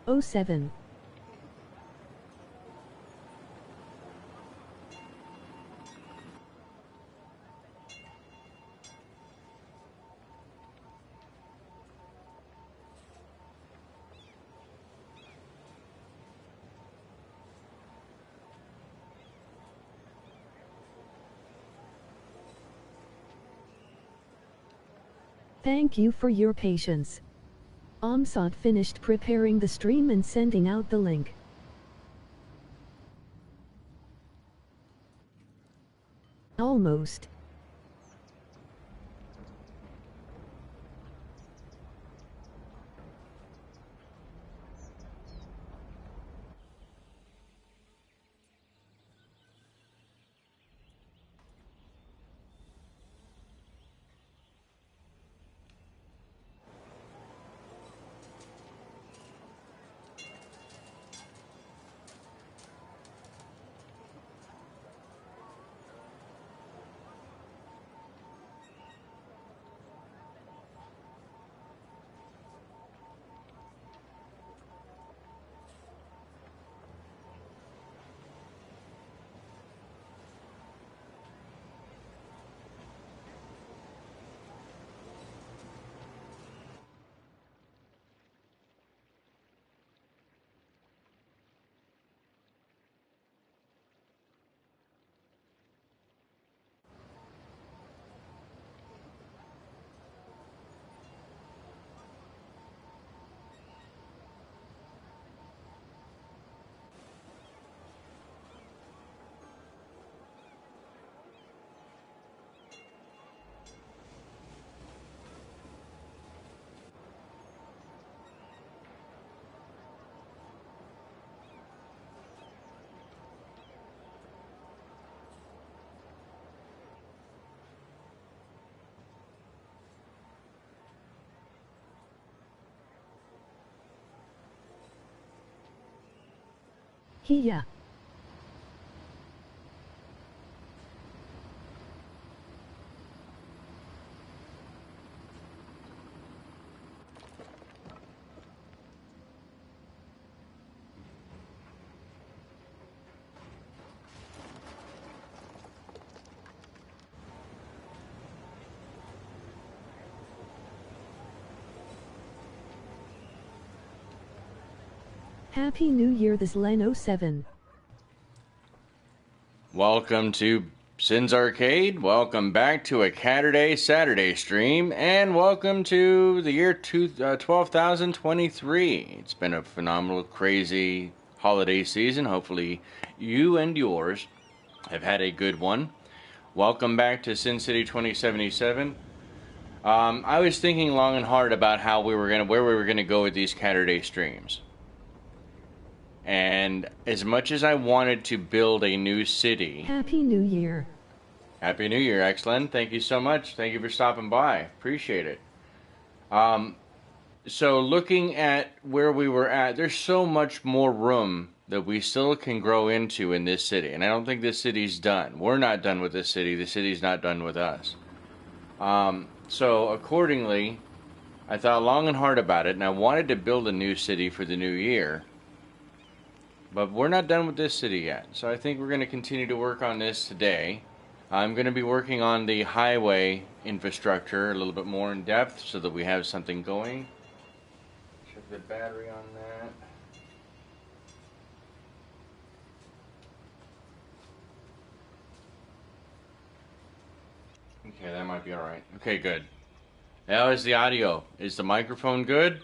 07. Thank you for your patience. Amsat finished preparing the stream and sending out the link. Almost. Hiya. Happy New Year, this Len 07. Welcome to Sin's Arcade. Welcome back to a Caturday Saturday stream, and welcome to the year 12,023. It's been a phenomenal, crazy holiday season. Hopefully, you and yours have had a good one. Welcome back to Sin City 2077. I was thinking long and hard about where we were gonna go with these Caturday streams. And as much as I wanted to build a new city... Happy New Year. Happy New Year, excellent. Thank you so much. Thank you for stopping by. Appreciate it. So looking at where we were at, there's so much more room that we still can grow into in this city. And I don't think this city's done. We're not done with this city. The city's not done with us. So accordingly, I thought long and hard about it, and I wanted to build a new city for the new year. But we're not done with this city yet, so I think we're going to continue to work on this today. I'm going to be working on the highway infrastructure a little bit more in depth so that we have something going. Check the battery on that. Okay, that might be alright. Okay, good. How is the audio? Is the microphone good?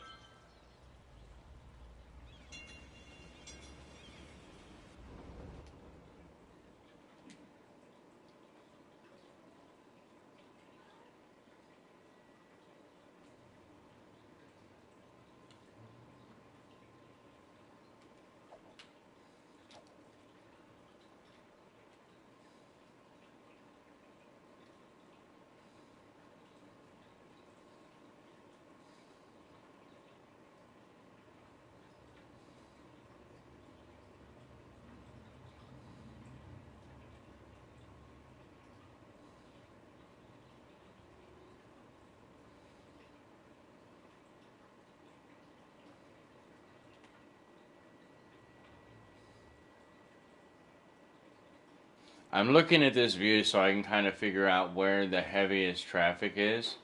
I'm looking at this view so I can kind of figure out where the heaviest traffic is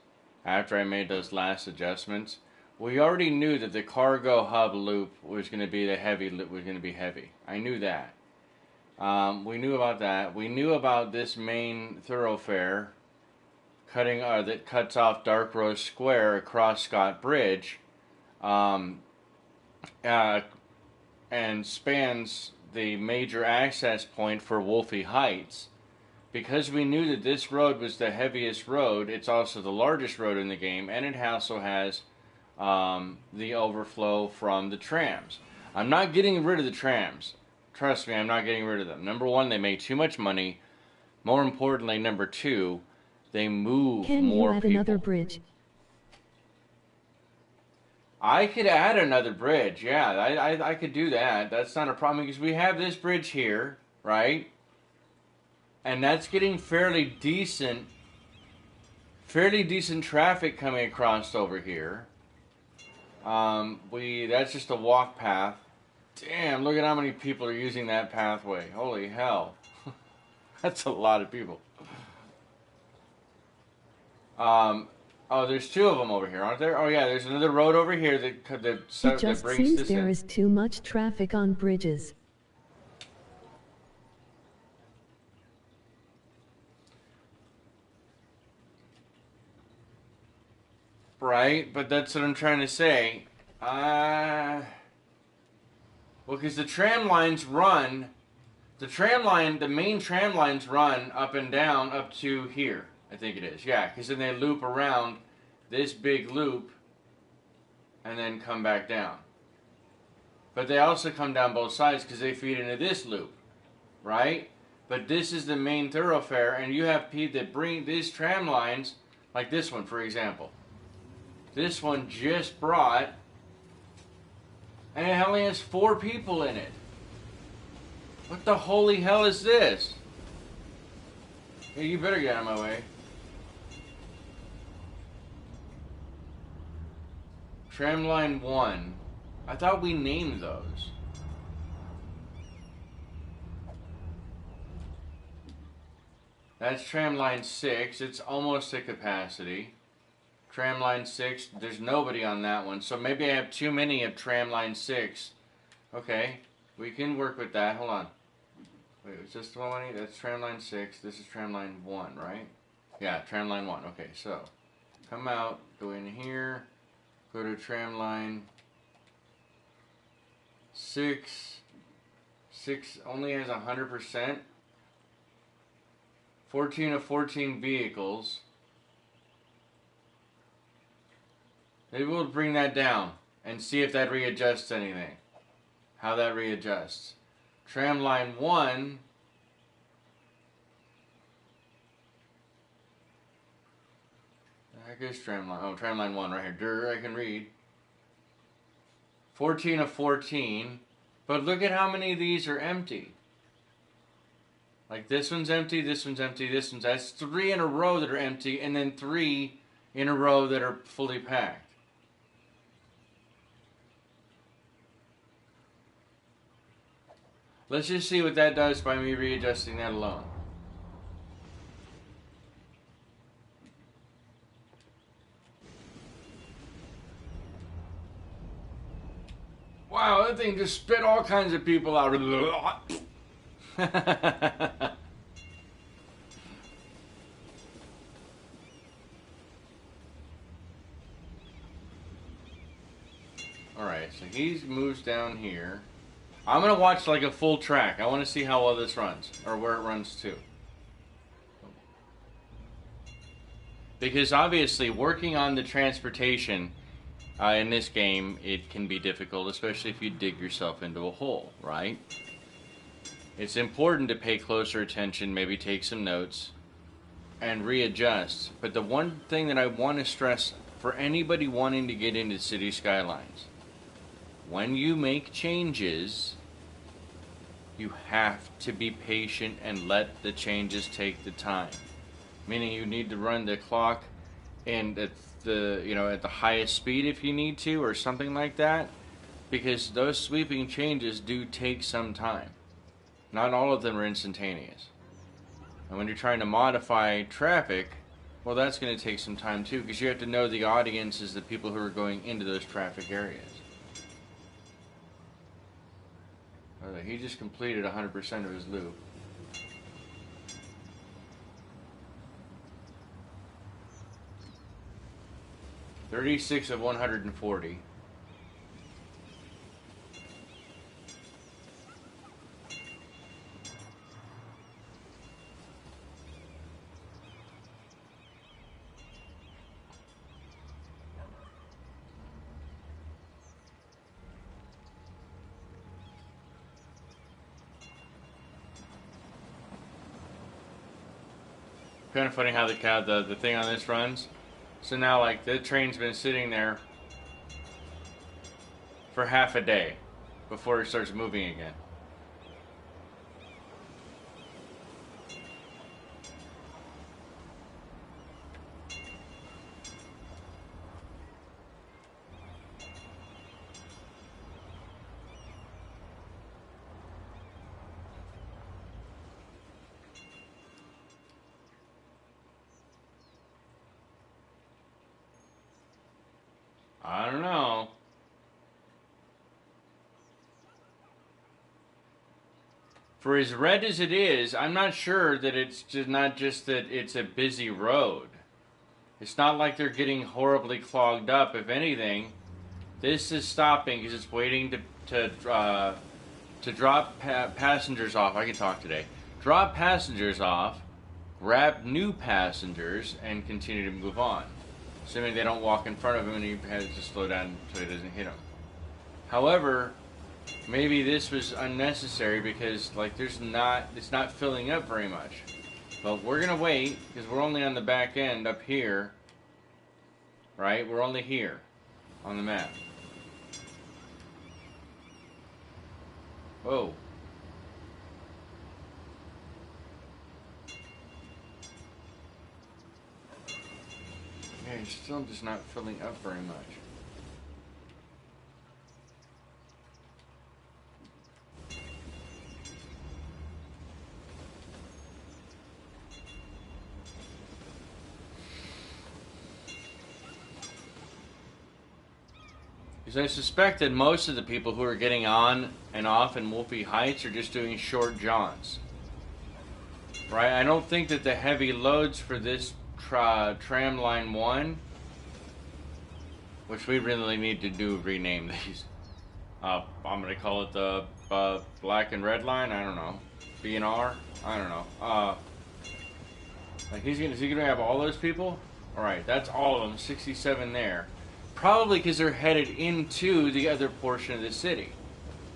after I made those last adjustments. We already knew that the cargo hub loop was going to be heavy. I knew that. We knew about that. We knew about this main thoroughfare that cuts off Dark Rose Square across Scott Bridge, and spans the major access point for Wolfie Heights. Because we knew that this road was the heaviest road, it's also the largest road in the game, and it also has the overflow from the trams. I'm not getting rid of the trams. Trust me, I'm not getting rid of them. Number one, they make too much money. More importantly, number two, they move more people. Can you add another bridge? I could add another bridge, yeah. I could do that. That's not a problem because we have this bridge here, right? And that's getting fairly decent traffic coming across over here. That's just a walk path. Damn, look at how many people are using that pathway. Holy hell. That's a lot of people. Oh, there's two of them over here, aren't there? Oh, yeah, there's another road over here that It just brings this seems in. there is too much traffic on bridges. Right, but that's what I'm trying to say. Well, because the main tram lines run up and down up to here. I think it is, yeah, because then they loop around this big loop and then come back down. But they also come down both sides because they feed into this loop, right? But this is the main thoroughfare, and you have people that bring these tram lines, like this one, for example. This one just brought, and it only has 4 people in it. What the holy hell is this? Hey, you better get out of my way. Tramline 1. I thought we named those. That's Tramline 6. It's almost at capacity. Tramline 6, there's nobody on that one. So maybe I have too many of Tramline 6. Okay, we can work with that. Hold on. Wait, was this the one? That's Tramline 6. This is Tramline 1, right? Yeah, Tramline 1. Okay, so come out, go in here, go to Tramline 6. 6 only has 100%. 14 of 14 vehicles. Maybe we'll bring that down and see if that readjusts anything. How that readjusts. Tramline 1. The heck is Tramline? Oh, Tramline 1 right here. I can read. 14 of 14. But look at how many of these are empty. Like this one's empty, this one's empty, this one's... That's 3 in a row that are empty, and then 3 in a row that are fully packed. Let's just see what that does by me readjusting that alone. Wow, that thing just spit all kinds of people out. Alright, so he moves down here. I'm going to watch like a full track. I want to see how well this runs, or where it runs to. Because obviously working on the transportation in this game, it can be difficult, especially if you dig yourself into a hole, right? It's important to pay closer attention, maybe take some notes, and readjust. But the one thing that I want to stress for anybody wanting to get into City Skylines, when you make changes, you have to be patient and let the changes take the time. Meaning you need to run the clock and at the highest speed if you need to, or something like that, because those sweeping changes do take some time. Not all of them are instantaneous. And when you're trying to modify traffic, well, that's going to take some time too, because you have to know the audience is the people who are going into those traffic areas. He just completed 100% of his loop. $36 of 140. Kind of funny how the thing on this runs. So now, like, the train's been sitting there for half a day before it starts moving again. I don't know. For as red as it is, I'm not sure that it's just not just that it's a busy road. It's not like they're getting horribly clogged up. If anything, this is stopping because it's waiting to drop passengers off. I can talk today. Drop passengers off, grab new passengers, and continue to move on. Assuming they don't walk in front of him and he has to slow down so he doesn't hit him. However, maybe this was unnecessary because, like, it's not filling up very much. But we're gonna wait because we're only on the back end up here, right? We're only here on the map. Whoa. Yeah, he's still just not filling up very much. Because I suspect that most of the people who are getting on and off in Wolfie Heights are just doing short jaunts. Right? I don't think that the heavy loads for this tram line 1, which we really need to rename these. I'm going to call it the black and red line. I don't know. B&R? I don't know. Like is he going to have all those people? Alright, that's all of them. 67 there. Probably because they're headed into the other portion of the city.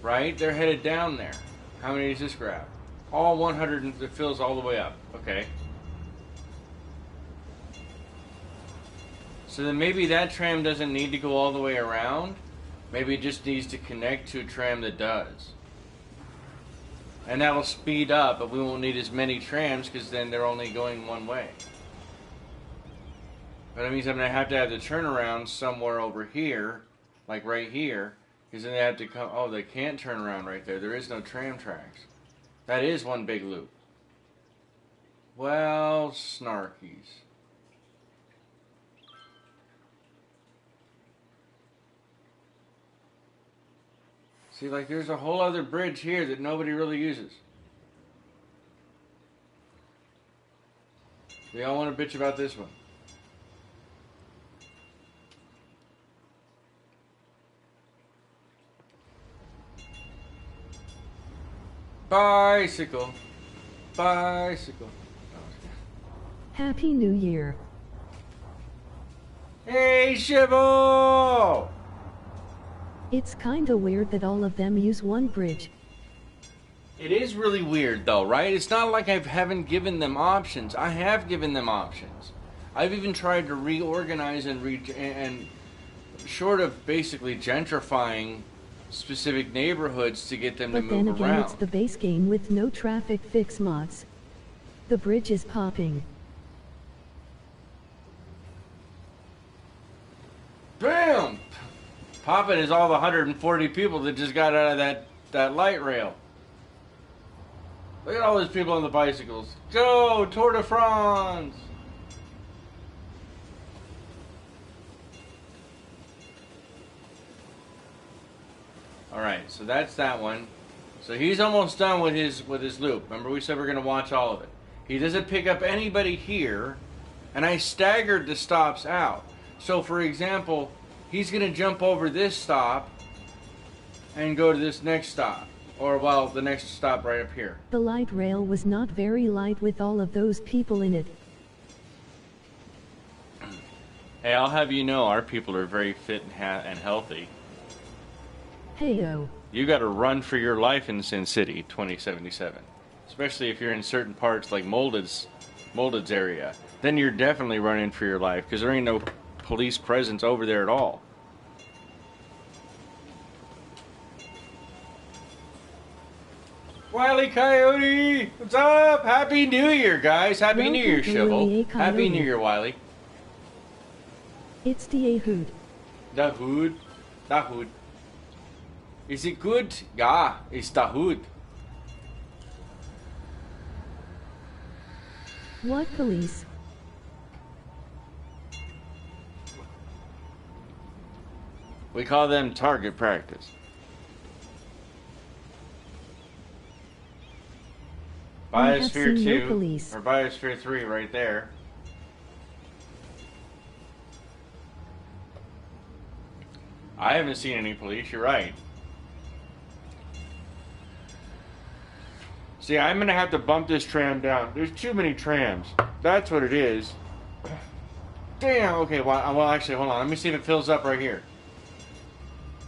Right? They're headed down there. How many does this grab? All 100, and it fills all the way up. Okay. So then maybe that tram doesn't need to go all the way around. Maybe it just needs to connect to a tram that does. And that will speed up, but we won't need as many trams because then they're only going one way. But that means I'm going to have the turnaround somewhere over here, like right here, because then they have to come. Oh, they can't turn around right there. There is no tram tracks. That is one big loop. Well, snarkies. See, like, there's a whole other bridge here that nobody really uses. They all want to bitch about this one. Bicycle. Bicycle. Happy New Year. Hey, Shibble! It's kinda weird that all of them use one bridge. It is really weird, though, right? It's not like I haven't given them options. I have given them options. I've even tried to reorganize and short of basically gentrifying specific neighborhoods to get them to But move then again, around. it's the base game with no traffic fix mods. The bridge is popping. Bam! Popping is all the 140 people that just got out of that light rail. Look at all those people on the bicycles. Go, Tour de France! Alright, so that's that one. So he's almost done with his loop. Remember we said we're going to watch all of it. He doesn't pick up anybody here, and I staggered the stops out. So for example, he's going to jump over this stop and go to this next stop. Or, well, the next stop right up here. The light rail was not very light with all of those people in it. Hey, I'll have you know, our people are very fit and healthy. Heyo. You got to run for your life in Sin City 2077, especially if you're in certain parts like Molded's area. Then you're definitely running for your life because there ain't no police presence over there at all. Wile E. Coyote, what's up? Happy New Year, guys! Happy New Year, Shovel. Happy New Year, Wiley. It's the Hood. The Hood, the Hood. Is it good? Yeah, it's the Hood. What police? We call them target practice. Biosphere 2, or Biosphere 3 right there. I haven't seen any police, you're right. See, I'm going to have to bump this tram down. There's too many trams. That's what it is. Damn, okay, well actually, hold on. Let me see if it fills up right here.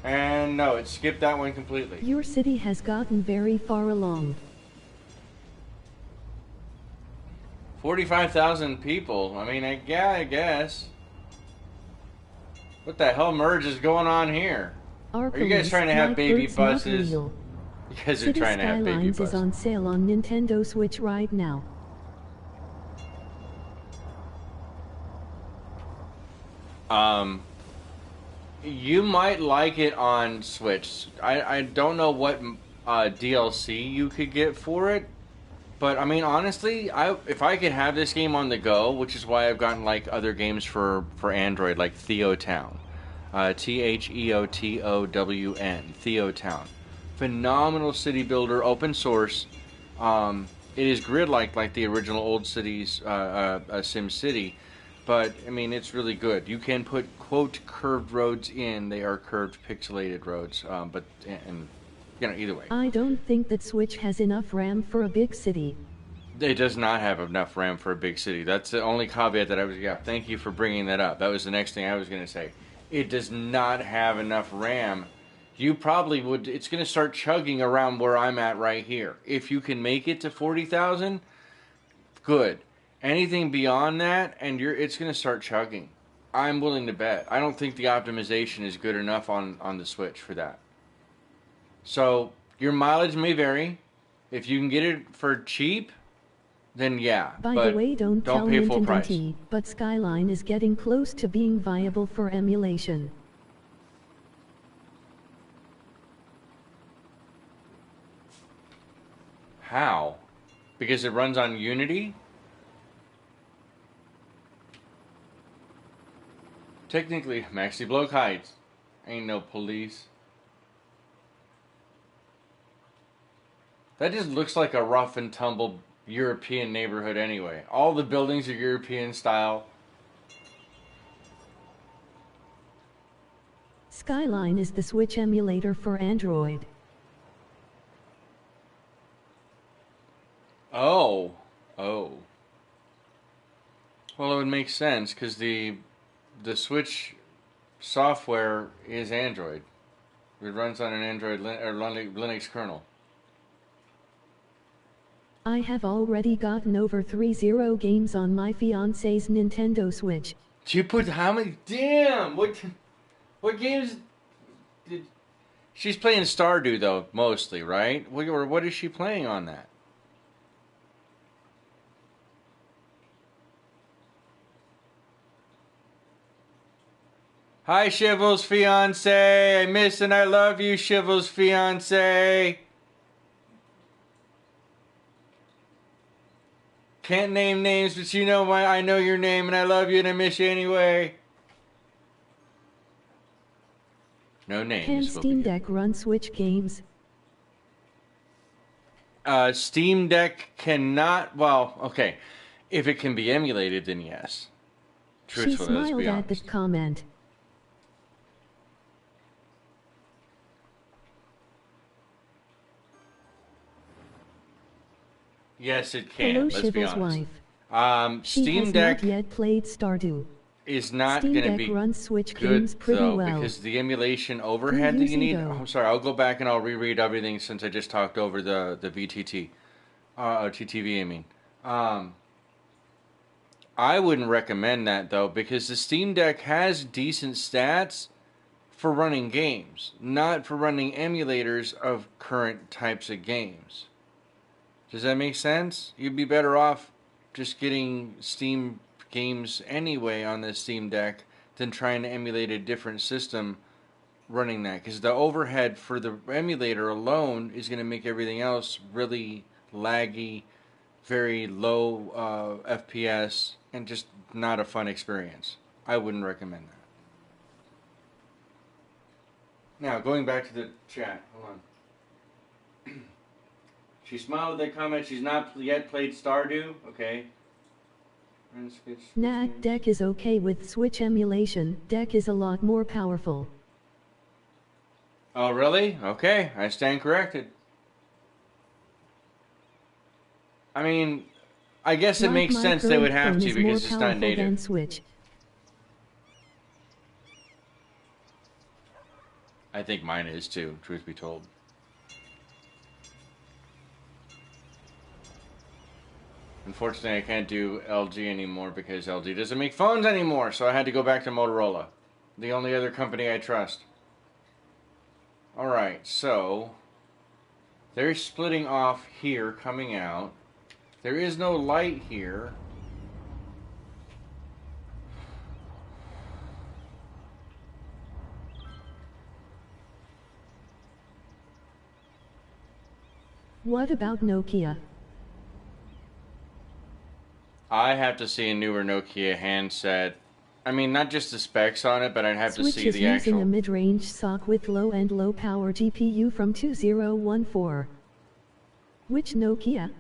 And no, it skipped that one completely. Your city has gotten very far along. 45,000 people. I mean, yeah, I guess. What the hell merge is going on here? Are you guys trying to have baby buses? You guys are trying to have baby buses. Skylines is on sale on Nintendo Switch right now. You might like it on Switch. I don't know what DLC you could get for it. But, I mean, honestly, if I could have this game on the go, which is why I've gotten, like, other games for Android, like Theotown. Theotown. Theotown. Phenomenal city builder, open source. It is grid-like the original old cities, Sim City. But, I mean, it's really good. You can put, quote, curved roads in. They are curved, pixelated roads. And you know, either way. I don't think that Switch has enough RAM for a big city. It does not have enough RAM for a big city. That's the only caveat that I was... Yeah, thank you for bringing that up. That was the next thing I was going to say. It does not have enough RAM. You probably would... It's going to start chugging around where I'm at right here. If you can make it to 40,000, good. Anything beyond that, and it's going to start chugging. I'm willing to bet. I don't think the optimization is good enough on the Switch for that. So, your mileage may vary. If you can get it for cheap, then yeah. By the way, don't tell Nintendo, but Skyline is getting close to being viable for emulation. How? Because it runs on Unity? Technically, Maxi Bloke Heights. Ain't no police. That just looks like a rough and tumble European neighborhood anyway. All the buildings are European style. Skyline is the Switch emulator for Android. Oh. Well, it would make sense because the Switch software is Android. It runs on an Android or Linux kernel. I have already gotten over 30 games on my fiance's Nintendo Switch. You put how many? Damn! What games did... She's playing Stardew, though, mostly, right? What is she playing on that? Hi, Shivel's fiance. I miss and I love you, Shivel's fiance. Can't name names, but you know I know your name and I love you and I miss you anyway. No names. Can Steam Deck run Switch games? Steam Deck cannot. Well, okay. If it can be emulated, then yes. She Truthfully, let's smiled be at honest. the comment. Yes, it can. Hello, Let's be Shivel's honest. wife. She Steam has Deck not yet played Stardew. is not Steam going to Deck be runs Switch good games pretty though, well. because the emulation overhead that you need. Oh, I'm sorry, I'll go back and I'll reread everything since I just talked over the VTT, TTV. I mean, I wouldn't recommend that though, because the Steam Deck has decent stats for running games, not for running emulators of current types of games. Does that make sense? You'd be better off just getting Steam games anyway on the Steam Deck than trying to emulate a different system running that. Because the overhead for the emulator alone is going to make everything else really laggy, very low FPS, and just not a fun experience. I wouldn't recommend that. Now, going back to the chat. Hold on. She smiled at that comment. She's not yet played Stardew. Okay. Knack Deck is okay with Switch emulation. Deck is a lot more powerful. Oh, really? Okay. I stand corrected. I mean, I guess it makes sense they would have to because it's not native. Switch. I think mine is too, truth be told. Unfortunately, I can't do LG anymore because LG doesn't make phones anymore, so I had to go back to Motorola, the only other company I trust. Alright, so they're splitting off here, coming out. There is no light here. What about Nokia? I have to see a newer Nokia handset. I mean, not just the specs on it, but I'd have to see the actual... Switch is using a mid-range SoC with low and low-power GPU from 2014. Which Nokia?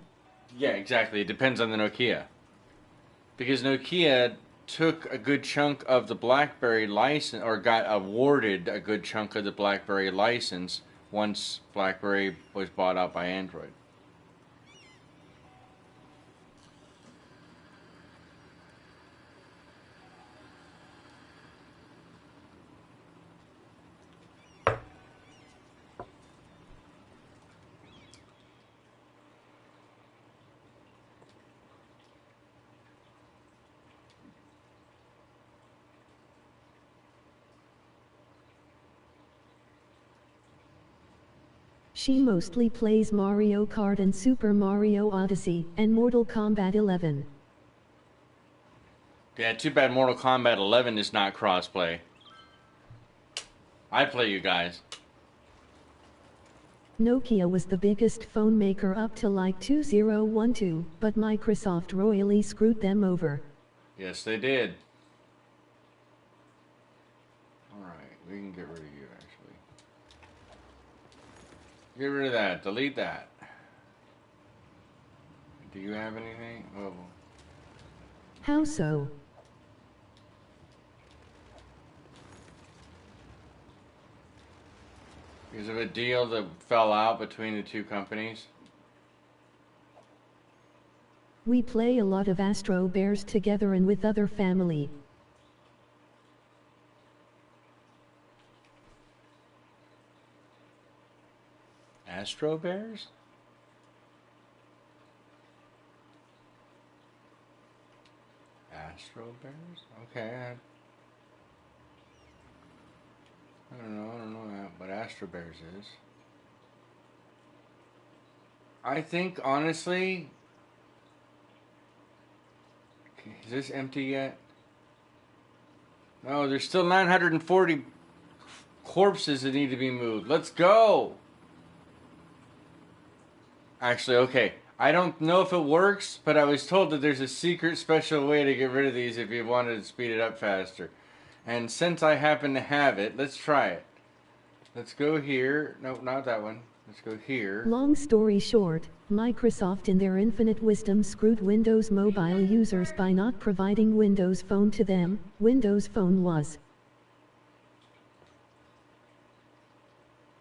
Yeah, exactly. It depends on the Nokia. Because Nokia took a good chunk of the BlackBerry license, or got awarded a good chunk of the BlackBerry license once BlackBerry was bought out by Android. She mostly plays Mario Kart and Super Mario Odyssey, and Mortal Kombat 11. Yeah, too bad Mortal Kombat 11 is not crossplay. I play you guys. Nokia was the biggest phone maker up to like 2012, but Microsoft royally screwed them over. Yes, they did. Alright, we can get rid of you, actually. Get rid of that. Delete that. Do you have anything? Oh. How so? Because of a deal that fell out between the two companies. We play a lot of Astro Bears together and with other family. Astro Bears? Astro Bears? Okay. I don't know what Astro Bears is. I think, honestly... Is this empty yet? No, there's still 940 corpses that need to be moved. Let's go! Actually, okay. I don't know if it works, but I was told that there's a secret special way to get rid of these if you wanted to speed it up faster. And since I happen to have it, let's try it. Let's go here. No, not that one. Let's go here. Long story short, Microsoft in their infinite wisdom screwed Windows Mobile users by not providing Windows Phone to them. Windows Phone was.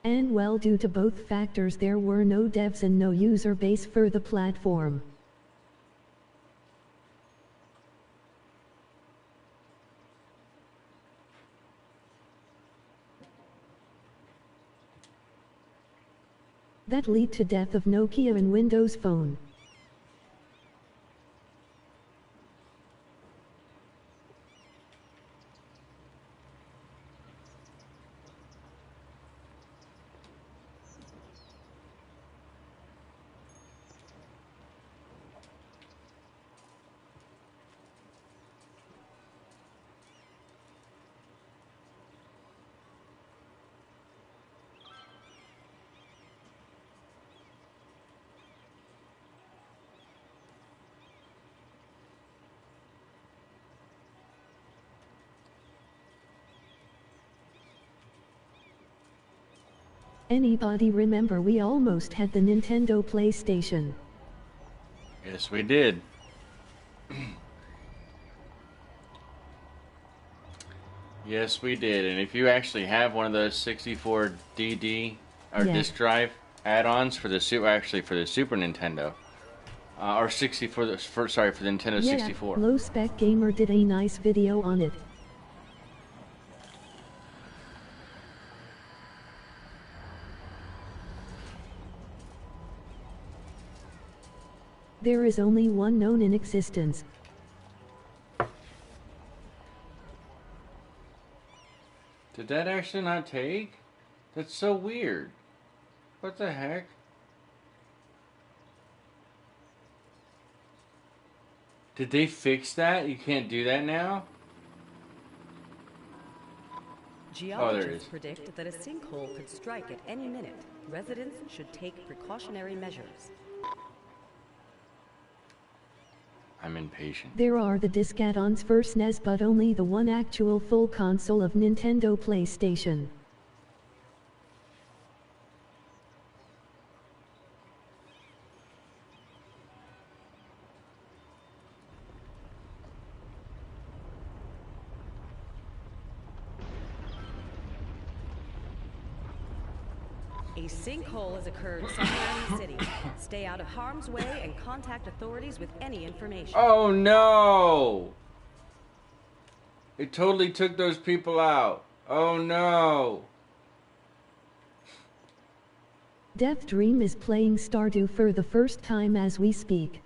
And well, due to both factors, there were no devs and no user base for the platform. That led to death of Nokia and Windows Phone. Anybody remember we almost had the Nintendo PlayStation? Yes, we did. Yes, we did. And if you actually have one of those 64 DD or disk drive add-ons for the for the Super Nintendo, or 64, for the Nintendo 64. Low Spec Gamer did a nice video on it. There is only one known in existence. Did that actually not take? That's so weird. What the heck? Did they fix that? You can't do that now? Geologists predict that a sinkhole could strike at any minute. Residents should take precautionary measures. I'm impatient. There are the disc add-ons for SNES, but only the one actual full console of Nintendo PlayStation. A sinkhole has occurred somewhere in the city. Stay out of harm's way and contact authorities with any information. Oh no! It totally took those people out. Oh no! Death Dream is playing Stardew for the first time as we speak.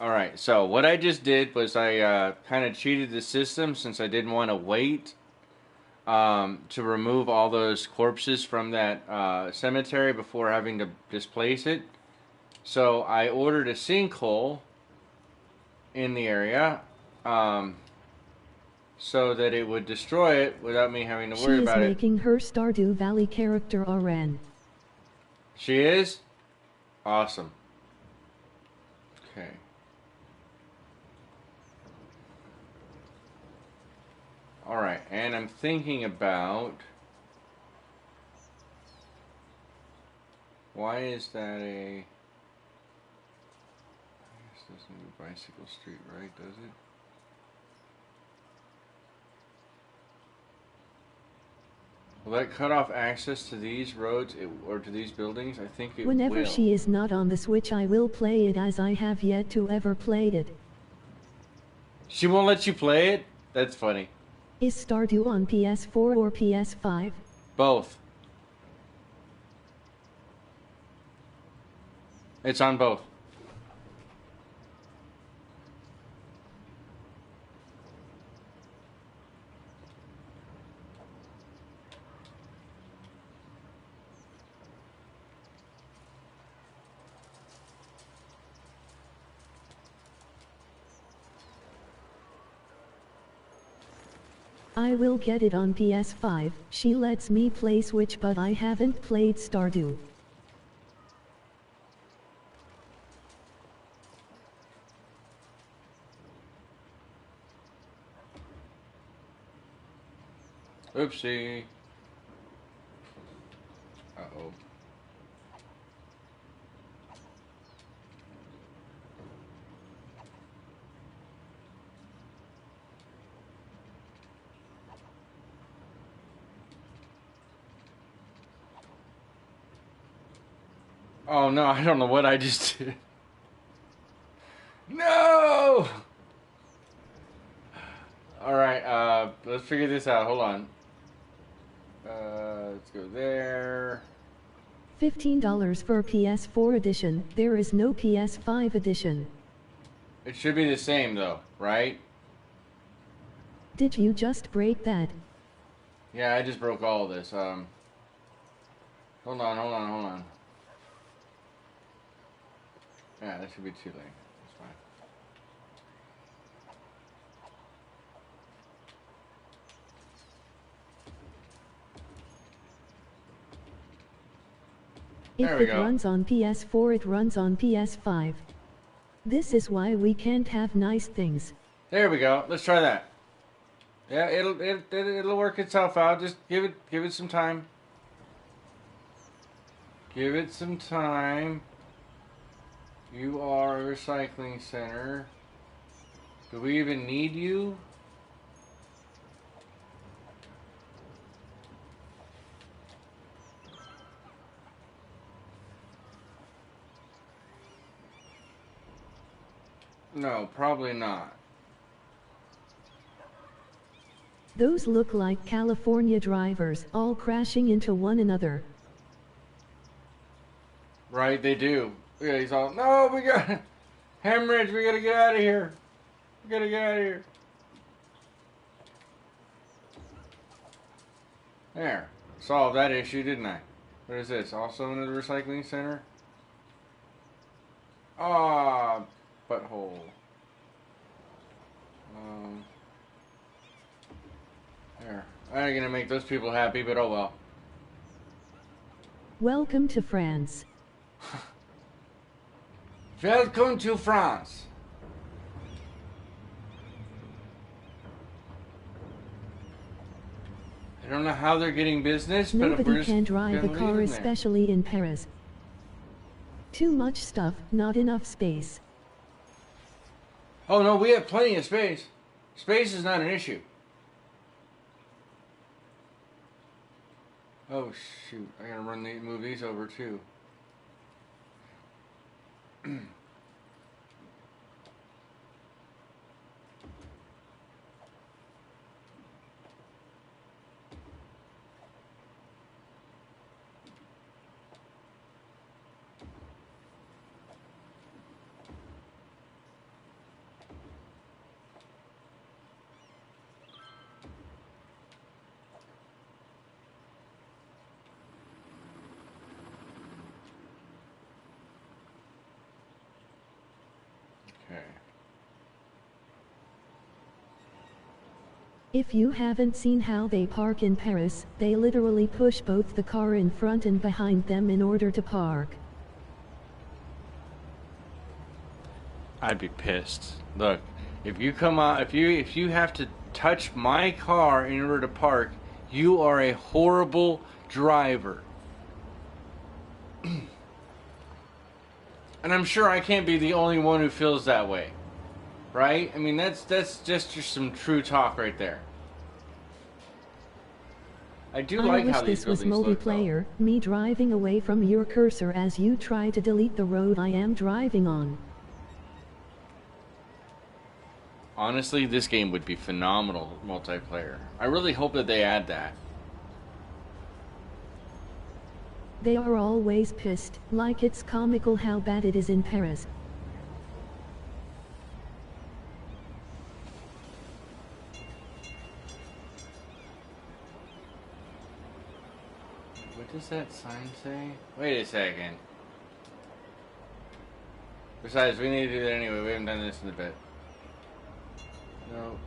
Alright, so what I just did was I kind of cheated the system since I didn't want to wait to remove all those corpses from that cemetery before having to displace it. So I ordered a sinkhole in the area so that it would destroy it without me having to worry about it. She is making her Stardew Valley character RN. She is? Awesome. Okay. Alright, and I'm thinking about... Why is that a... This doesn't do Bicycle Street, right? Does it? Will that cut off access to these roads or to these buildings? I think it will. Whenever she is not on the Switch, I will play it, as I have yet to ever play it. She won't let you play it? That's funny. Is Stardew on PS4 or PS5? Both. It's on both. I will get it on PS5. She lets me play Switch, but I haven't played Stardew. Oopsie. Uh-oh. Oh no, I don't know what I just did. No! Alright, let's figure this out. Hold on. Let's go there. $15 for PS4 edition. There is no PS5 edition. It should be the same though, right? Did you just break that? Yeah, I just broke all of this. Hold on. Yeah, that should be too late. That's fine. If it runs on PS4, it runs on PS5. This is why we can't have nice things. There we go. Let's try that. Yeah, it'll work itself out. Just give it some time. Give it some time. You are a recycling center. Do we even need you? No, probably not. Those look like California drivers, all crashing into one another. Right, they do. Yeah, he's all, no, we got hemorrhage, we gotta get out of here. We gotta get out of here. There. Solved that issue, didn't I? What is this? Also in the recycling center? Ah, butthole. There. I ain't gonna make those people happy, but oh well. Welcome to France. Welcome to France. I don't know how they're getting business, but nobody can drive a car, especially in Paris. Too much stuff, not enough space. Oh no, we have plenty of space. Space is not an issue. Oh shoot, I gotta move these over too. Okay. If you haven't seen how they park in Paris, they literally push both the car in front and behind them in order to park. I'd be pissed. Look, if you come out, if you have to touch my car in order to park, you are a horrible driver. And I'm sure I can't be the only one who feels that way. Right? I mean, that's just some true talk right there. I do like how these buildings look. I wish this was multiplayer, me driving away from your cursor as you try to delete the road I am driving on. Honestly, this game would be phenomenal multiplayer. I really hope that they add that. They are always pissed, like it's comical how bad it is in Paris. What does that sign say? Wait a second. Besides, we need to do that anyway. We haven't done this in a bit. No.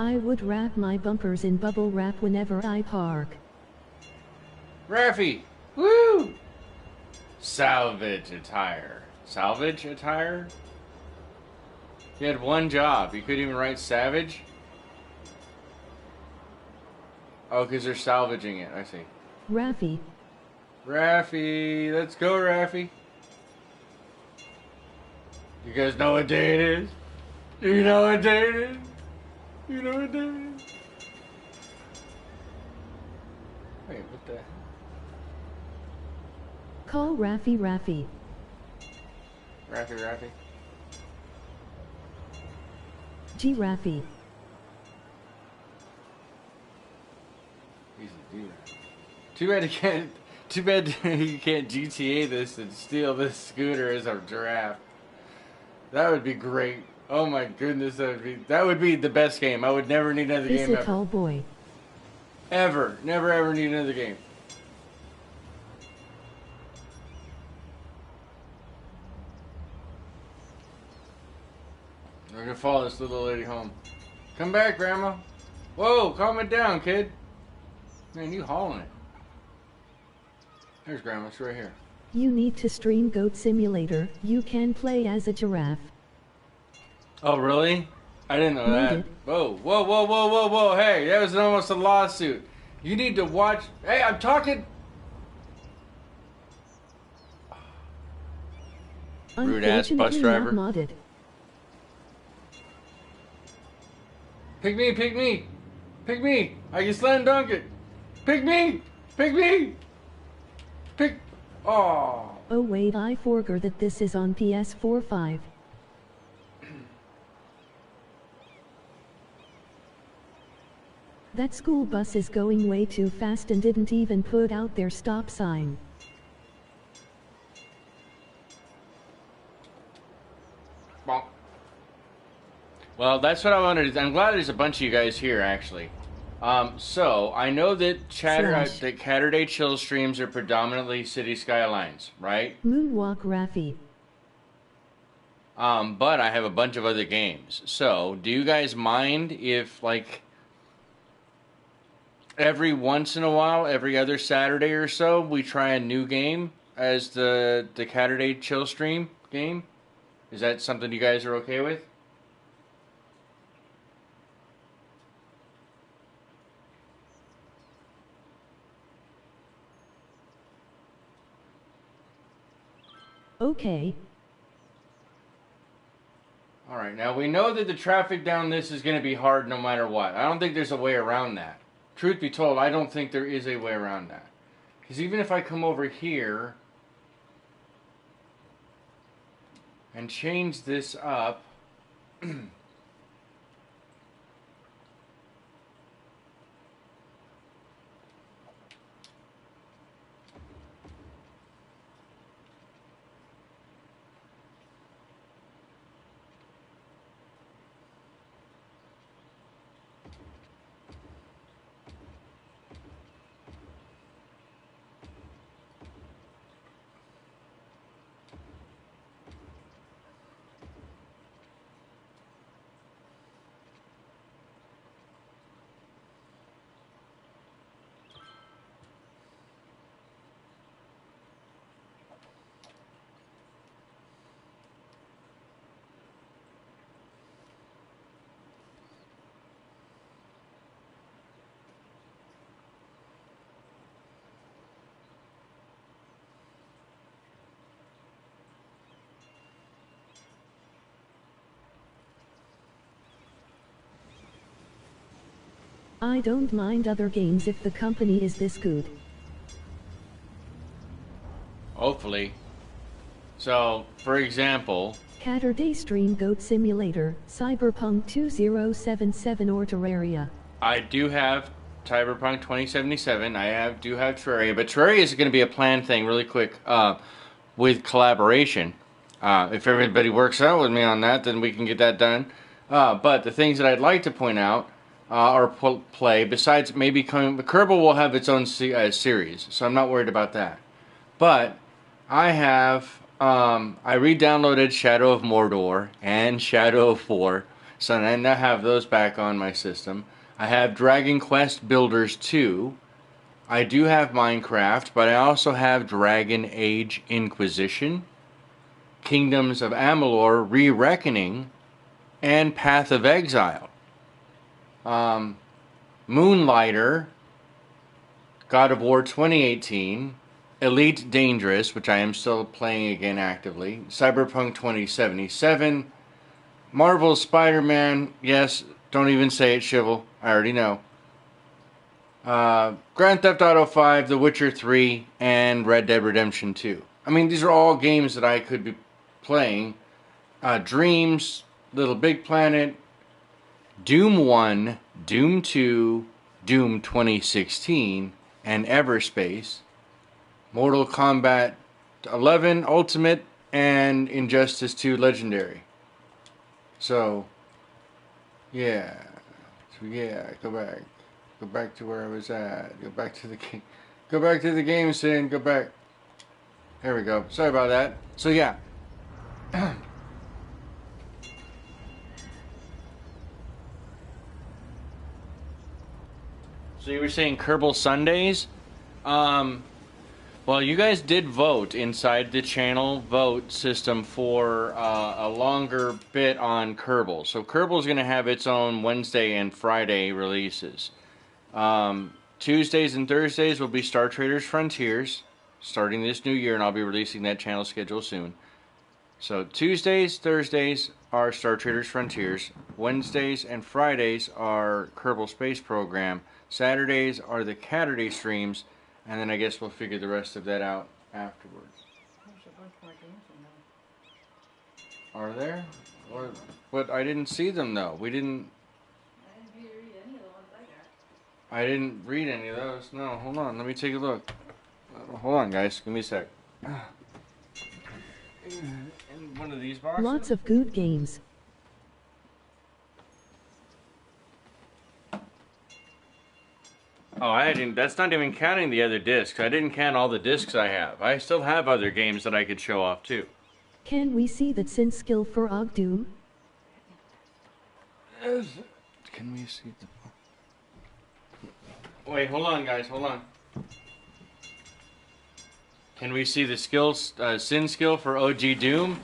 I would wrap my bumpers in bubble wrap whenever I park. Raffy! Woo! Salvage attire. Salvage attire? You had one job. You couldn't even write savage? Oh, because they're salvaging it. I see. Raffy. Raffy. Let's go, Raffy. You guys know what day it is? Do you know what day it is? You know what day it is? Wait, what the heck? Call Raffy Raffy. Raffy. G Raffy. He's a dude. Too bad you can't GTA this and steal this scooter as a giraffe. That would be great. Oh my goodness, that would be the best game. I would never need another game ever. Call boy. Ever. Never ever need another game. We're gonna follow this little lady home. Come back, Grandma. Whoa, calm it down, kid. Man, you hauling it. There's Grandma, it's right here. You need to stream Goat Simulator. You can play as a giraffe. Oh, really? I didn't know that. It. Whoa. Hey, that was almost a lawsuit. You need to watch. Hey, I'm talking. Rude ass bus driver. Not modded. Pick me. I can slam dunk it. Pick me. Oh. Oh wait, I forgot that this is on PS4 5. That school bus is going way too fast and didn't even put out their stop sign. Bonk. Well, that's what I wanted to. I'm glad there's a bunch of you guys here, actually. So I know that that Caturday chill streams are predominantly City Skylines, right? Moonwalk Raffy. But I have a bunch of other games. So, do you guys mind if, like, every once in a while, every other Saturday or so, we try a new game as the Caturday chill stream game? Is that something you guys are okay with? Okay. Alright, now we know that the traffic down this is going to be hard no matter what. I don't think there's a way around that. Truth be told, I don't think there is a way around that. Because even if I come over here and change this up, I don't mind other games if the company is this good. hopefully. So, for example, Caturday stream Goat Simulator, Cyberpunk 2077 or Terraria. I do have Cyberpunk 2077. Do have Terraria, but Terraria is going to be a planned thing really quick with collaboration. If everybody works out with me on that, then we can get that done. But the things that I'd like to point out or play, besides maybe Kerbal will have its own series, so I'm not worried about that. But I have I re-downloaded Shadow of Mordor and Shadow of War. So I now have those back on my system. I have Dragon Quest Builders 2. I do have Minecraft, but I also have Dragon Age Inquisition, Kingdoms of Amalur Re-Reckoning, and Path of Exile. Moonlighter, God of War 2018, Elite Dangerous, which I am still playing again actively, Cyberpunk 2077, Marvel Spider-Man, yes, don't even say it, Shivel, I already know. Grand Theft Auto 5, The Witcher 3, and Red Dead Redemption 2. I mean, these are all games that I could be playing. Dreams, Little Big Planet, Doom 1, Doom 2, Doom 2016, and Everspace, Mortal Kombat 11 Ultimate, and Injustice 2 Legendary. So, yeah. Go back. Go back to where I was at. Go back to the game. Go back to the game, Sin. Go back. There we go. Sorry about that. So, yeah. So you were saying Kerbal Sundays? Well, you guys did vote inside the channel vote system for a longer bit on Kerbal. So Kerbal's going to have its own Wednesday and Friday releases. Tuesdays and Thursdays will be Star Traders Frontiers, starting this new year, and I'll be releasing that channel schedule soon. So Tuesdays, Thursdays are Star Traders Frontiers. Wednesdays and Fridays are Kerbal Space Program. Saturdays are the Caturday streams, and then I guess we'll figure the rest of that out afterwards. There's a bunch more games in there. Are there? Or, but I didn't see them though. We didn't. I didn't read any of the ones I got. I didn't read any of those. No, hold on. Let me take a look. Hold on, guys. Give me a sec. In one of these boxes. Lots of good games. Oh, I didn't. That's not even counting the other discs. I didn't count all the discs I have. I still have other games that I could show off too. Can we see that Sin skill for Ogdoom? Can we see the? Wait, hold on, guys. Hold on. Can we see the skills, Sin skill for OG Doom?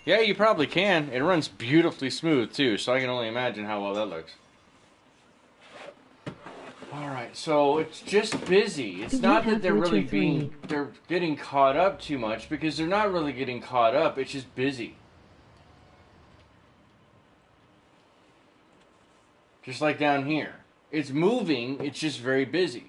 Yeah, you probably can. It runs beautifully smooth too, so I can only imagine how well that looks. Alright, so it's just busy. It's not that they're really they're getting caught up too much, because they're not really getting caught up, it's just busy. Just like down here. It's moving, it's just very busy.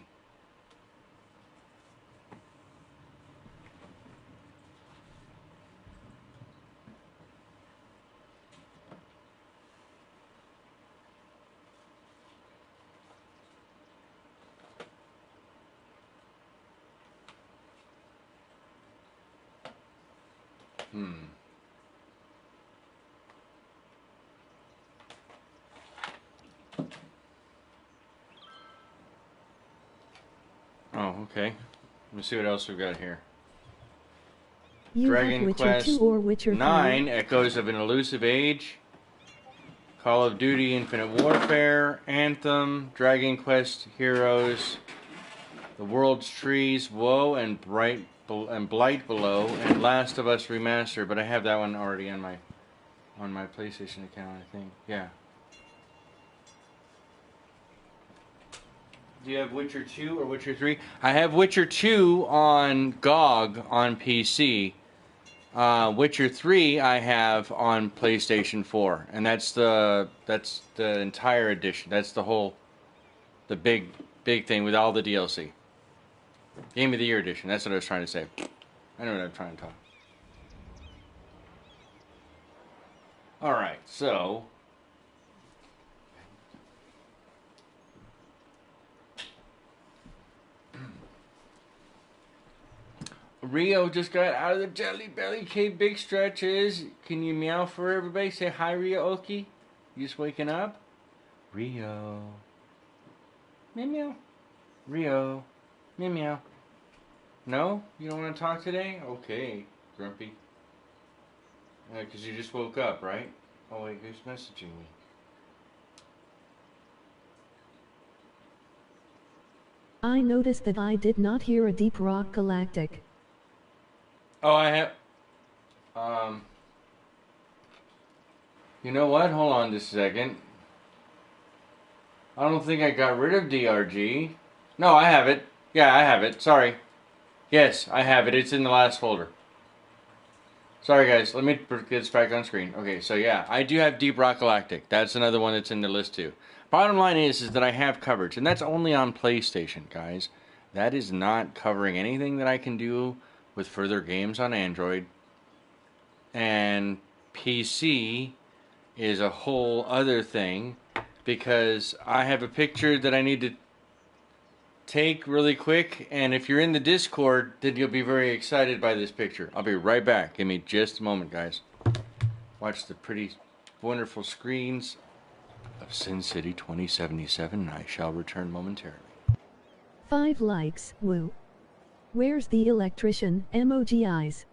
Oh, okay. Let me see what else we've got here. You Dragon have Witcher Quest 2 or Witcher 9, 3? Echoes of an Elusive Age, Call of Duty Infinite Warfare, Anthem, Dragon Quest Heroes, The World's Trees, Woe, and Blight Below, and Last of Us Remastered, but I have that one already on my PlayStation account, I think. Yeah. Do you have Witcher 2 or Witcher 3? I have Witcher 2 on GOG on PC. Witcher 3 I have on PlayStation 4, and that's the entire edition. That's the big thing with all the DLC. Game of the Year edition. That's what I was trying to say. I know what I'm trying to talk. All right, so Rio just got out of the Jelly Belly Cave. Big stretches. Can you meow for everybody? Say hi, Rio Oki. You just waking up? Rio. Meow meow. Rio. Meow meow. No? You don't want to talk today? Okay, Grumpy. Because you just woke up, right? Oh wait, who's messaging me? I noticed that I did not hear a Deep Rock Galactic. Oh, I have... You know what? Hold on just a second. I don't think I got rid of DRG. No, I have it. Yeah, I have it. Sorry. Yes, I have it. It's in the last folder. Sorry, guys. Let me get this back on screen. Okay, so yeah, I do have Deep Rock Galactic. That's another one that's in the list too. Bottom line is that I have coverage, and that's only on PlayStation, guys. That is not covering anything that I can do with further games on Android. And PC is a whole other thing, because I have a picture that I need to take really quick, and if you're in the Discord, then you'll be very excited by this picture. I'll be right back. Give me just a moment, guys. Watch the pretty, wonderful screens of Sin City 2077. I shall return momentarily. 5 likes, woo. Where's the electrician, emoji eyes.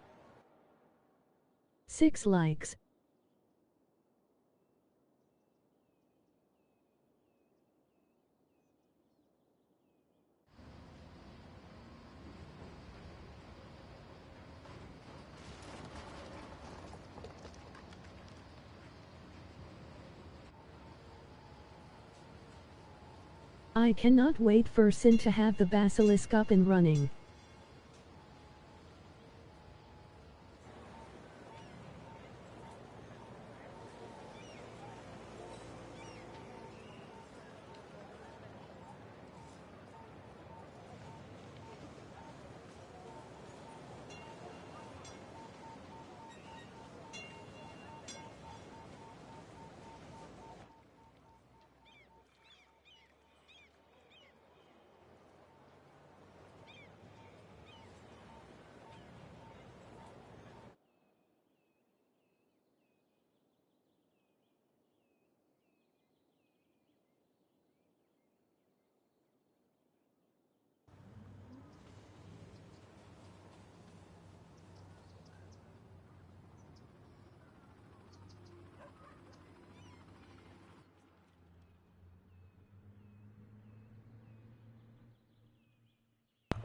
6 likes. I cannot wait for Sin to have the basilisk up and running.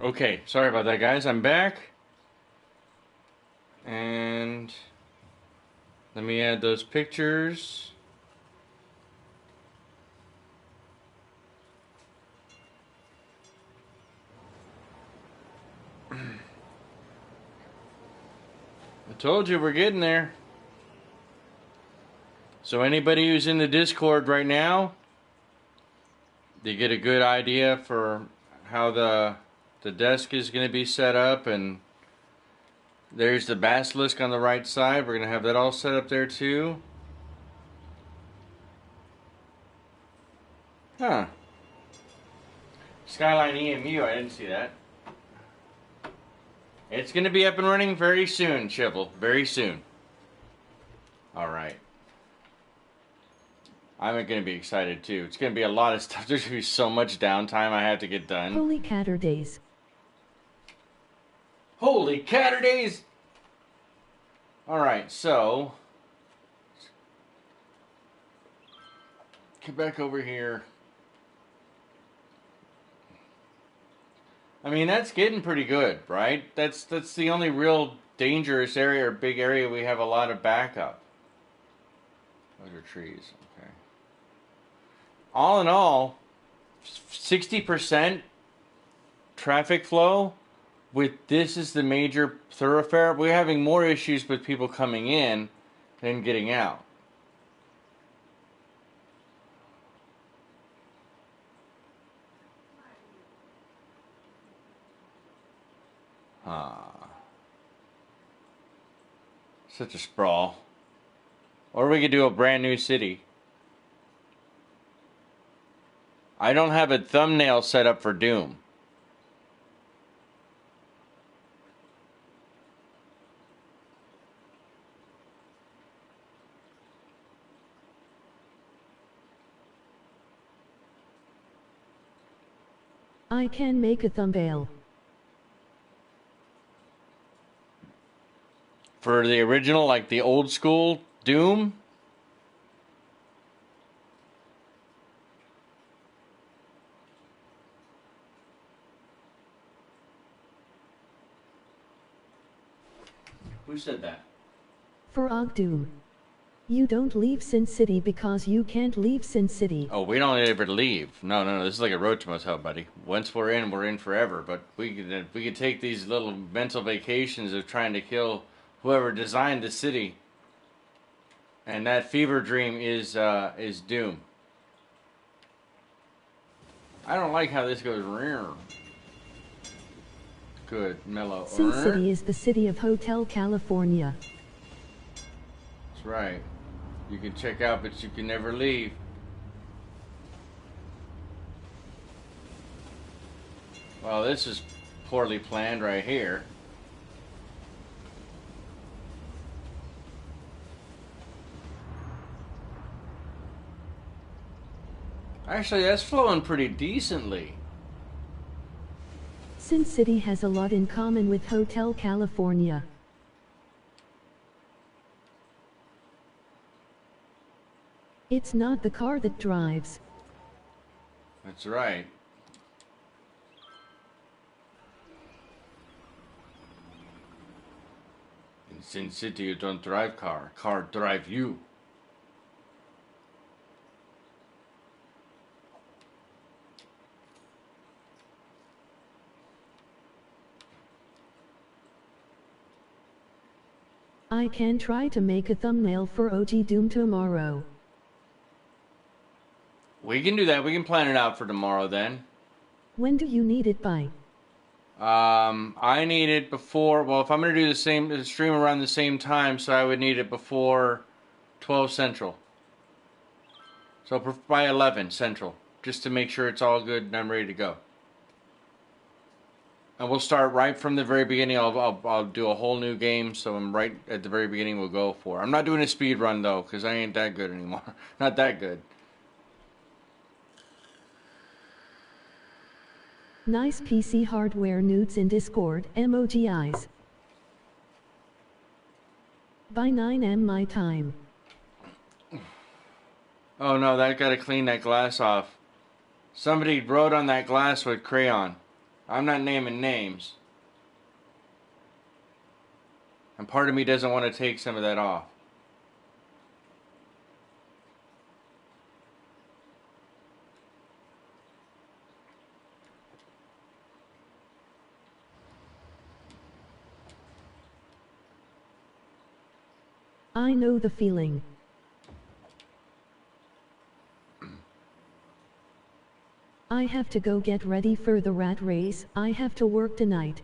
Okay, sorry about that, guys. I'm back. And let me add those pictures. I told you we're getting there. So anybody who's in the Discord right now, they get a good idea for how the desk is going to be set up, and there's the basilisk on the right side. We're going to have that all set up there too. Huh. Skyline EMU, I didn't see that. It's going to be up and running very soon, Chibble. Very soon. Alright. I'm going to be excited too. It's going to be a lot of stuff. There's going to be so much downtime I have to get done. Holy Caturdays. Holy Caturdays! Alright, so get back over here. I mean, that's getting pretty good, right? That's the only real dangerous area or big area we have a lot of backup. Those are trees, okay. All in all, 60% traffic flow with this is the major thoroughfare. We're having more issues with people coming in than getting out. Such a sprawl. Or we could do a brand new city. I don't have a thumbnail set up for Doom. I can make a thumbnail. For the original, like the old school Doom? Who said that? For Ogdoom. You don't leave Sin City because you can't leave Sin City. Oh, we don't ever leave. No, no, no. This is like a road to motel, buddy. Once we're in forever. But we could take these little mental vacations of trying to kill whoever designed the city. And that fever dream is doom. I don't like how this goes. Good, mellow. Sin City is the city of Hotel California. That's right. You can check out, but you can never leave. Well, this is poorly planned right here. Actually, that's flowing pretty decently. Sin City has a lot in common with Hotel California. It's not the car that drives. That's right. In Sin City, you don't drive car. Car drive you. I can try to make a thumbnail for OG Doom tomorrow. We can do that. We can plan it out for tomorrow then. When do you need it by? I need it before, well, if I'm going to do the stream around the same time, so I would need it before 12 Central. So by 11 Central, just to make sure it's all good and I'm ready to go. And we'll start right from the very beginning. I'll do a whole new game, so I'm right at the very beginning we'll go for. I'm not doing a speed run though, because I ain't that good anymore. Not that good. Nice PC hardware nudes in Discord, emoji eyes. By 9 am my time. Oh no, that gotta clean that glass off. Somebody wrote on that glass with crayon. I'm not naming names. And part of me doesn't want to take some of that off. I know the feeling. I have to go get ready for the rat race. I have to work tonight.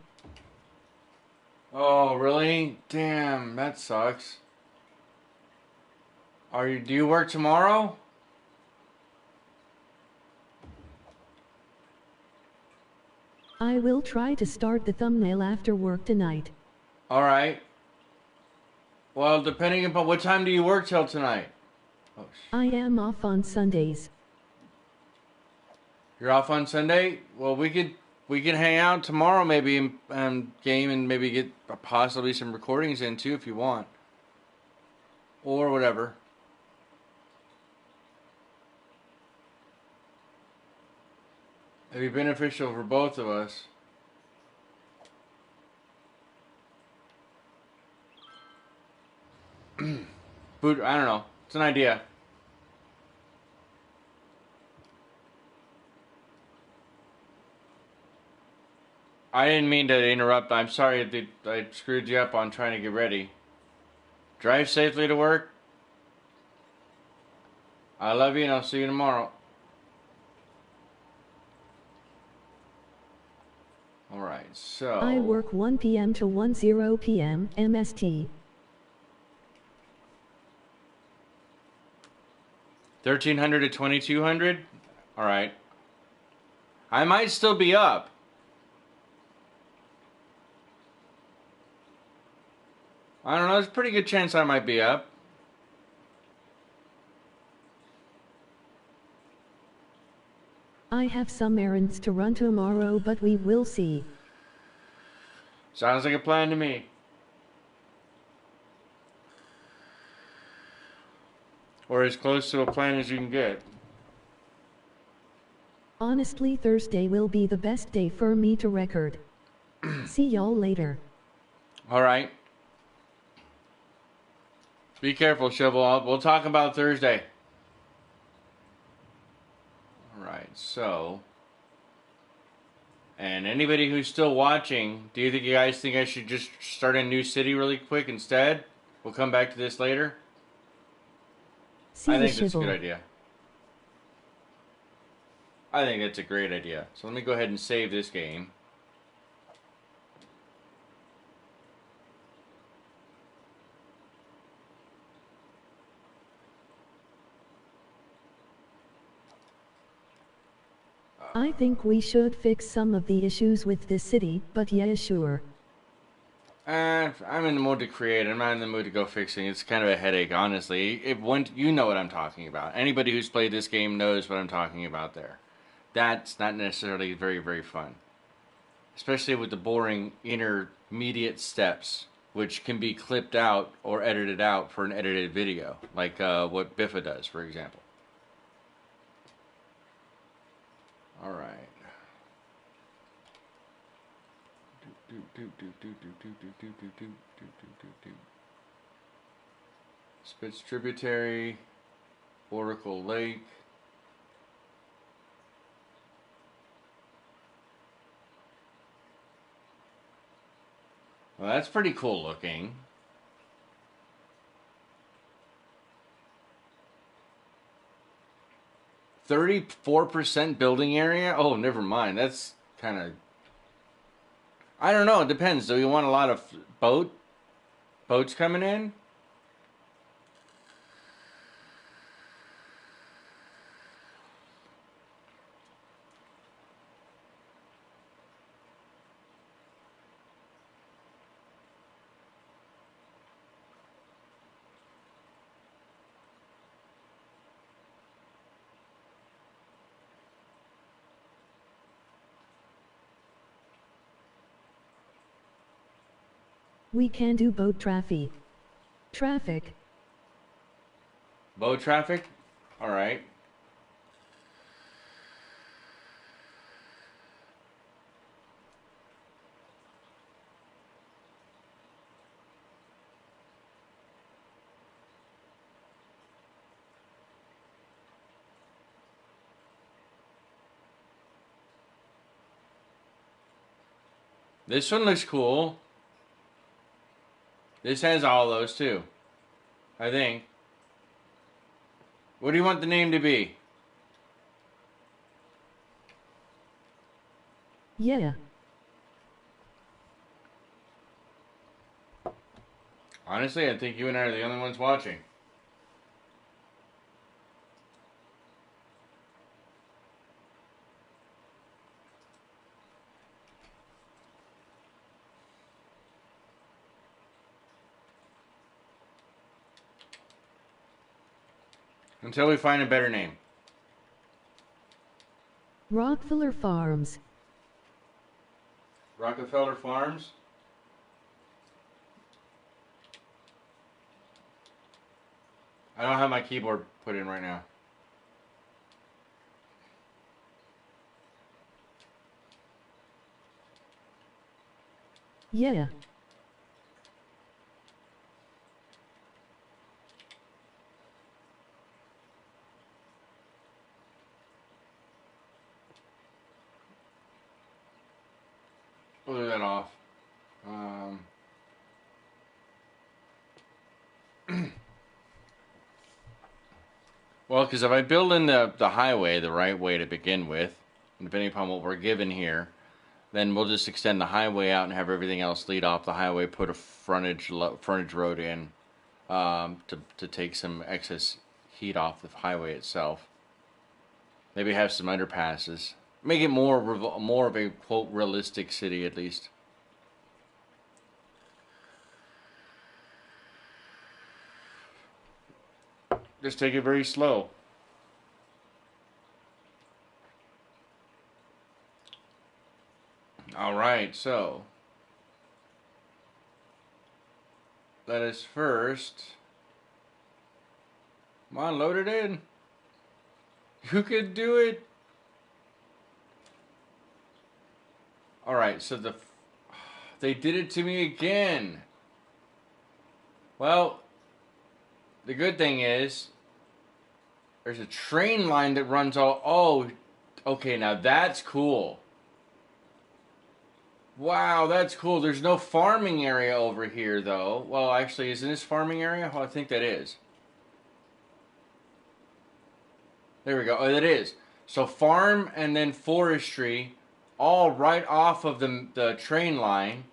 Oh, really? Damn, that sucks. Do you work tomorrow? I will try to start the thumbnail after work tonight. Alright. Well, depending upon what time do you work till tonight? Oh, I am off on Sundays. You're off on Sunday? Well, we could hang out tomorrow maybe and game and maybe get possibly some recordings in too if you want. Or whatever. It'd be beneficial for both of us. But I don't know. It's an idea. I didn't mean to interrupt. I'm sorry that I screwed you up on trying to get ready. Drive safely to work. I love you and I'll see you tomorrow. Alright, so... I work 1 p.m. to 10 p.m. MST. 1300 to 2200? Alright. I might still be up. I don't know, there's a pretty good chance I might be up. I have some errands to run tomorrow, but we will see. Sounds like a plan to me. Or as close to a plan as you can get. Honestly, Thursday will be the best day for me to record. See y'all later. Alright. Be careful, Shovel. We'll talk about Thursday. Alright, so... And anybody who's still watching, do you think you guys think I should just start a new city really quick instead? We'll come back to this later. See I the think that's a Shovel. good idea. I think that's a great idea. So let me go ahead and save this game. I think we should fix some of the issues with this city, but yeah, sure. I'm in the mood to create. I'm not in the mood to go fixing. It's kind of a headache, honestly. You know what I'm talking about. Anybody who's played this game knows what I'm talking about there. That's not necessarily very, very fun. Especially with the boring intermediate steps, which can be clipped out or edited out for an edited video, like what Biffa does, for example. All right. Spitz Tributary, Oracle Lake. Well, that's pretty cool looking. $34% building area? Oh, never mind. That's kind of... I don't know. It depends. Do you want a lot of boats coming in? We can do boat traffic. Boat traffic? All right. This one looks cool. This has all those too, I think. What do you want the name to be? Yeah. Honestly, I think you and I are the only ones watching. Until we find a better name. Rockefeller Farms. Rockefeller Farms? I don't have my keyboard put in right now. Yeah. We'll do that off. Well, because if I build in the highway the right way to begin with, depending upon what we're given here, then we'll just extend the highway out and have everything else lead off the highway, put a frontage road in to take some excess heat off the highway itself. Maybe have some underpasses. Make it more of a, quote, realistic city, at least. Just take it very slow. All right, so let us first... Come on, load it in. You could do it. All right, so they did it to me again. Well, the good thing is there's a train line that runs all... Oh, okay, now that's cool. Wow, that's cool. There's no farming area over here, though. Well, actually, isn't this farming area? Well, I think that is. There we go. Oh, it is. So farm and then forestry, all right off of the train line.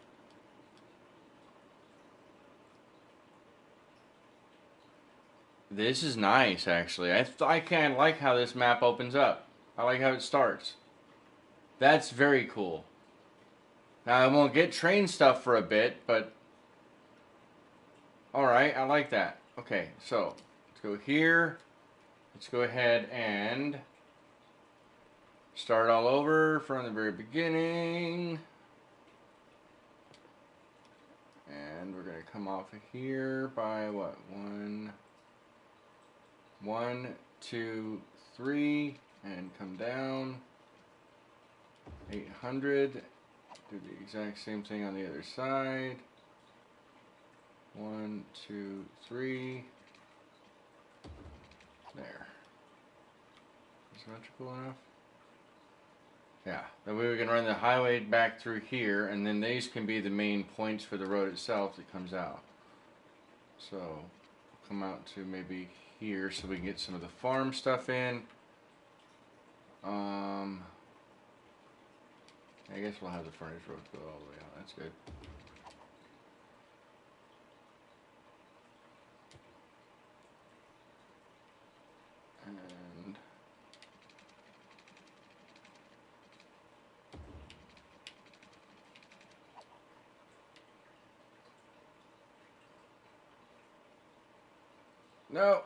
This is nice, actually. I kind of like how this map opens up. I like how it starts. That's very cool. Now, I won't get train stuff for a bit, but... Alright, I like that. Okay, so, let's go here. Let's go ahead and... start all over from the very beginning. And we're going to come off of here by what? 1, 2, 3, and come down. 800. Do the exact same thing on the other side. 1, 2, 3. There. Symmetrical enough? Yeah. That way we can run the highway back through here, and then these can be the main points for the road itself that comes out. So, come out to maybe here so we can get some of the farm stuff in. I guess we'll have the frontage road go all the way out. That's good. And no.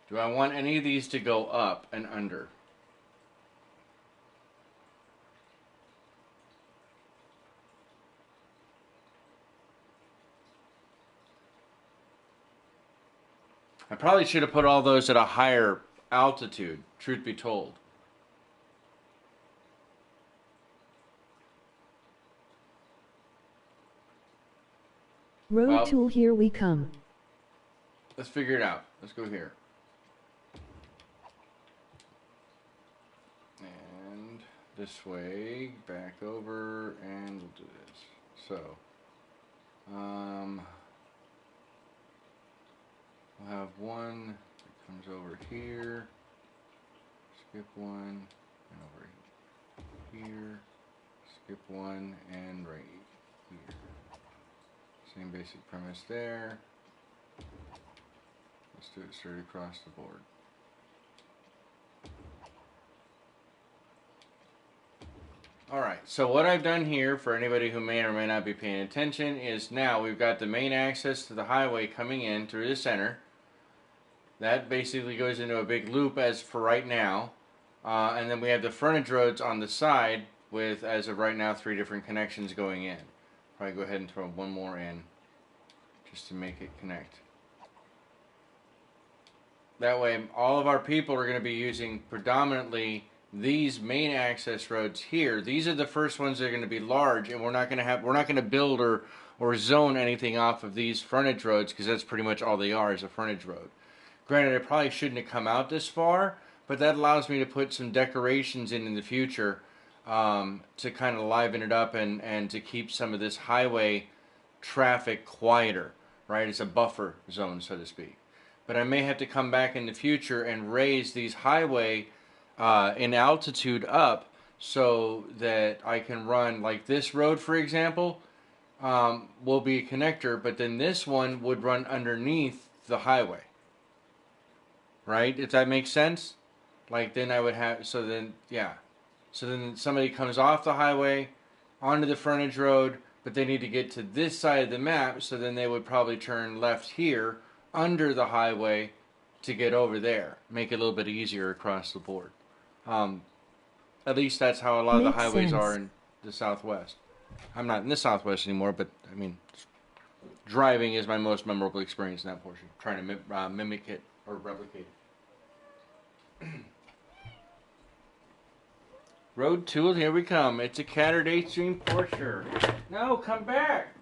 Do I want any of these to go up and under? I probably should have put all those at a higher altitude, truth be told. Road tool, here we come. Let's figure it out. Let's go here. And this way, back over, and we'll do this. So, we'll have one that comes over here, skip one, and over here, skip one, and right here. Same basic premise there. Let's do it straight across the board. Alright, so what I've done here, for anybody who may or may not be paying attention, is now we've got the main access to the highway coming in through the center. That basically goes into a big loop as for right now. And then we have the frontage roads on the side with, as of right now, 3 different connections going in. Probably go ahead and throw one more in just to make it connect. That way, all of our people are going to be using predominantly these main access roads here. These are the first ones that are going to be large, and we're not going to build or zone anything off of these frontage roads, because that's pretty much all they are, is a frontage road. Granted, I probably shouldn't have come out this far, but that allows me to put some decorations in the future to kind of liven it up and to keep some of this highway traffic quieter, right? It's a buffer zone, so to speak. But I may have to come back in the future and raise these highway in altitude up so that I can run, like this road, for example, will be a connector, but then this one would run underneath the highway. Right? If that makes sense? Like, then I would have, so then, yeah. So then somebody comes off the highway onto the frontage road, but they need to get to this side of the map, so then they would probably turn left here under the highway to get over there. Make it a little bit easier across the board. At least that's how a lot of the highways are in the Southwest. I'm not in the Southwest anymore, but I mean, driving is my most memorable experience in that portion. Trying to mimic it or replicate it. Road Tool, here we come. It's a Caturday stream portrait. No, come back.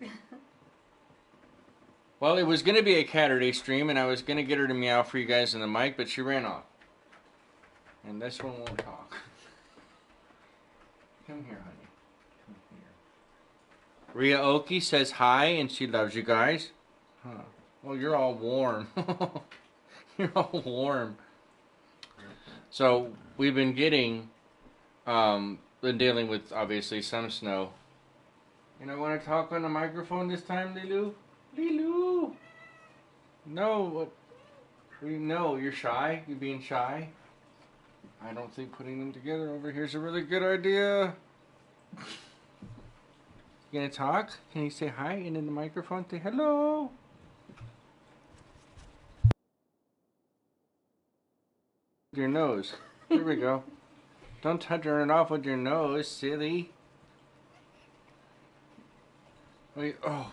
Well, it was going to be a Caturday stream, and I was going to get her to meow for you guys in the mic, but she ran off. And this one won't talk. Come here, honey. Come here. Ria Oki says hi, and she loves you guys. Huh. Well, you're all warm. You're all warm. So, we've been getting... been dealing with, obviously, some snow. You know, want to talk on the microphone this time, Lilu? Lilu! No, what? No, you're shy? You being shy? I don't think putting them together over here is a really good idea. You gonna talk? Can you say hi and in the microphone say hello? Your nose. Here we go. Don't turn it off with your nose, silly. Wait, oh.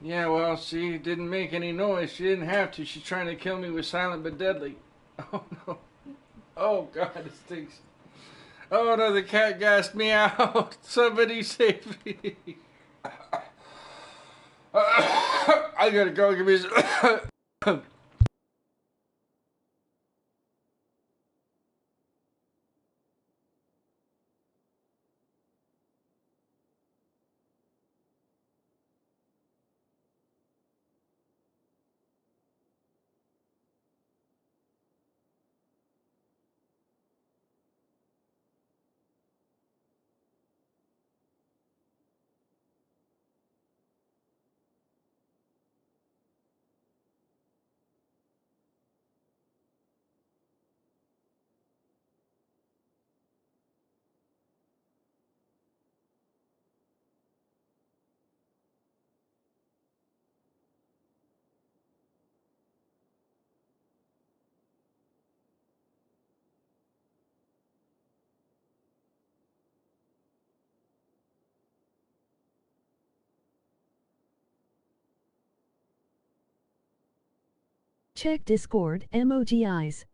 Yeah, well, she didn't make any noise. She didn't have to. She's trying to kill me with silent but deadly. Oh, no. Oh, God, it stinks. Oh, no, the cat gassed me out. Somebody save me. I gotta go give me some... Check Discord, emoji eyes.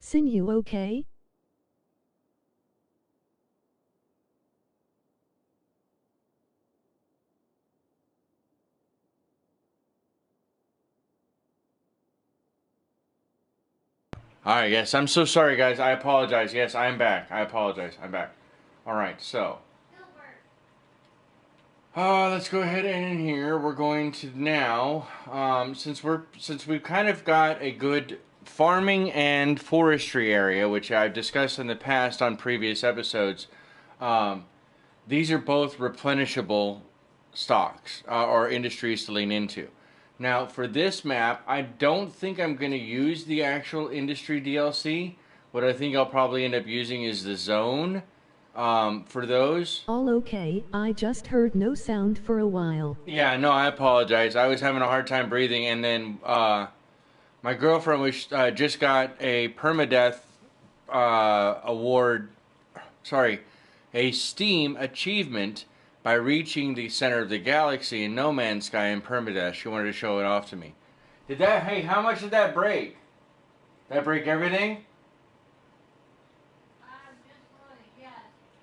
Syn, you okay? Alright, yes, I'm so sorry, guys. I apologize. Yes, I'm back. I apologize. I'm back. Alright, so. Let's go ahead and in here we're going to now, since we've kind of got a good farming and forestry area, which I've discussed in the past on previous episodes. These are both replenishable stocks or industries to lean into. Now, for this map, I don't think I'm going to use the actual industry DLC. What I think I'll probably end up using is the zone for those. All okay, I just heard no sound for a while. Yeah, no, I apologize. I was having a hard time breathing, and then my girlfriend was just got a permadeath award. Sorry, a Steam achievement by reaching the center of the galaxy in No Man's Sky in permadeath. She wanted to show it off to me. Hey, how much did that break? Did that break everything? Just really, yes.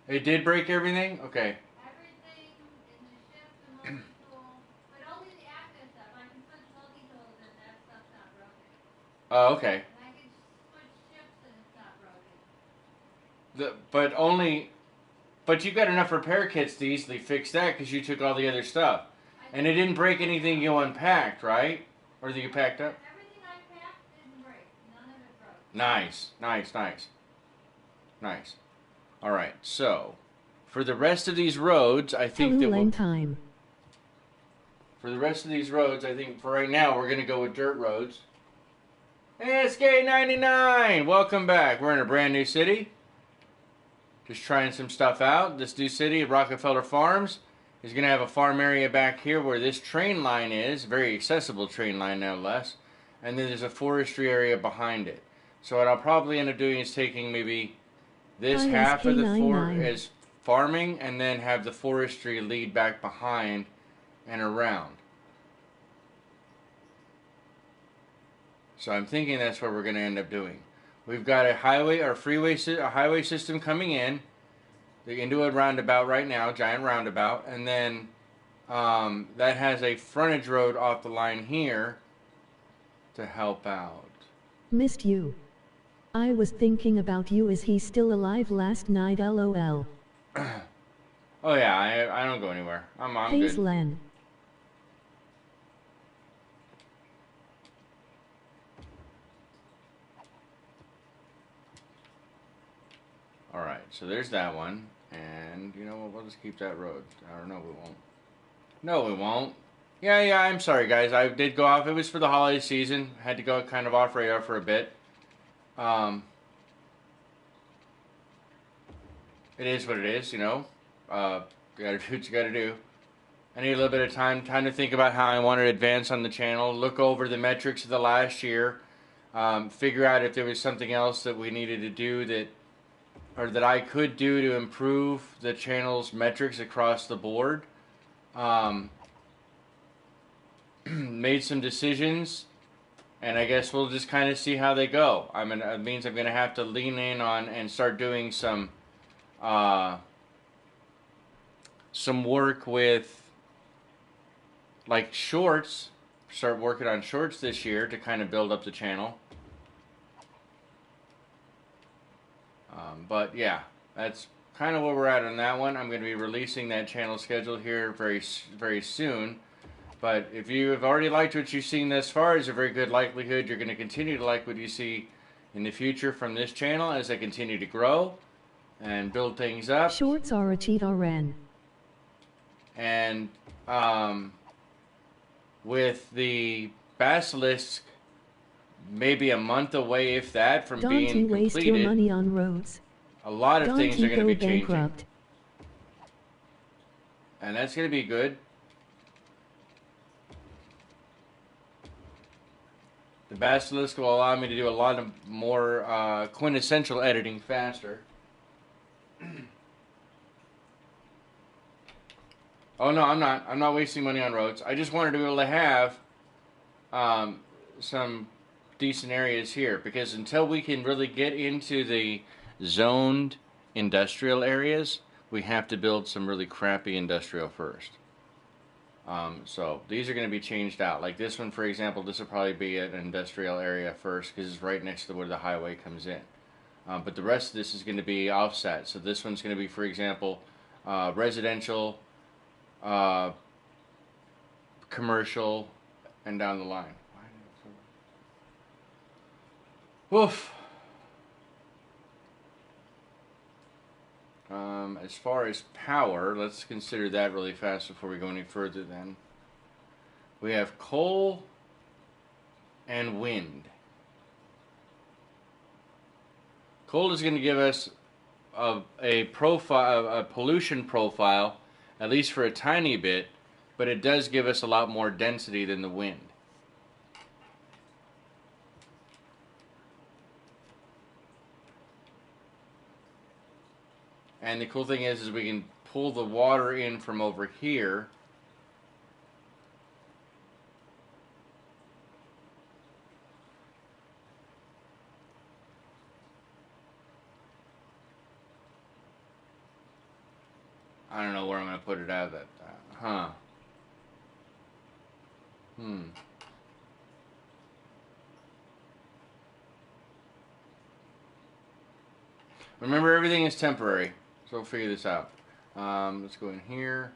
It did break everything? Okay. Everything in the ship, the multi-tool, but only the active stuff. I can switch multi-tools and that stuff's not broken. Oh, okay. And I can switch ships and it's not broken. But you got enough repair kits to easily fix that because you took all the other stuff. And it didn't break anything you unpacked, right? Or that you packed up? Everything I packed didn't break. None of it broke. Nice. Alright, so for the rest of these roads, I think that we'll, time. for the rest of these roads, I think for right now we're gonna go with dirt roads. Hey, SK99! Welcome back. We're in a brand new city. Just trying some stuff out. This new city, Rockefeller Farms, is going to have a farm area back here where this train line is. Very accessible train line, no less. And then there's a forestry area behind it. So what I'll probably end up doing is taking maybe this half of the as farming and then have the forestry lead back behind and around. So I'm thinking that's what we're going to end up doing. We've got a highway system coming in into a roundabout right now, giant roundabout, and then that has a frontage road off the line here to help out. Missed you. I was thinking about you. Is he still alive? Last night, LOL. Oh yeah, I don't go anywhere. I'm good. Len. Alright, so there's that one. And, you know what, we'll just keep that road. Or no, we won't. No, we won't. Yeah, I'm sorry, guys. I did go off. It was for the holiday season. Had to go kind of off radar for a bit. It is what it is, you know. You gotta do what you gotta do. I need a little bit of time to think about how I want to advance on the channel. Look over the metrics of the last year. Figure out if there was something else that we needed to do that I could do to improve the channel's metrics across the board. Made some decisions, and I guess we'll just kind of see how they go. It means I'm going to have to lean in on and start doing some work with like shorts. Start working on shorts this year to kind of build up the channel. But yeah, that's kind of where we're at on that one. I'm going to be releasing that channel schedule here very, very soon. But if you have already liked what you've seen thus far, there's a very good likelihood you're going to continue to like what you see in the future from this channel as I continue to grow and build things up. Shorts are a cheat RN. And with the Basilisk maybe a month away, if that, from being completed. Don't you waste your money on roads. A lot of things are going to be changing. Bankrupt. And that's going to be good. The Basilisk will allow me to do a lot of more quintessential editing faster. Oh no, I'm not. I'm not wasting money on roads. I just wanted to be able to have some decent areas here, because until we can really get into the zoned industrial areas, we have to build some really crappy industrial first. So these are going to be changed out. Like this one, for example, this will probably be an industrial area first because it's right next to where the highway comes in. But the rest of this is going to be offset. So this one's going to be, for example, residential, commercial, and down the line. Woof. As far as power, let's consider that really fast before we go any further then. We have coal and wind. Coal is going to give us a profile, a pollution profile, at least for a tiny bit, but it does give us a lot more density than the wind. And the cool thing is we can pull the water in from over here. I don't know where I'm going to put it out of that. Remember, everything is temporary. So we'll figure this out. Let's go in here.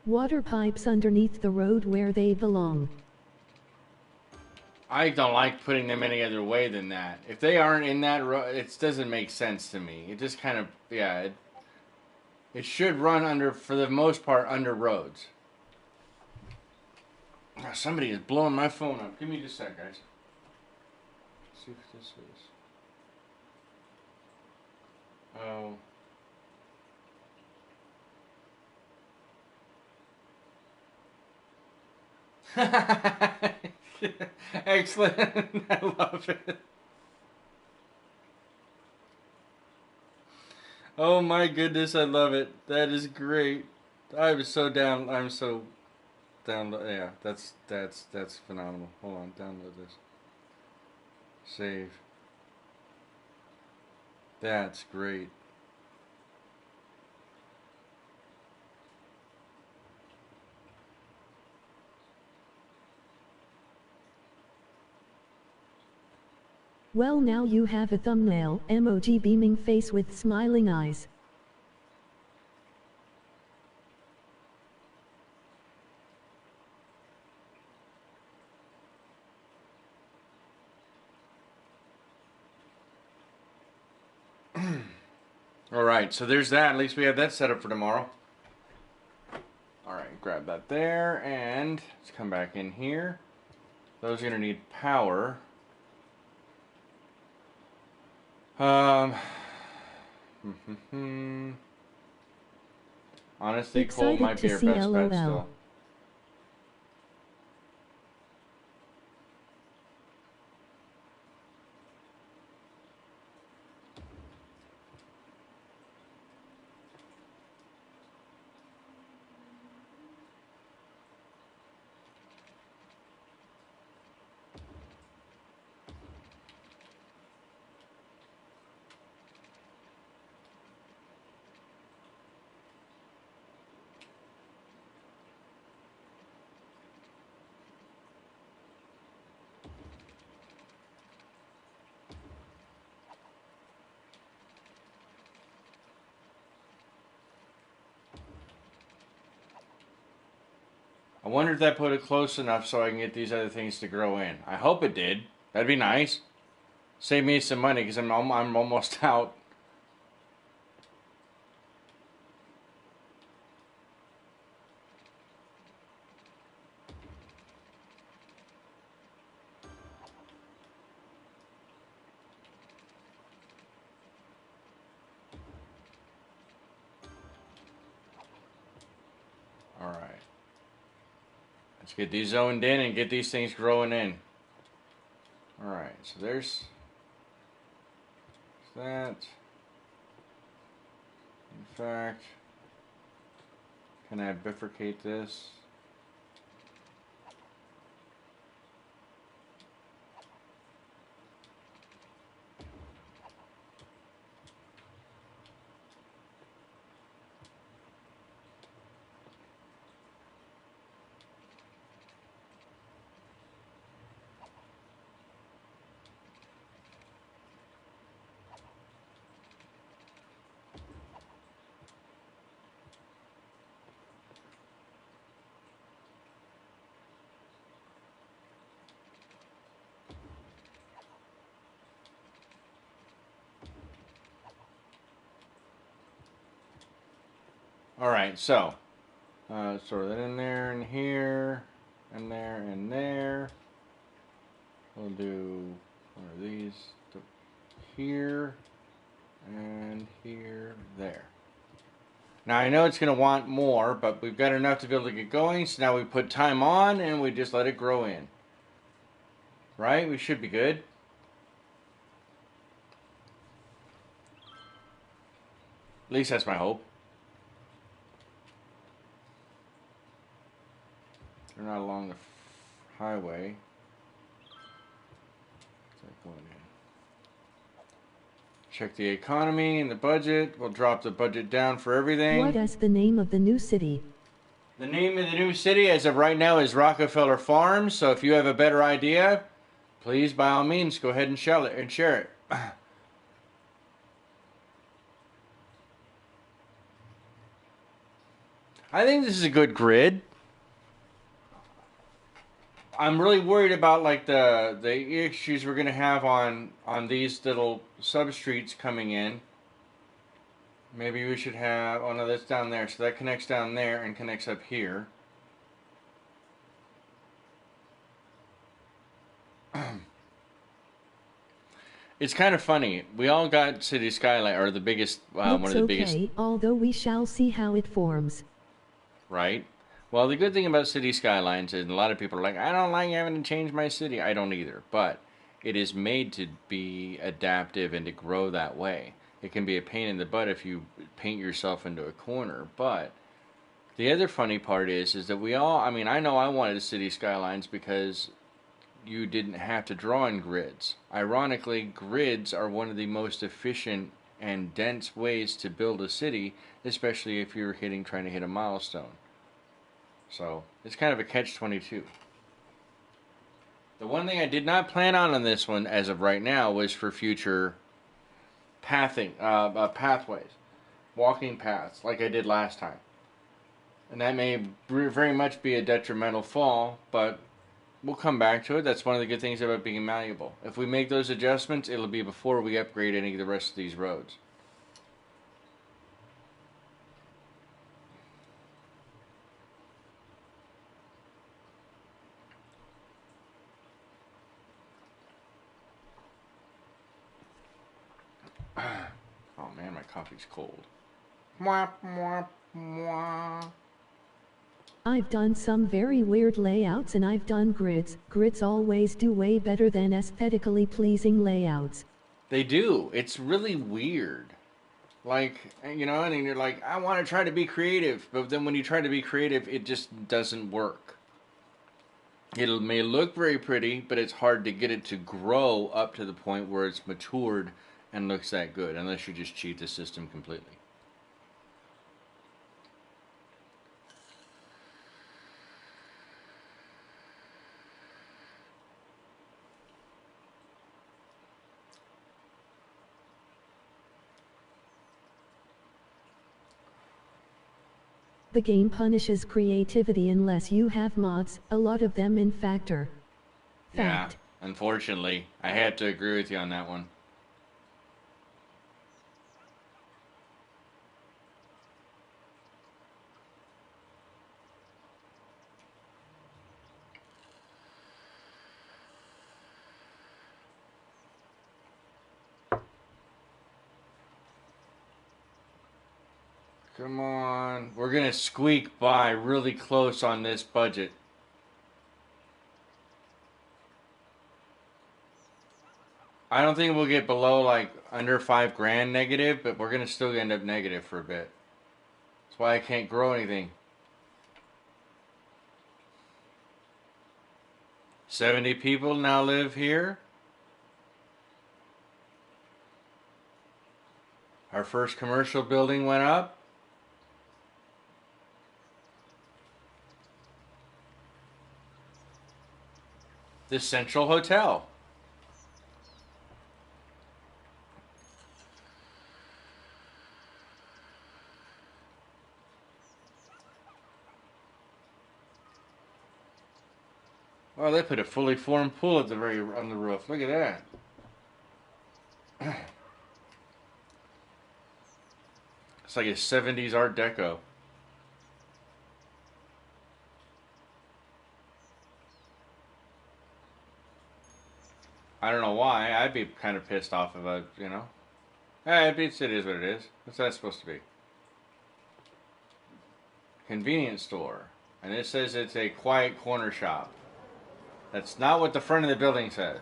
Water pipes underneath the road where they belong. I don't like putting them any other way than that. If they aren't in that road, it doesn't make sense to me. It just kind of, yeah, it should run under, for the most part, under roads. Oh, somebody is blowing my phone up. Give me just a sec, guys. Let's see if this is. Oh. Excellent. I love it. Oh my goodness, I love it. That is great. I'm so down. I'm so down. Yeah, that's phenomenal. Hold on, download this. Save. That's great. Well, now you have a thumbnail emoji beaming face with smiling eyes. Alright, so there's that. At least we have that set up for tomorrow. Alright, grab that there, and let's come back in here. Those are going to need power. Honestly, coal might be our best bet still. I wonder if that put it close enough so I can get these other things to grow in. I hope it did. That'd be nice. Save me some money because I'm almost out. All right. Let's get these zoned in and get these things growing in. All right. So there's that. In fact, can I bifurcate this? Alright, so throw that in there and here and there and there. We'll do one of these to here and here, there. Now I know it's going to want more, but we've got enough to be able to get going, so now we put time on and we just let it grow in. Right? We should be good. At least that's my hope. They're not along the highway. Going in. Check the economy and the budget. We'll drop the budget down for everything. What is the name of the new city? The name of the new city as of right now is Rockefeller Farms. So if you have a better idea, please by all means go ahead and share it. I think this is a good grid. I'm really worried about like the issues we're gonna have on these little substreets coming in. Maybe we should have, oh no, that's down there, so that connects down there and connects up here. It's kind of funny. We all got City Skyline, or the biggest, one of the biggest. Although we shall see how it forms. Right. Well, the good thing about City Skylines is a lot of people are like, I don't like having to change my city. I don't either. But it is made to be adaptive and to grow that way. It can be a pain in the butt if you paint yourself into a corner. But the other funny part is that we all, I mean, I know I wanted City Skylines because you didn't have to draw in grids. Ironically, grids are one of the most efficient and dense ways to build a city, especially if you're trying to hit a milestone. So, it's kind of a catch-22. The one thing I did not plan on this one, as of right now, was for future pathways. Walking paths, like I did last time. And that may very much be a detrimental fall, but we'll come back to it. That's one of the good things about being malleable. If we make those adjustments, it'll be before we upgrade any of the rest of these roads. Oh man, my coffee's cold. Mwah, mwah, mwah. I've done some very weird layouts and I've done grids. Grids always do way better than aesthetically pleasing layouts. They do. It's really weird. Like, you know, and you're like, I want to try to be creative. But then when you try to be creative, it just doesn't work. It may look very pretty, but it's hard to get it to grow up to the point where it's matured and looks that good, unless you just cheat the system completely. The game punishes creativity unless you have mods, a lot of them in Factor. Fact. Yeah, unfortunately. I have to agree with you on that one. Come on. We're going to squeak by really close on this budget. I don't think we'll get below like under $5,000 negative, but we're going to still end up negative for a bit. That's why I can't grow anything. 70 people now live here. Our first commercial building went up. The Central Hotel. Oh, they put a fully formed pool at the on the roof. Look at that. It's like a 70s Art Deco. I don't know why. I'd be kind of pissed off if I, you know. It is what it is. What's that supposed to be? Convenience store. And it says it's a quiet corner shop. That's not what the front of the building says.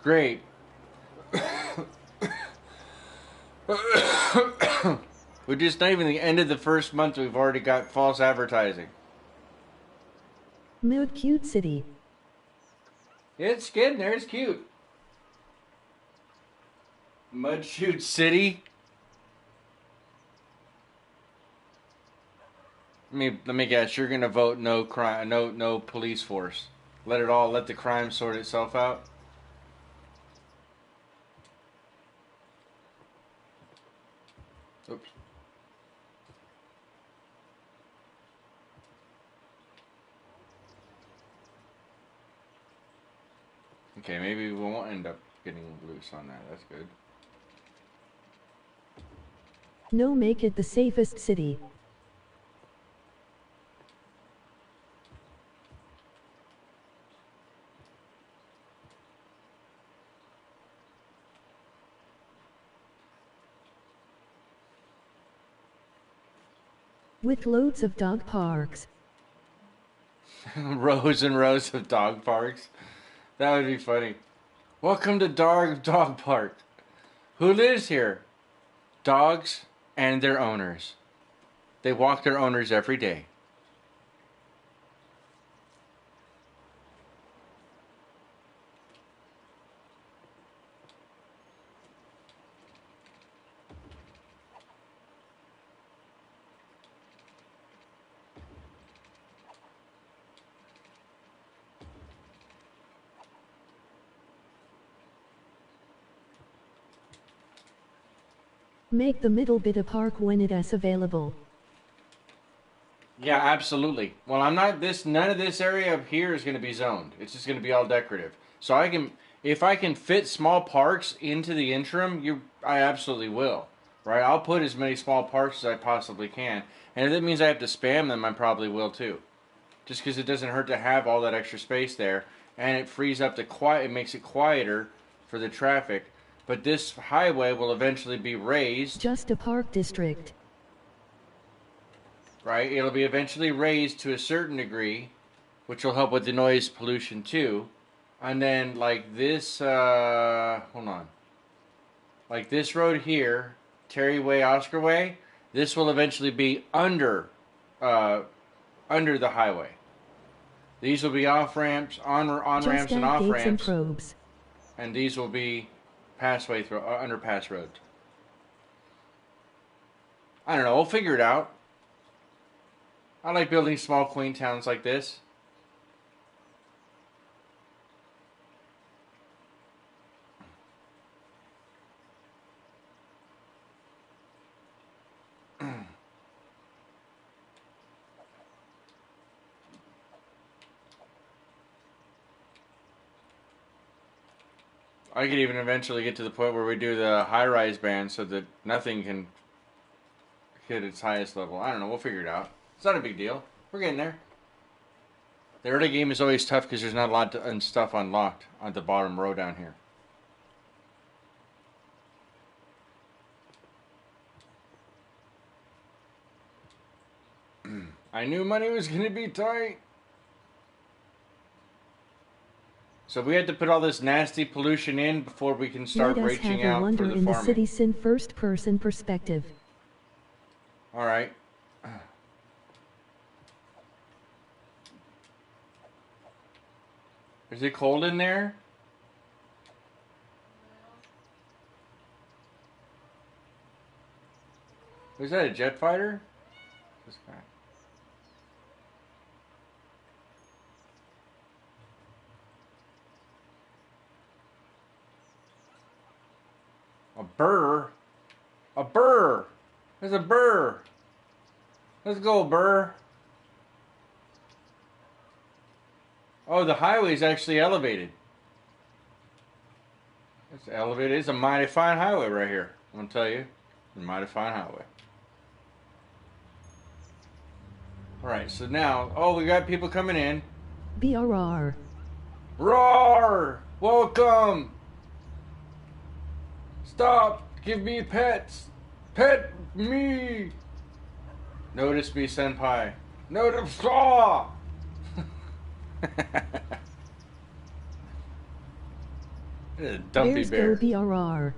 Great. We're just not even the end of the first month. We've already got false advertising. Mood Cute City. It's getting there. It's cute. Mud Shoot City. Let me guess. You're gonna vote no crime, no police force. Let the crime sort itself out. Oops. Okay, maybe we won't end up getting loose on that. That's good. No, make it the safest city. With loads of dog parks. Rows and rows of dog parks. That would be funny. Welcome to Dog Park. Who lives here? Dogs and their owners. They walk their owners every day. Make the middle bit a park when it is available. Yeah, absolutely. Well, none of this area up here is going to be zoned. It's just going to be all decorative. So if I can fit small parks into the interim, I absolutely will. Right? I'll put as many small parks as I possibly can. And if that means I have to spam them, I probably will too. Just because it doesn't hurt to have all that extra space there. And it frees up it makes it quieter for the traffic. But this highway will eventually be raised. Just a park district. Right? It'll be eventually raised to a certain degree, which will help with the noise pollution too. And then like this, hold on. Like this road here, Terry Way, Oscar Way, this will eventually be under the highway. These will be off ramps, on ramps and off ramps. And probes. And these will be underpass roads. I don't know. We'll figure it out. I like building small, quaint towns like this. I could even eventually get to the point where we do the high-rise band so that nothing can hit its highest level. I don't know. We'll figure it out. It's not a big deal. We're getting there. The early game is always tough because there's not a lot of stuff unlocked on the bottom row down here. I knew money was going to be tight. So we had to put all this nasty pollution in before we can start Let us reaching have a out wonder for the in the farming. city's in first-person perspective. All right. Is it cold in there? Was that a jet fighter? This guy. A burr? A burr! There's a burr! Let's go, burr! Oh, the highway's actually elevated. It's elevated. It's a mighty fine highway right here. I'm gonna tell you. A mighty fine highway. Alright, so now, oh, we got people coming in. BRR. Roar! Welcome! Stop! Give me pets! Pet me! Notice me, senpai. Notice. Ah! A dumpy Bears bear. go BRR.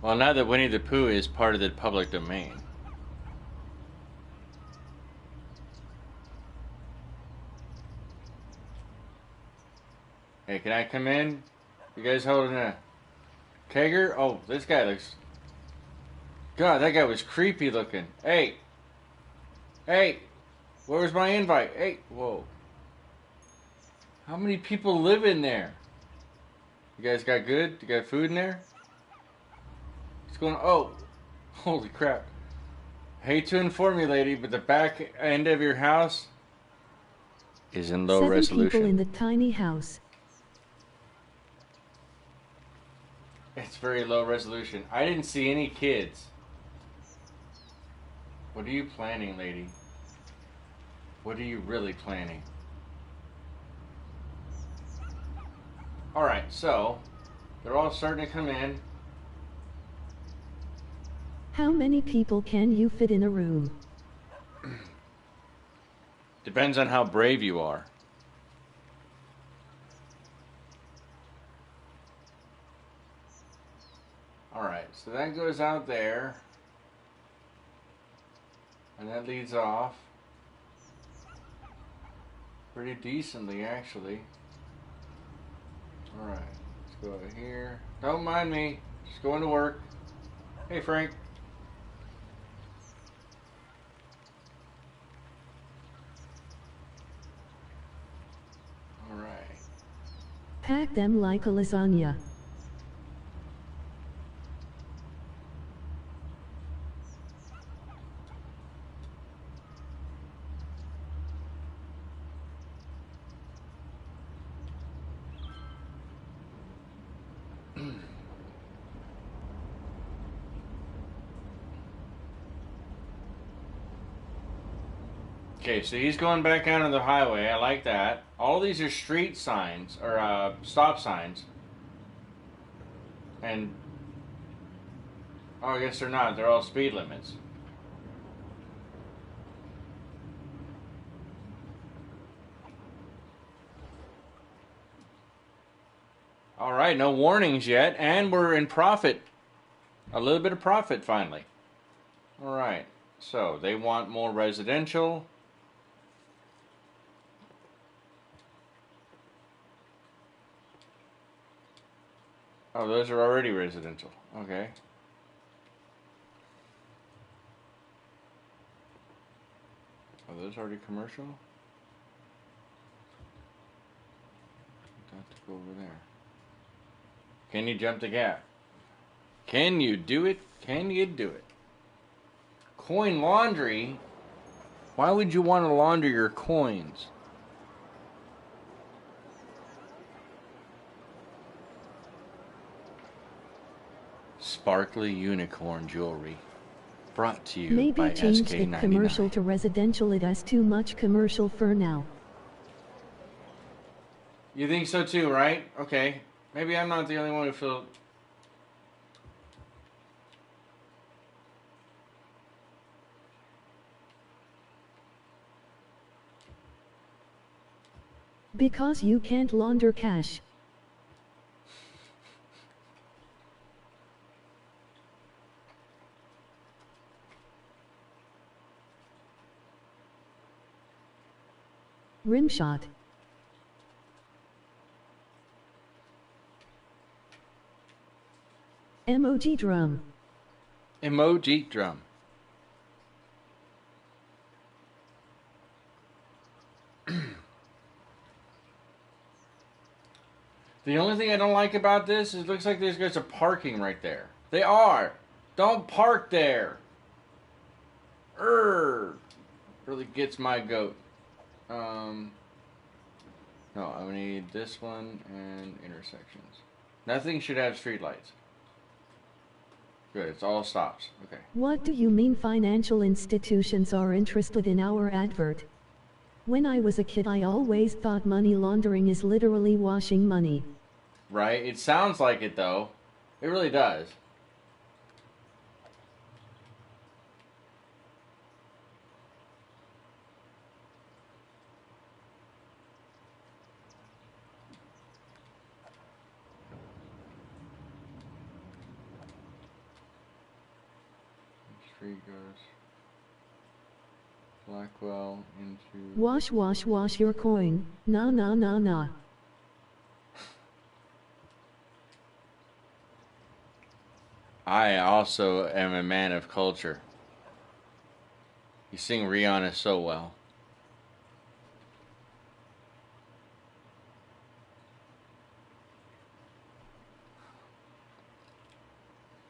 Well, now that Winnie the Pooh is part of the public domain. Hey, can I come in? You guys holding a kegger? Oh, this guy looks... God, that guy was creepy looking. Hey! Hey! Where was my invite? Hey! Whoa. How many people live in there? You guys got good? You got food in there? What's going on? Oh! Holy crap. Hate to inform you, lady, but the back end of your house is in low 7 resolution. people in the tiny house. It's very low resolution. I didn't see any kids. What are you planning, lady? What are you really planning? Alright, so they're all starting to come in. How many people can you fit in a room? Depends on how brave you are. Alright, so that goes out there. And that leads off pretty decently, actually. Alright, let's go over here. Don't mind me, just going to work. Hey, Frank. Alright. Pack them like a lasagna. Okay, so he's going back out on the highway. I like that. All these are street signs, or stop signs. And, oh, I guess they're not. They're all speed limits. Alright, no warnings yet, and we're in profit. A little bit of profit, finally. Alright, so they want more residential. Oh, those are already residential. Okay. Are those already commercial? Got to go over there. Can you jump the gap? Can you do it? Can you do it? Coin laundry? Why would you want to launder your coins? sparkly unicorn jewelry. Brought to you Maybe by change the SK99. commercial to residential. It has too much commercial for now. You think so too, right? Okay. Maybe I'm not the only one who feels... Because you can't launder cash. Rimshot. Emoji drum. Emoji drum. The only thing I don't like about this is it looks like these guys are parking right there. They are. Don't park there. Really gets my goat. No, I need this one and intersections. Nothing should have streetlights. Good, it's all stops. Okay. What do you mean financial institutions are interested in our advert? When I was a kid, I always thought money laundering is literally washing money. Right? It sounds like it, though. It really does. Street goes Blackwell into... Wash, wash, wash your coin. Nah, nah, nah, nah. I also am a man of culture. You sing Rihanna so well.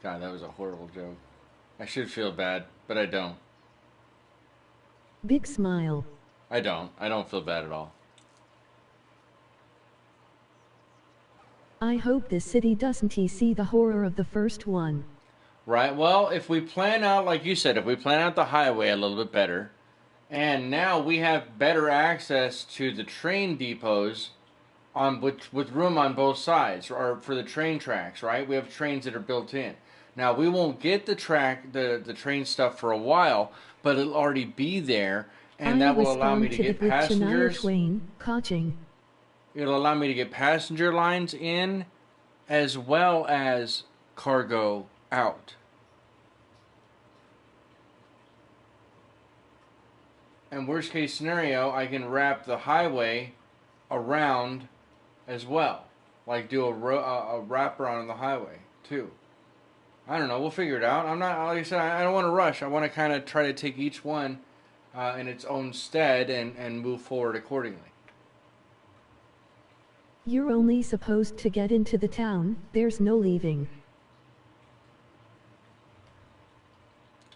God, that was a horrible joke. I should feel bad, but I don't. Big smile. I don't. I don't feel bad at all. I hope this city doesn't see the horror of the first one. Right, well, if we plan out, like you said, if we plan out the highway a little bit better, and now we have better access to the train depots with room on both sides, or for the train tracks, right? We have trains that are built in. Now, we won't get the train stuff for a while, but it'll already be there, and that will allow me to get passengers. It'll allow me to get passenger lines in, as well as cargo out. And worst case scenario, I can wrap the highway around as well. Like do a wraparound on the highway too. I don't know, we'll figure it out. I'm not, like I said, I don't want to rush. I want to kind of try to take each one in its own stead and move forward accordingly. You're only supposed to get into the town, there's no leaving.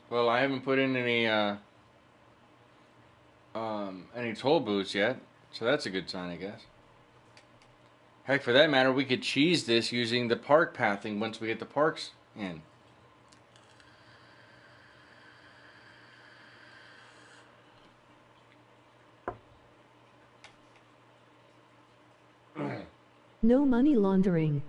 Well, I haven't put in any toll booths yet, so that's a good sign, I guess. Heck, for that matter, we could cheese this using the park pathing once we get the parks in. No money laundering.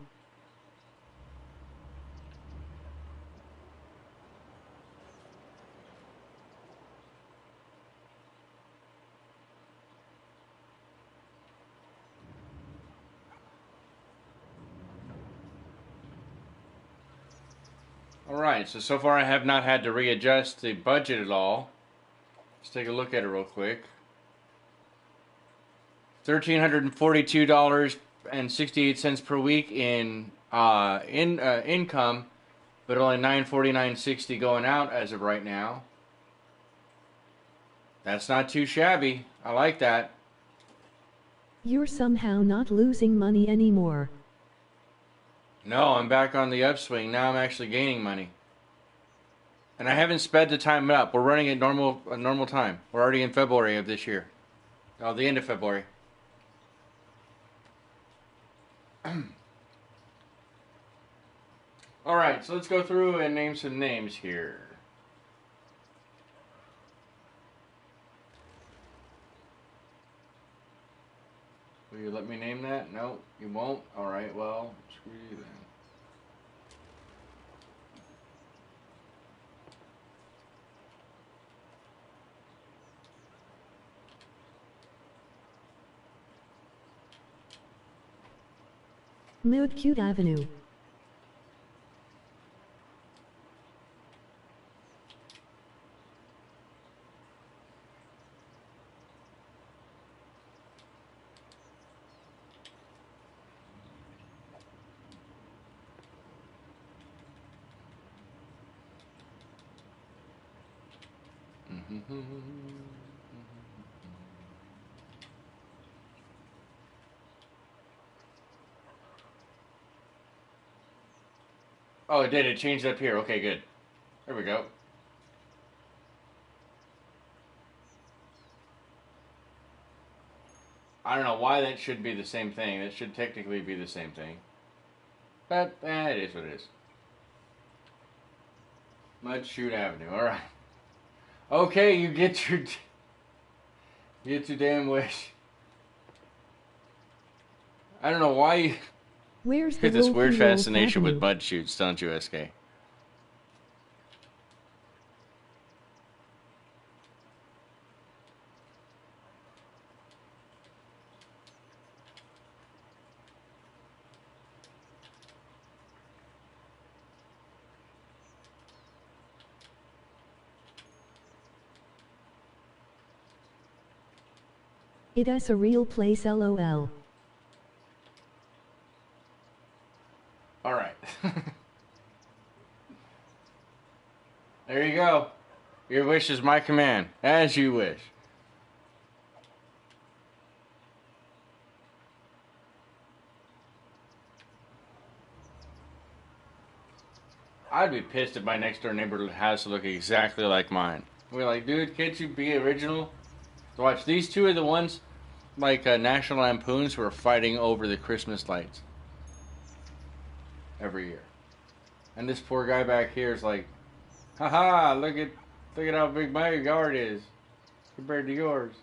Alright, so far I have not had to readjust the budget at all. Let's take a look at it real quick. $1,342.68 per week in income, but only $949.60 going out as of right now. That's not too shabby. I like that. You're somehow not losing money anymore. No, I'm back on the upswing. Now I'm actually gaining money. And I haven't sped the time up. We're running at normal time. We're already in February of this year. Oh, the end of February. Alright, so let's go through and name some names here. Will you let me name that? No, you won't? Alright, well, screw you then. Mood Cute Avenue. Oh, it did. It changed up here. Okay, good. There we go. I don't know why that should be the same thing. That should technically be the same thing. But, it is what it is. Mud Shoot Avenue. Alright. Okay, you get your damn wish. I don't know why you Where's the get this weird Wolfie fascination Wolf with mud shoots, don't you, SK? It is a real place, lol. Alright. There you go. Your wish is my command. As you wish. I'd be pissed if my next door neighbor house looked exactly like mine. We're like, dude, can't you be original? Watch, these two are the ones, like National Lampoons, who are fighting over the Christmas lights every year. And this poor guy back here is like, haha, look at how big my yard is compared to yours.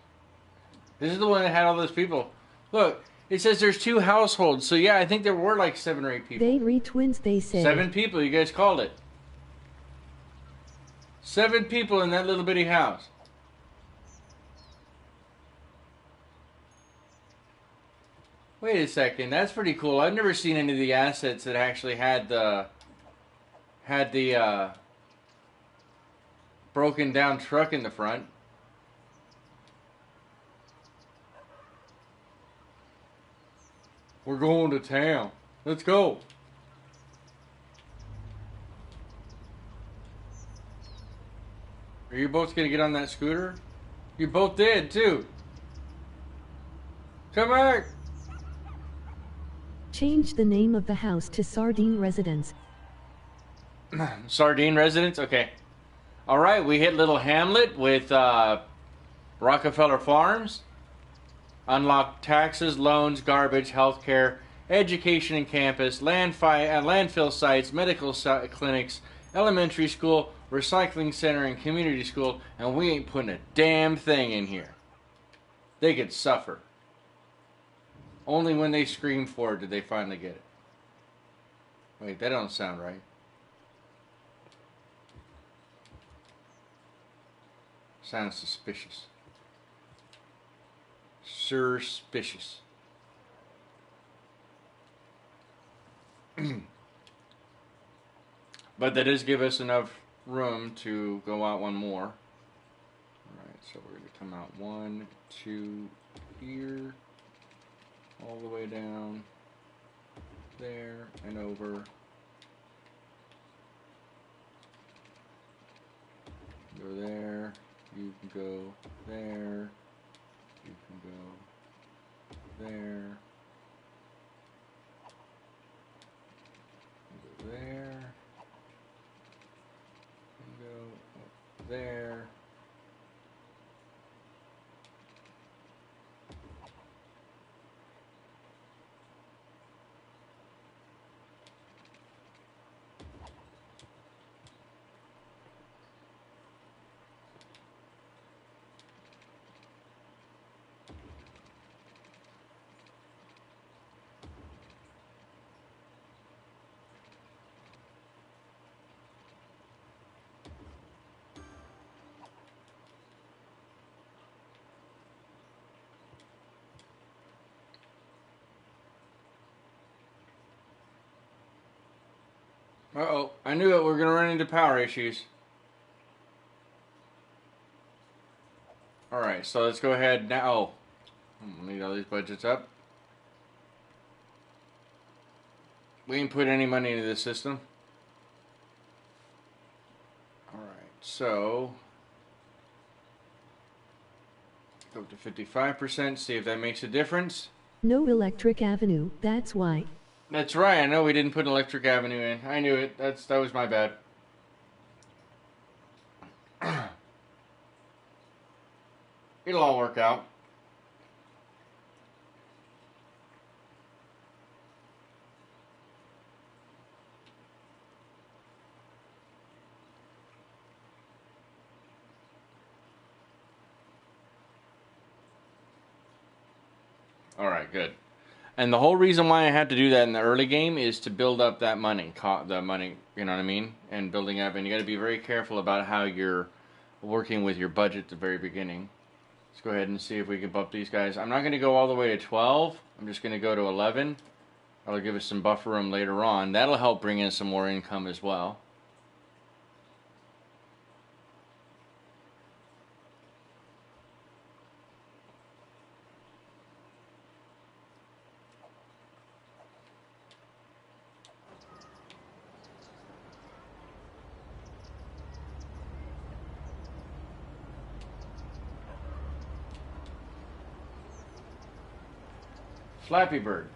This is the one that had all those people. Look, it says there's 2 households, so yeah, I think there were like 7 or 8 people. They re-twins, they say. 7 people, you guys called it. 7 people in that little bitty house. Wait a second, that's pretty cool. I've never seen any of the assets that actually had the broken down truck in the front. We're going to town. Let's go. Are you both gonna get on that scooter? You both did too. Come back. Change the name of the house to Sardine Residence. Sardine Residence? Okay. Alright, we hit Little Hamlet with Rockefeller Farms. Unlock taxes, loans, garbage, healthcare, education and campus, landfill sites, medical clinics, elementary school, recycling center, and community school, and we ain't putting a damn thing in here. They could suffer. Only when they scream for it did they finally get it. Wait, that don't sound right. Sounds suspicious. Suspicious. But that does give us enough room to go out one more. Alright, so we're going to come out 1, 2, here, all the way down, there, and over. Go there, you can go there, you can go there, you go there, you go up there. Uh-oh. I knew it. We're going to run into power issues. Alright, so let's go ahead now. Oh. Need all these budgets up. We didn't put any money into this system. Alright, so... Go up to 55%, see if that makes a difference. No electric avenue, that's why. That's right, I know we didn't put an electric avenue in. I knew it. That was my bad. It'll all work out. Alright, good. And the whole reason why I had to do that in the early game is to build up that money. The money, you know what I mean? And building up. And you got to be very careful about how you're working with your budget at the very beginning. Let's go ahead and see if we can bump these guys. I'm not going to go all the way to 12. I'm just going to go to 11. That'll give us some buffer room later on. That'll help bring in some more income as well. Flappy Bird.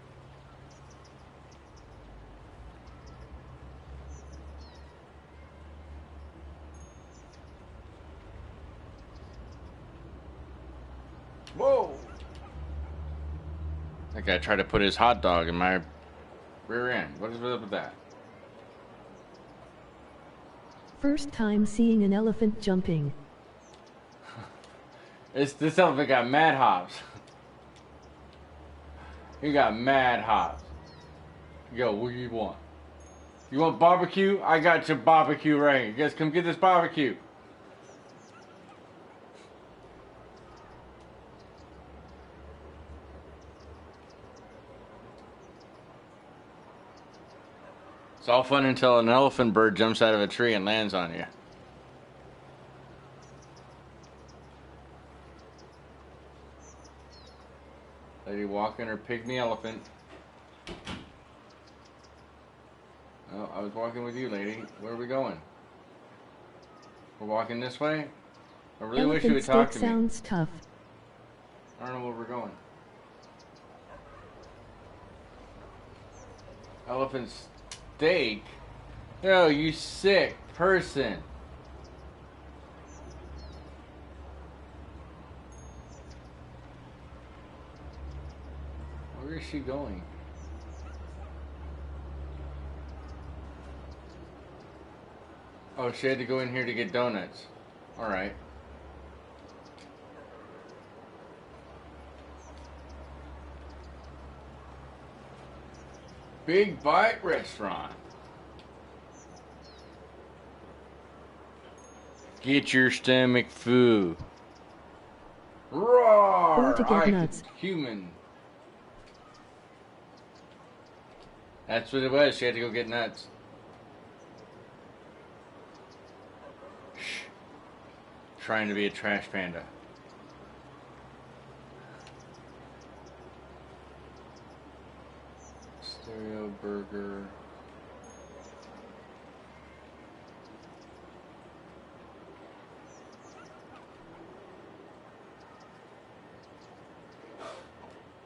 Whoa! That guy tried to put his hot dog in my rear end. What is up with that? First time seeing an elephant jumping. This elephant got mad hops. He got mad hops. Yo, what do you want? You want barbecue? I got your barbecue right here. You guys come get this barbecue. It's all fun until an elephant bird jumps out of a tree and lands on you. Lady walking her pygmy elephant. Oh, I was walking with you, lady. Where are we going? We're walking this way? I really wish you would talk to me. Sounds tough. I don't know where we're going. Elephant steak? Yo, you sick person. Where is she going? Oh, she had to go in here to get donuts. Alright. Big Bite Restaurant. Get your stomach full. Roar! Or to get nuts. Human. That's what it was. She had to go get nuts. Shh. Trying to be a trash panda. Stereo burger.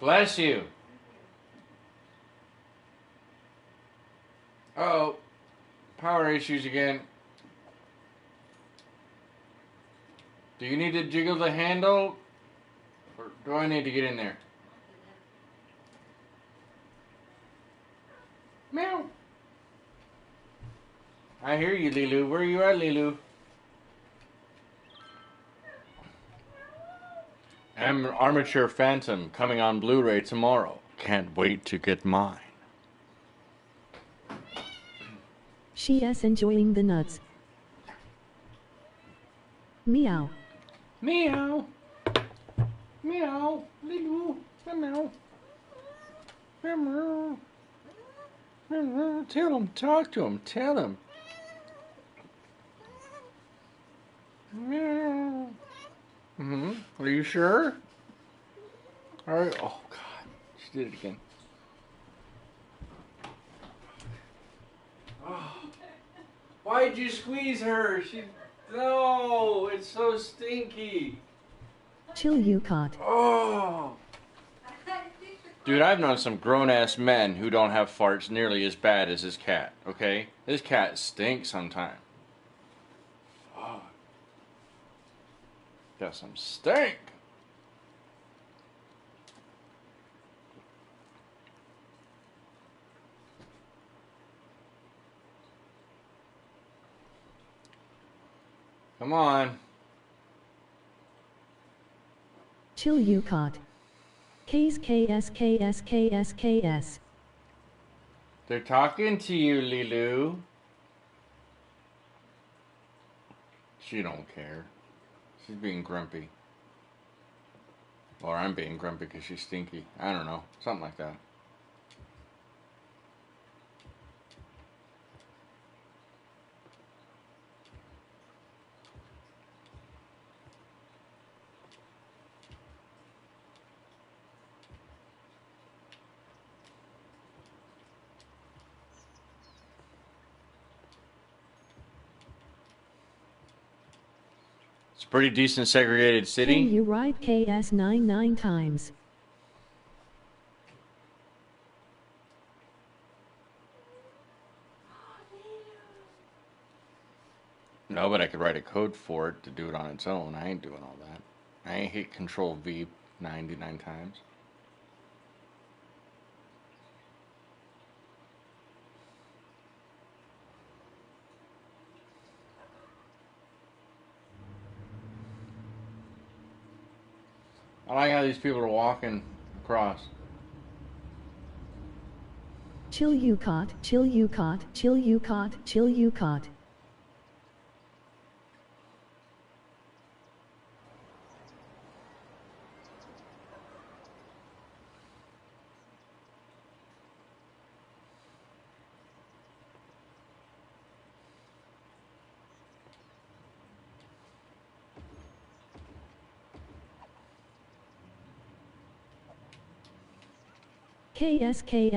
Bless you. Uh-oh. Power issues again. Do you need to jiggle the handle? Or do I need to get in there? Meow. I hear you, Lilu. Where are you at, Lilu? Armature Phantom coming on Blu-ray tomorrow. Can't wait to get mine. She is enjoying the nuts. Meow. Meow. Meow. Lilu. Meow. Meow. Tell him. Talk to him. Tell him. Mm-hmm. Are you sure? All right. Oh God, she did it again. Oh. Why'd you squeeze her? No, it's so stinky. Chill, you caught. Oh. Dude, I've known some grown-ass men who don't have farts nearly as bad as this cat, okay? This cat stinks sometimes. Fuck. Got some stink. Come on. Chill, you caught. KS. They're talking to you, Lilu. She don't care. She's being grumpy. Or I'm being grumpy because she's stinky. I don't know. Something like that. It's a pretty decent segregated city. Can you write KS 9 times? No, but I could write a code for it to do it on its own. I ain't doing all that. I ain't hit Control V 99 times. I like how these people are walking across. Chill, you caught. Chill, you caught. Chill, you caught. Chill, you caught. KS. Why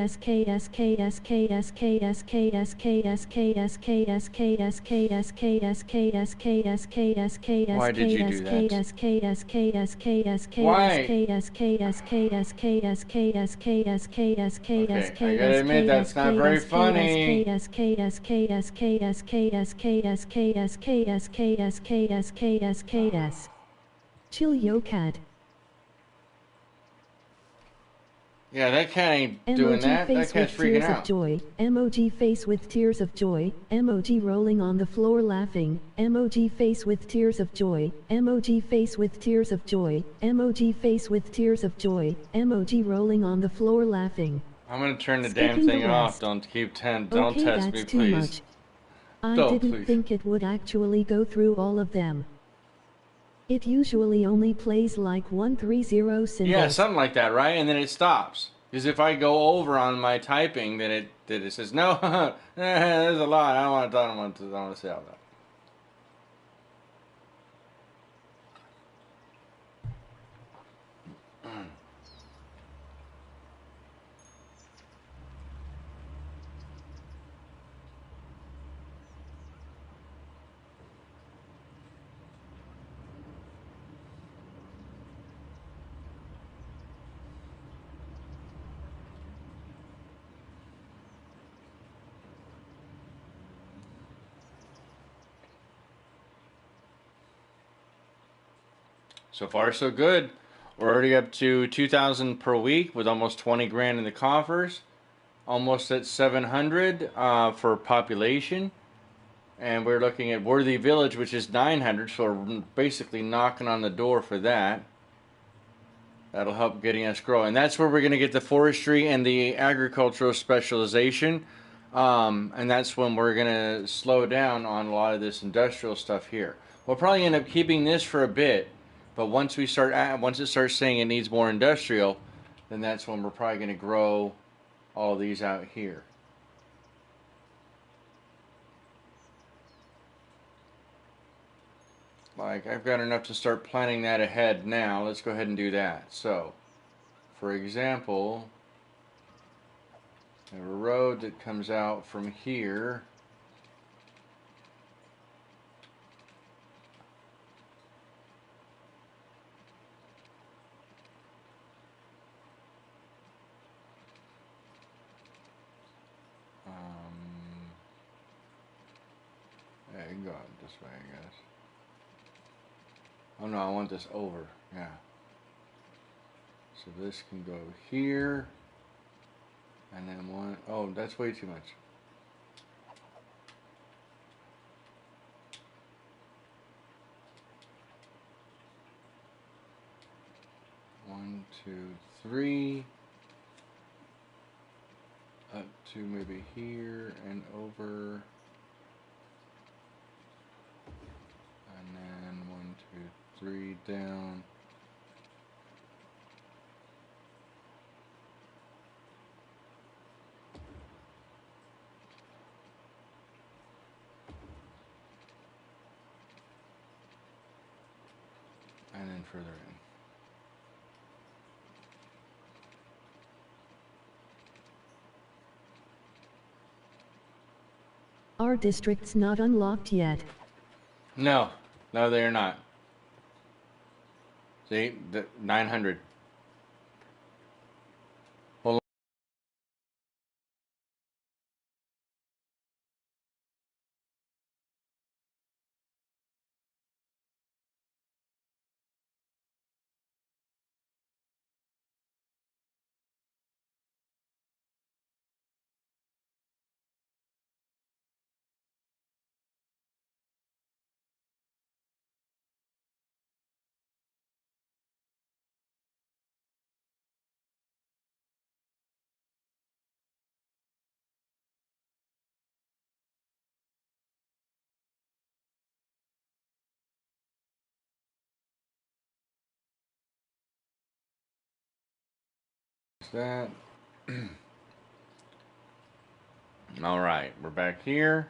did you do that? Why? Okay, I gotta admit that's not very funny. Chill, yo cat. Yeah, that cat ain't doing that. That cat's freaking out. Emoji face with tears of joy. Emoji rolling on the floor laughing. Emoji face with tears of joy. Emoji face with tears of joy. Emoji face with tears of joy. Emoji rolling on the floor laughing. I'm gonna turn the damn thing off. Don't don't test me, please. I didn't think it would actually go through all of them. It usually only plays like 130 symbols. Yeah, something like that, right? And then it stops. Because if I go over on my typing, then it says, no, there's a lot. I don't want to say all that. So far, so good. We're already up to 2,000 per week with almost 20 grand in the coffers. Almost at 700 for population. And we're looking at Worthy Village, which is 900. So we're basically knocking on the door for that. That'll help getting us grow. And that's where we're going to get the forestry and the agricultural specialization. And that's when we're going to slow down on a lot of this industrial stuff here. We'll probably end up keeping this for a bit. But once it starts saying it needs more industrial, then that's when we're probably going to grow all these out here. like I've got enough to start planning that ahead now. Let's go ahead and do that. So, for example, I have a road that comes out from here. Yeah, you can go out this way, I guess. Oh no, I want this over. Yeah. So this can go here. And then one. Oh, that's way too much. One, two, three. Up to maybe here and over. And then 1, 2, 3 down. And then further in. Our district's not unlocked yet. No, no, they are not. See, the 900. Hold on. That. All right, we're back here.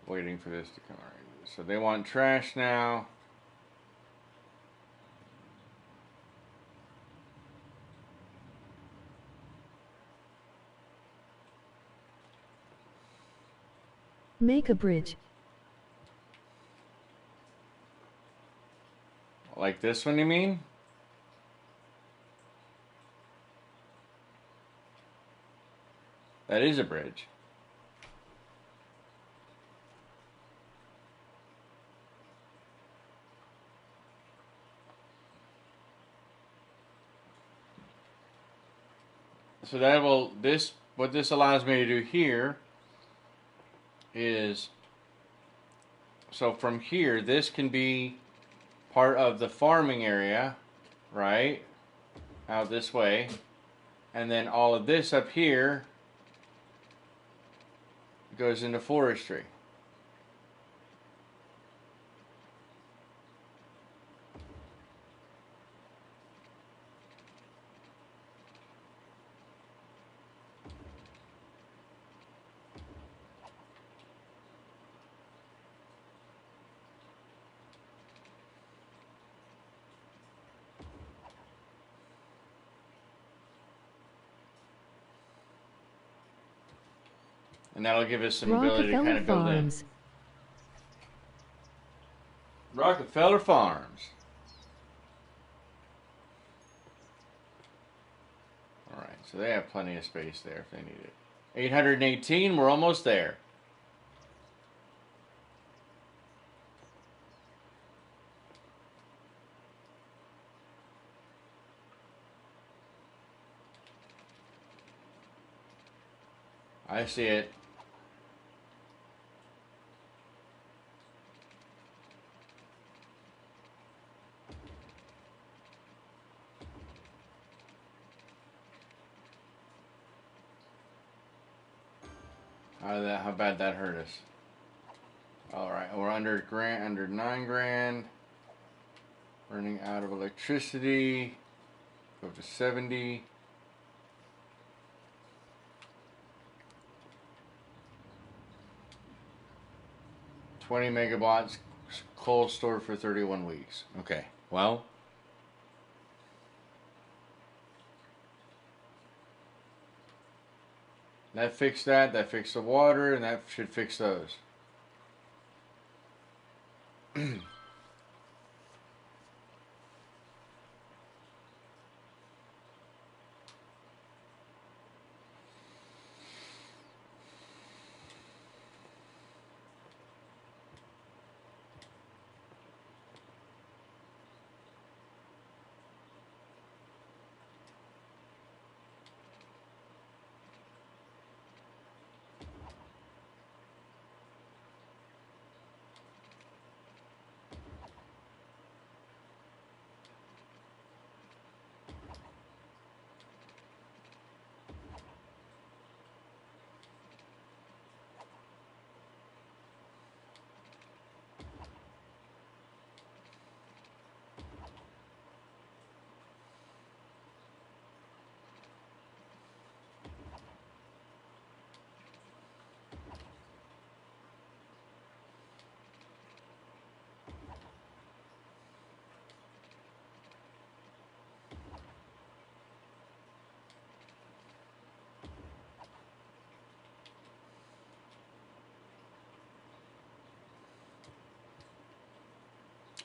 Waiting for this to come. All right. So they want trash now. Make a bridge. Like this one, you mean? That is a bridge. So that will, this, what this allows me to do here is, so from here, this can be part of the farming area, right? Out this way. And then all of this up here goes into forestry. And that'll give us some ability to kind of build in. Rockefeller Farms. Alright, so they have plenty of space there if they need it. 818, we're almost there. I see it. How bad that hurt us. Alright, we're under 9 grand. Running out of electricity. Go up to 70. $20 megawatts coal stored for 31 weeks. Okay, well. That fixed that. That fixed the water, and that should fix those.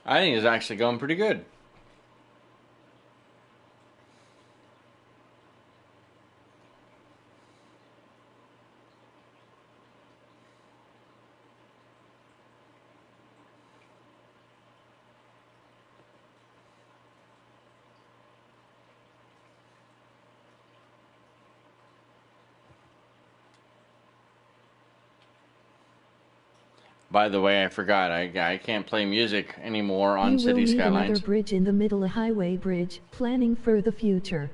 I think it's actually going pretty good. By the way, I forgot. I can't play music anymore on You will City need Skylines. another bridge in the middle, a highway bridge, planning for the future.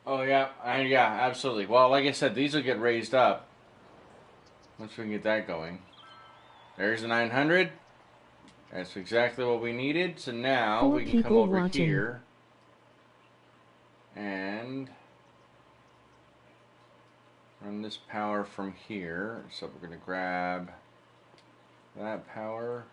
Oh yeah, yeah, absolutely. Well, like I said, these will get raised up once we can get that going. There's the 900. That's exactly what we needed. So now 4 we can come people over watching. here and run this power from here. So we're going to grab that power.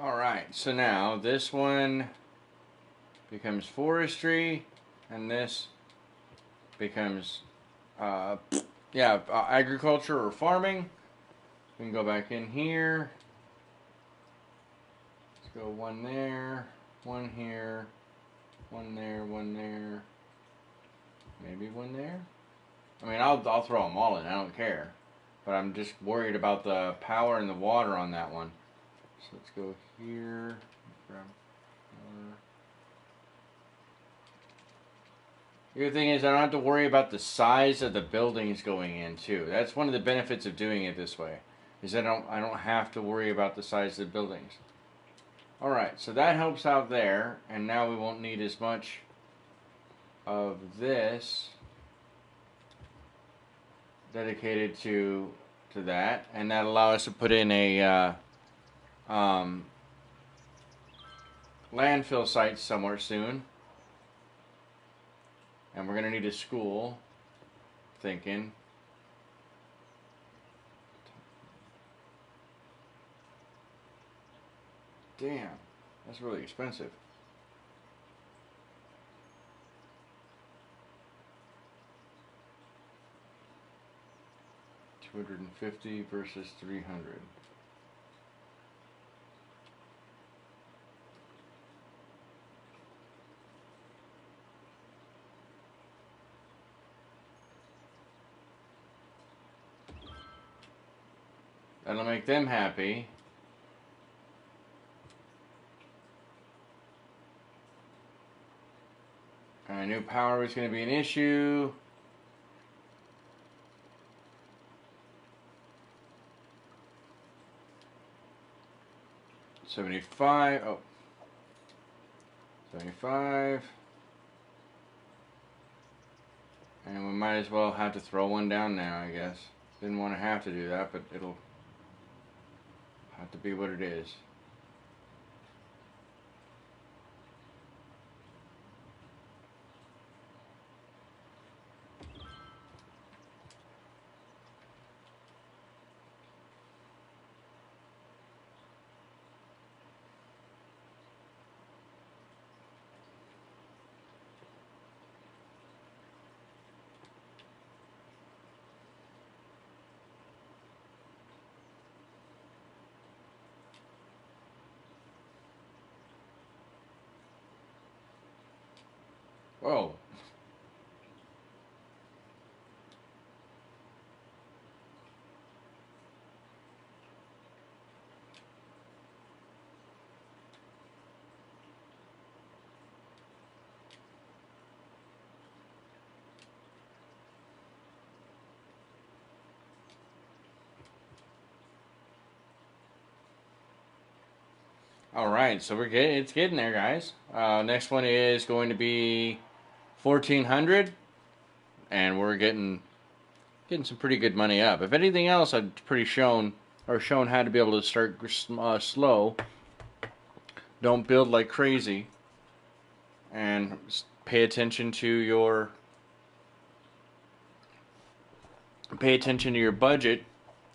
Alright, so now this one becomes forestry, and this becomes, agriculture or farming. We can go back in here. Let's go one there, one here, one there, one there, maybe one there. I mean, I'll throw them all in, I don't care. But I'm just worried about the power and the water on that one. So let's go here, grab. The other thing is I don't have to worry about the size of the buildings going in too. That's one of the benefits of doing it this way. Is I don't have to worry about the size of the buildings. Alright, so that helps out there, and now we won't need as much of this dedicated to that, and that allows us to put in a landfill site somewhere soon. And we're going to need a school, thinking. Damn, that's really expensive. $250 versus $300. That'll make them happy. I knew power was going to be an issue. $75. Oh. $75. And we might as well have to throw one down now, I guess. Didn't want to have to do that, but it'll have to be what it is. Whoa. All right, so it's getting there, guys. Next one is going to be 1,400, and we're getting some pretty good money up. If anything else, I've shown how to be able to start slow. Don't build like crazy, and pay attention to your budget.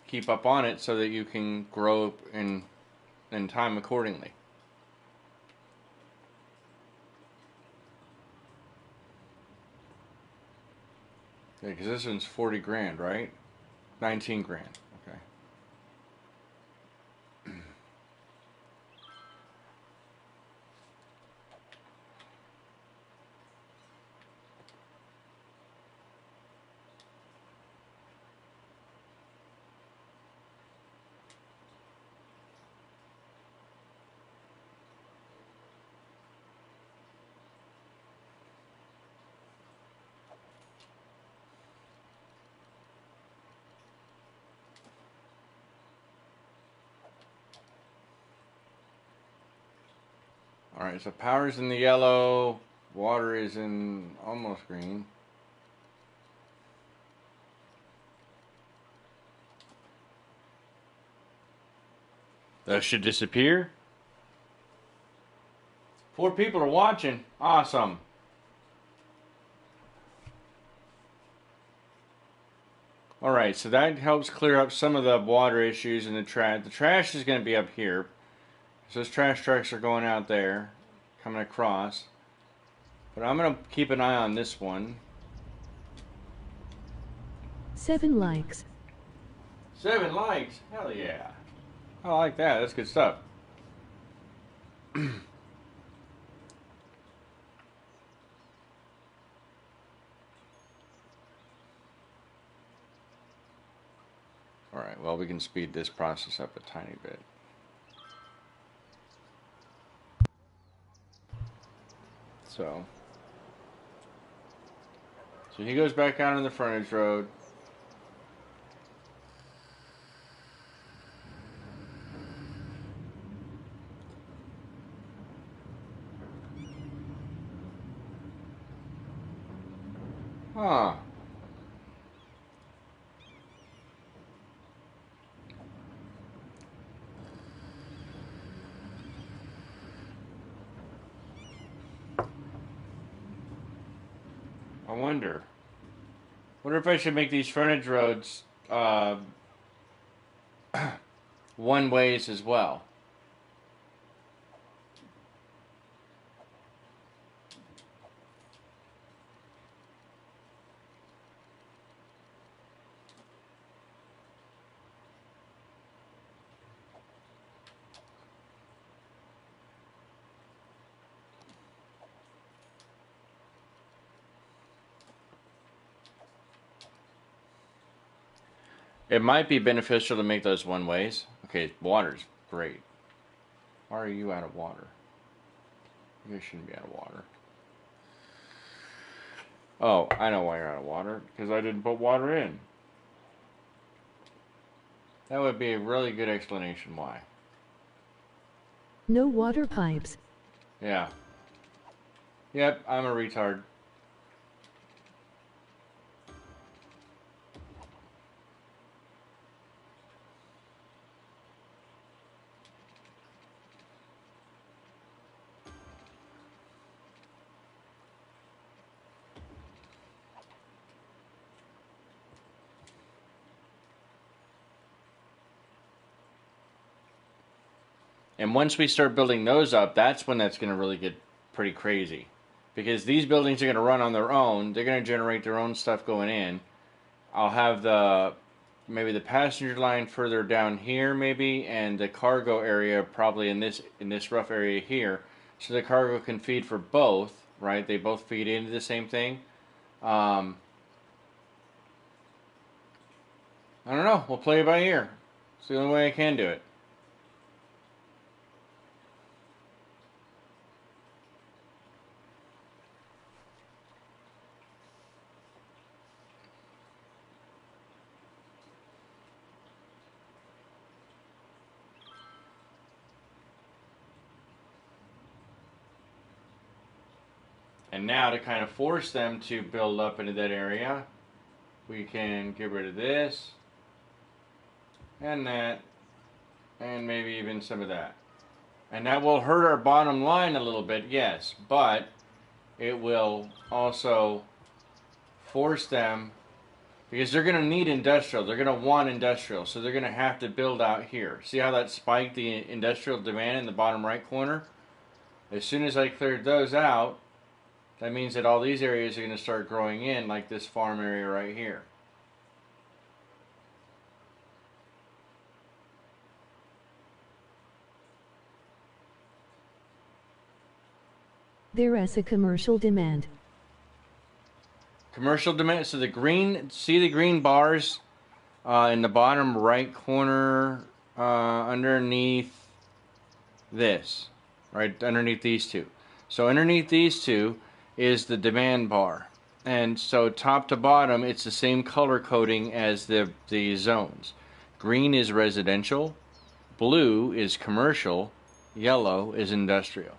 Keep up on it so that you can grow in time accordingly. Yeah, because this one's 40 grand, right? 19 grand. Okay. Alright, so power's in the yellow, water is in almost green. Those should disappear. 4 people are watching. Awesome. Alright, so that helps clear up some of the water issues in the trash. The trash is going to be up here. So those trash trucks are going out there, coming across. But I'm going to keep an eye on this one. 7 likes. 7 likes? Hell yeah. I like that. That's good stuff. Alright, well, we can speed this process up a tiny bit. So he goes back out on the frontage road. Huh. I wonder if I should make these frontage roads one ways as well. It might be beneficial to make those one ways. Okay, water's great. Why are you out of water? You guys shouldn't be out of water. Oh, I know why you're out of water. Because I didn't put water in. That would be a really good explanation why. No water pipes. Yeah. Yep, I'm a retard. And once we start building those up, that's when that's going to really get pretty crazy. Because these buildings are going to run on their own. They're going to generate their own stuff going in. I'll have maybe the passenger line further down here maybe, and the cargo area probably in this rough area here. So the cargo can feed for both, right? They both feed into the same thing. I don't know. We'll play it by ear. It's the only way I can do it. And now to kind of force them to build up into that area, we can get rid of this and that and maybe even some of that. And that will hurt our bottom line a little bit, yes, but it will also force them, because they're going to need industrial. They're going to want industrial, so they're going to have to build out here. See how that spiked the industrial demand in the bottom right corner? As soon as I cleared those out, that means that all these areas are going to start growing in, like this farm area right here. There is a commercial demand. Commercial demand. So the green, see the green bars in the bottom right corner underneath this, right underneath these two. So underneath these two is the demand bar, and so top to bottom it's the same color coding as the zones. Green is residential, blue is commercial, yellow is industrial.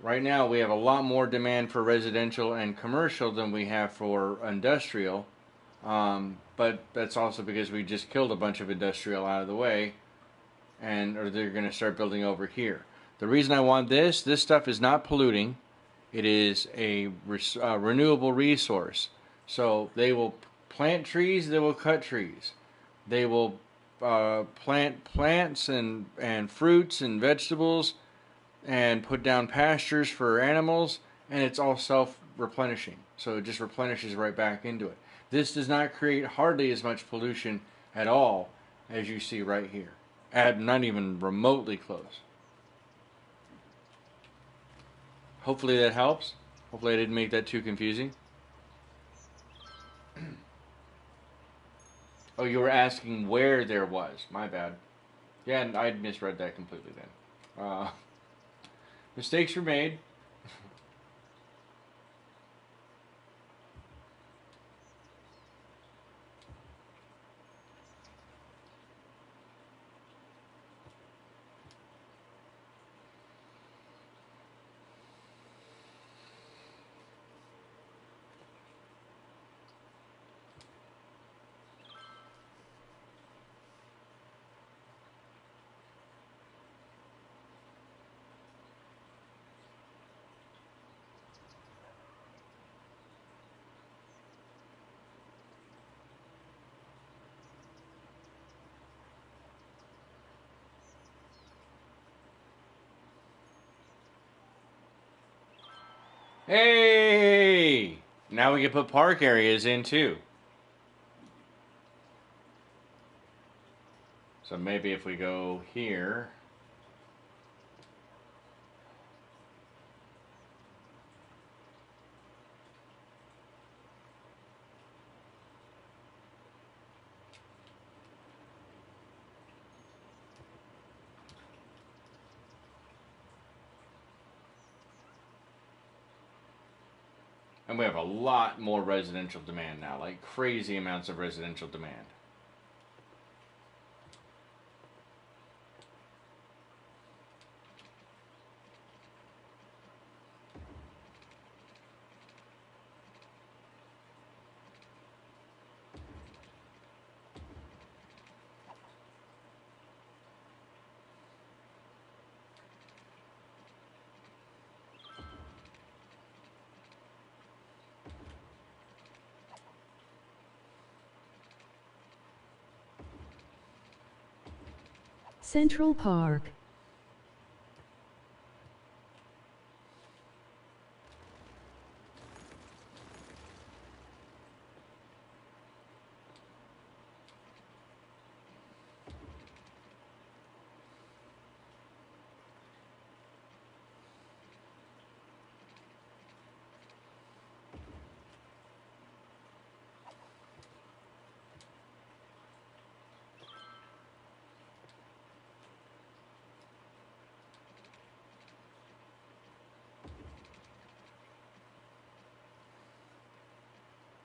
Right now we have a lot more demand for residential and commercial than we have for industrial, but that's also because we just killed a bunch of industrial out of the way, or they're going to start building over here. The reason I want this stuff is not polluting. It is a renewable resource. So they will plant trees, they will cut trees. They will plant plants and fruits and vegetables and put down pastures for animals, and it's all self-replenishing. So it just replenishes right back into it. This does not create hardly as much pollution at all as you see right here. Not even remotely close. Hopefully that helps. Hopefully I didn't make that too confusing. Oh, you were asking where there was. My bad. Yeah, I misread that completely then. Mistakes were made. Hey! Now we can put park areas in too. So maybe if we go here. And we have a lot more residential demand now, like crazy amounts of residential demand. Central Park.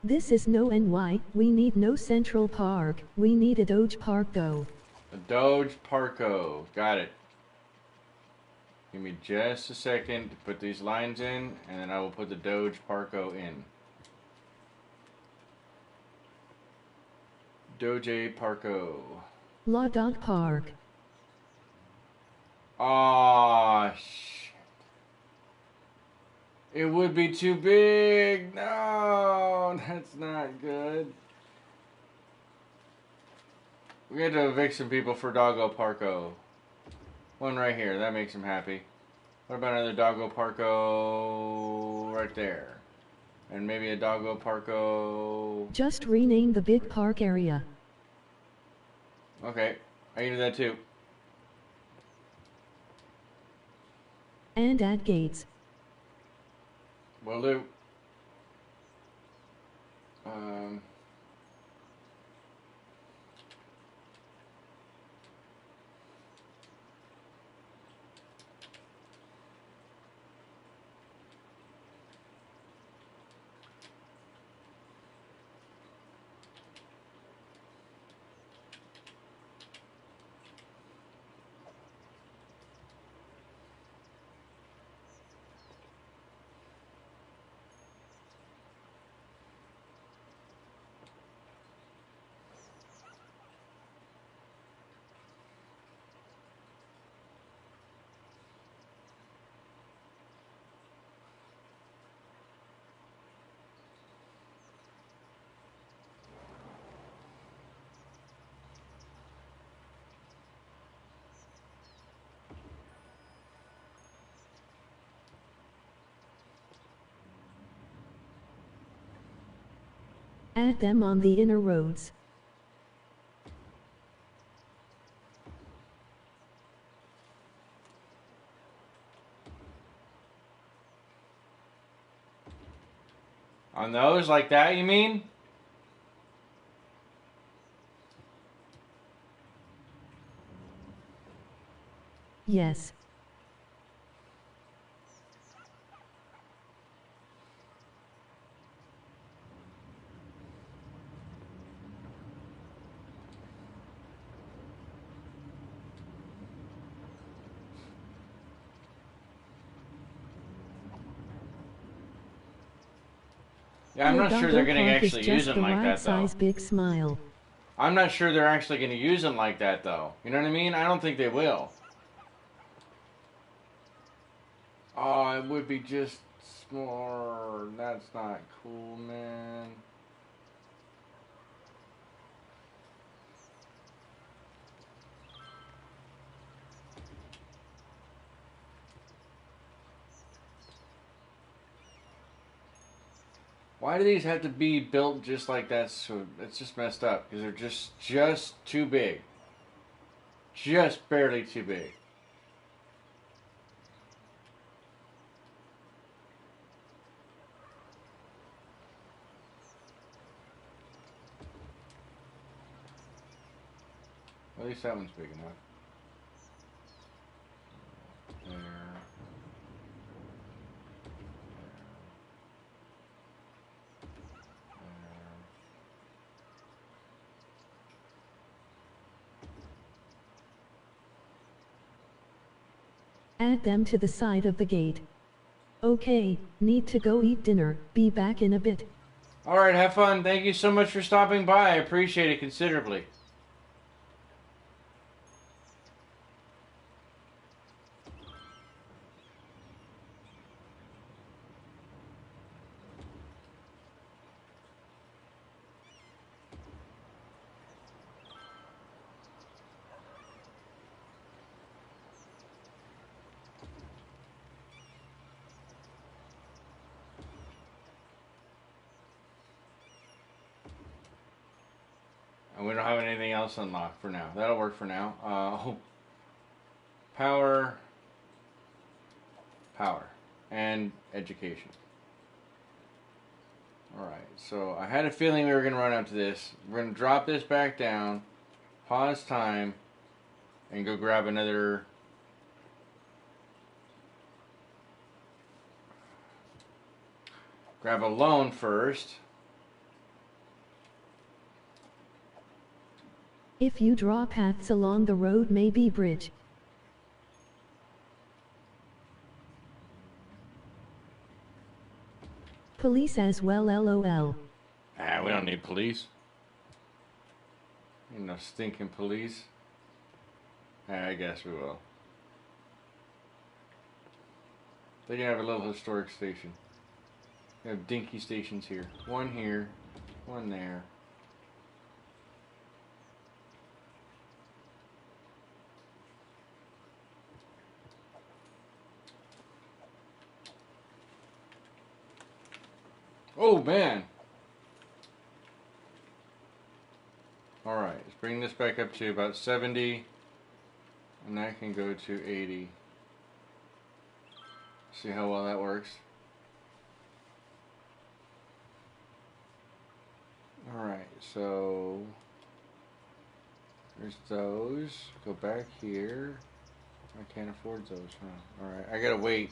This is no NY, we need no Central Park, we need a Doge Park though. A Doge Parko. Got it. Give me just a second to put these lines in, and then I will put the Doge Parko in. Doge Parko. La Dog Park. Aw, shit. It would be too big. No, that's not good. We had to evict some people for Doggo Parko. One right here. That makes him happy. What about another Doggo Parko right there? And maybe a Doggo Parko. Just rename the big park area. Okay, I can do that too. And add gates. Will do. Add them on the inner roads. On those like that, you mean? Yes. Yeah, I'm not sure they're going to actually use them like that, though. Size big smile. I'm not sure they're actually going to use them like that, though. You know what I mean? I don't think they will. Oh, it would be just more. That's not cool, man. Why do these have to be built just like that? So it's just messed up because they're just too big. Just barely too big. At least that one's big enough. There. Add them to the side of the gate. Okay, need to go eat dinner, be back in a bit. Alright, have fun. Thank you so much for stopping by. I appreciate it considerably. And we don't have anything else unlocked for now. That'll work for now. Power, and education. Alright, so I had a feeling we were going to run up to this. We're going to drop this back down, pause time, and go grab another... Grab a loan first. If you draw paths along the road, maybe bridge. Police as well, lol. Ah, we don't need police. Ain't no stinking police. I guess we will. They can have a little historic station. We have dinky stations here. One here, one there. Oh man! Alright, let's bring this back up to about 70. And that can go to 80. See how well that works. Alright, so there's those. Go back here. I can't afford those, huh? Alright, I gotta wait.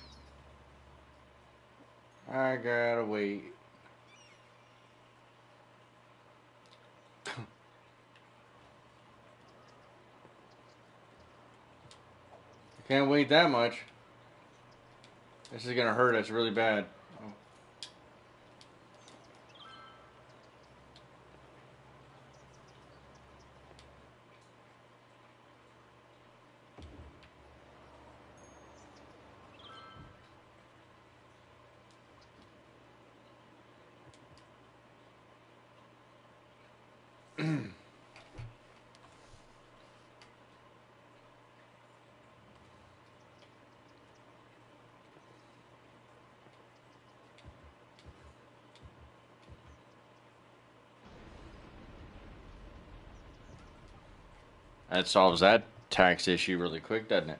I gotta wait. Can't wait that much. This is gonna hurt us really bad. Oh. That solves that tax issue really quick, doesn't it?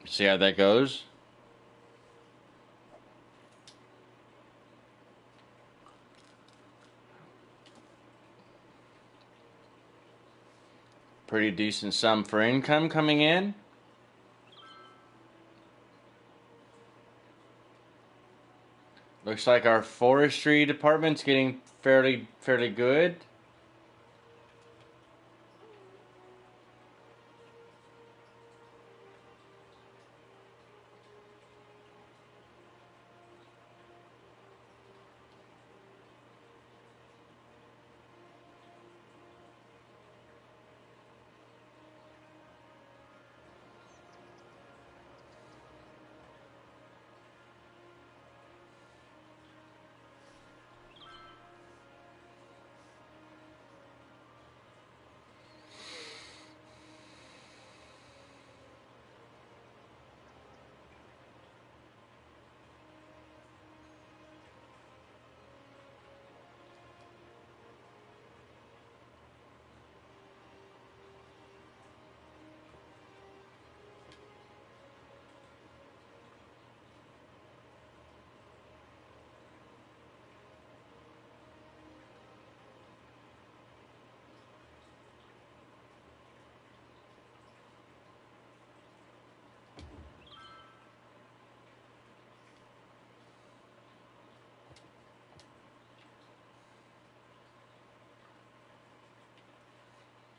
See how that goes? pretty decent sum for income coming in. Looks like our forestry department's getting fairly good.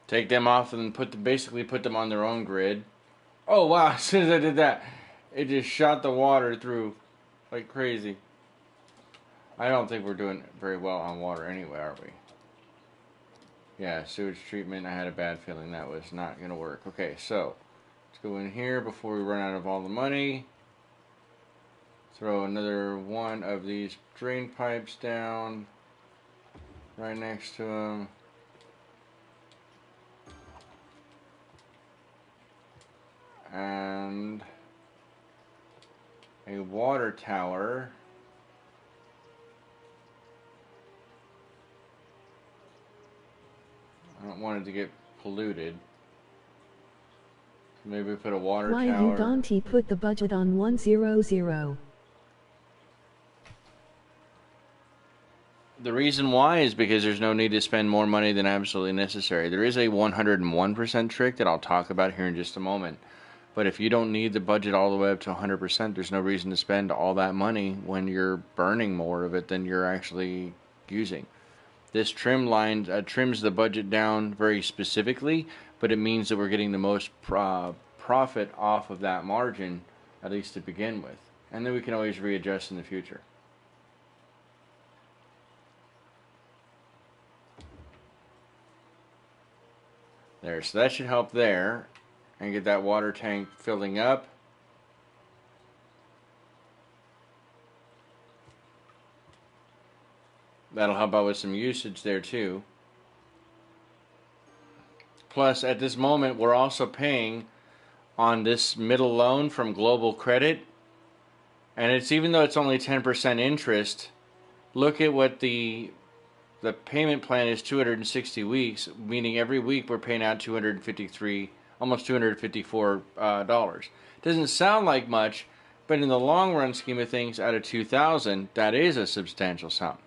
Take them off and basically put them on their own grid. Oh wow, as soon as I did that, it just shot the water through like crazy. I don't think we're doing very well on water anyway, are we? Yeah, sewage treatment, I had a bad feeling that was not going to work. Okay, so let's go in here before we run out of all the money. Throw another one of these drain pipes down right next to them. And a water tower. I don't want it to get polluted. Maybe we put a water Why tower. you Dante put the budget on 100? The reason why is because there's no need to spend more money than absolutely necessary. There is a 101% trick that I'll talk about here in just a moment. But if you don't need the budget all the way up to 100%, there's no reason to spend all that money when you're burning more of it than you're actually using. This trim line trims the budget down very specifically, but it means that we're getting the most profit off of that margin, at least to begin with. And then we can always readjust in the future. There, so that should help there. And get that water tank filling up. That'll help out with some usage there too. Plus, at this moment, we're also paying on this middle loan from Global Credit. And it's, even though it's only 10% interest, look at what the payment plan is. 260 weeks, meaning every week we're paying out almost $254. Doesn't sound like much, but in the long run scheme of things, out of 2,000, that is a substantial sum.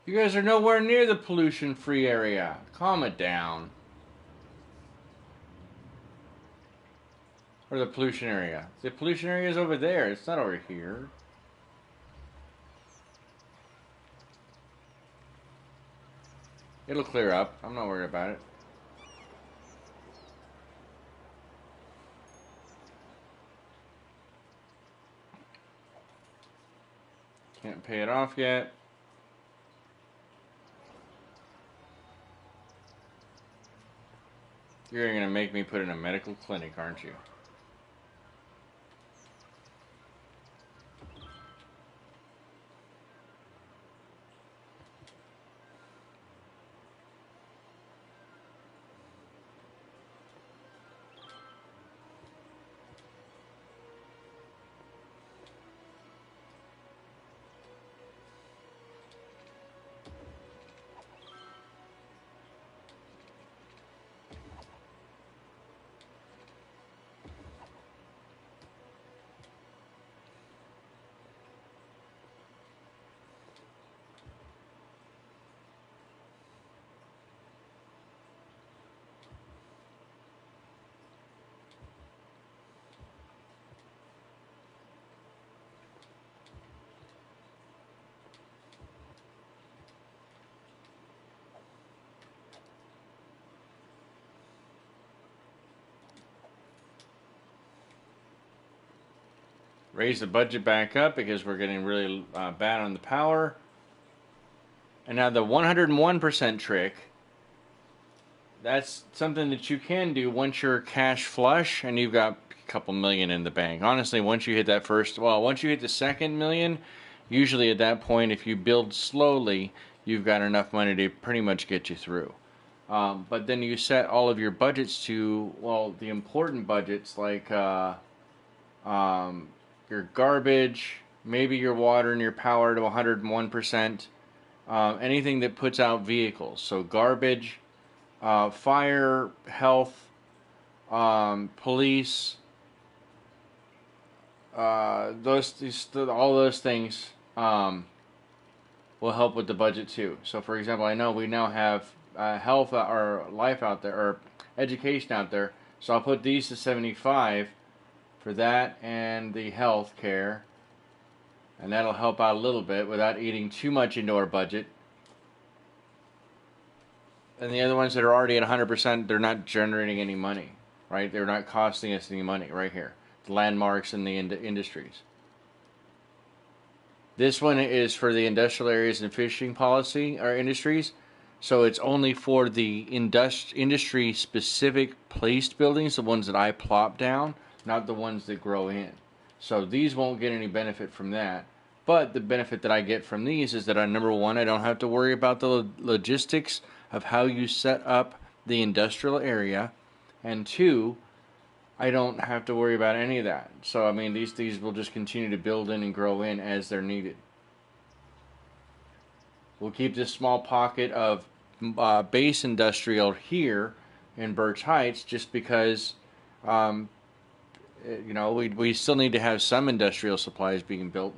You guys are nowhere near the pollution-free area. Calm it down. Or the pollution area. The pollution area is over there. It's not over here. It'll clear up. I'm not worried about it. Can't pay it off yet. You're going to make me put in a medical clinic, aren't you? Raise the budget back up because we're getting really bad on the power. And now the 101% trick, that's something that you can do once you're cash flush and you've got a couple million in the bank. Honestly, once you hit that once you hit the second million, usually at that point, if you build slowly, you've got enough money to pretty much get you through. But then you set all of your budgets to, well, the important budgets like your garbage, maybe your water and your power to 101%. Anything that puts out vehicles. So garbage, fire, health, police, all those things will help with the budget too. So for example, I know we now have health or life out there, or education out there. So I'll put these to 75 for that and the health care. And that'll help out a little bit without eating too much into our budget. And the other ones that are already at 100%, they're not generating any money, right? They're not costing us any money right here. The landmarks and the industries. This one is for the industrial areas and fishing policy or industries. So it's only for the industry-specific placed buildings, the ones that I plop down, not the ones that grow in. So these won't get any benefit from that. But the benefit that I get from these is that, number one, I don't have to worry about the logistics of how you set up the industrial area. And two, I don't have to worry about any of that. So, I mean, these will just continue to build in and grow in as they're needed. We'll keep this small pocket of base industrial here in Birch Heights just because, we still need to have some industrial supplies being built.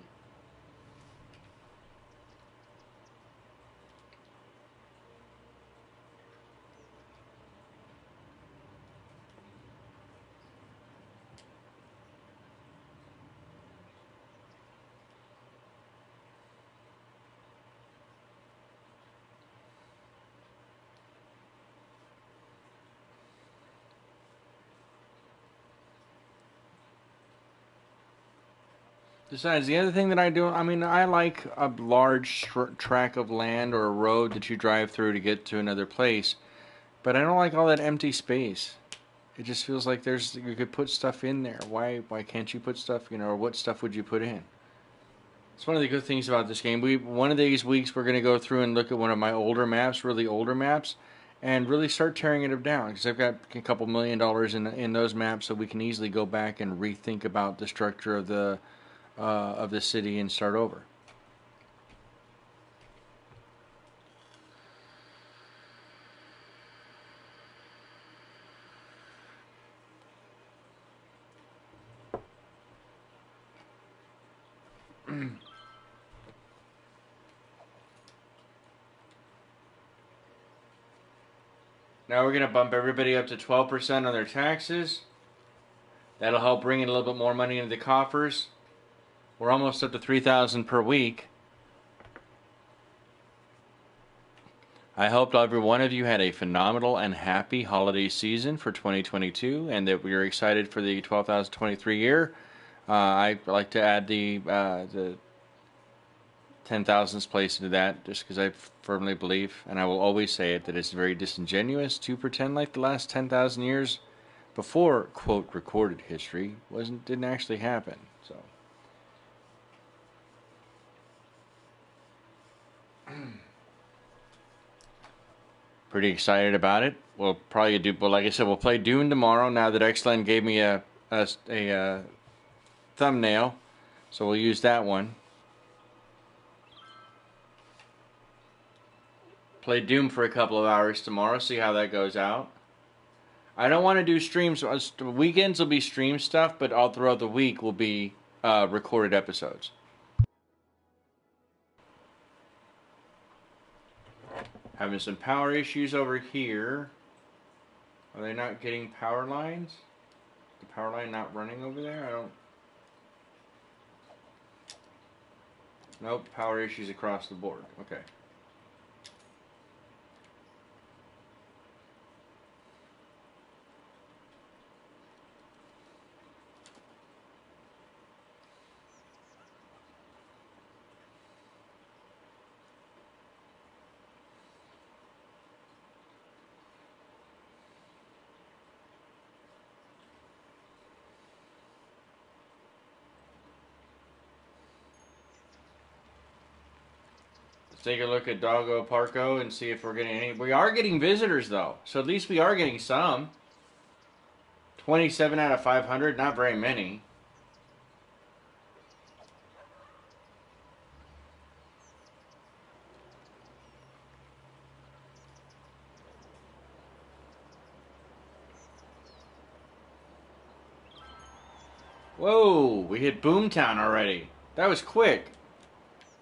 Besides, the other thing that I do, I mean, I like a large tract of land or a road that you drive through to get to another place, but I don't like all that empty space. It just feels like you could put stuff in there. Why can't you put stuff, or what stuff would you put in? It's one of the good things about this game. One of these weeks we're going to go through and look at one of my older maps, really older maps, and really start tearing it down, because I've got a couple $1 million in those maps, so we can easily go back and rethink about the structure of the city and start over. Now we're going to bump everybody up to 12% on their taxes. That'll help bring in a little bit more money into the coffers. We're almost up to $3,000 per week. I hope every one of you had a phenomenal and happy holiday season for 2022, and that we are excited for the 2023 year. I like to add the 10,000th place into that, just because I firmly believe, and I will always say it, that it's very disingenuous to pretend like the last 10,000 years before, quote, recorded history didn't actually happen. So pretty excited about it. We'll probably do, but like I said, we'll play Dune tomorrow. Now that Xland gave me a thumbnail, so we'll use that one. Play Doom for a couple of hours tomorrow. See how that goes out. I don't want to do streams. Weekends will be stream stuff, but all throughout the week will be recorded episodes. Having some power issues over here. Are they not getting power lines? The power line not running over there? I don't... Nope, power issues across the board. Okay. Take a look at Doggo Parko and see if we're getting any. We are getting visitors though, so at least we are getting some. 27 out of 500, not very many. Whoa, we hit Boomtown already. That was quick.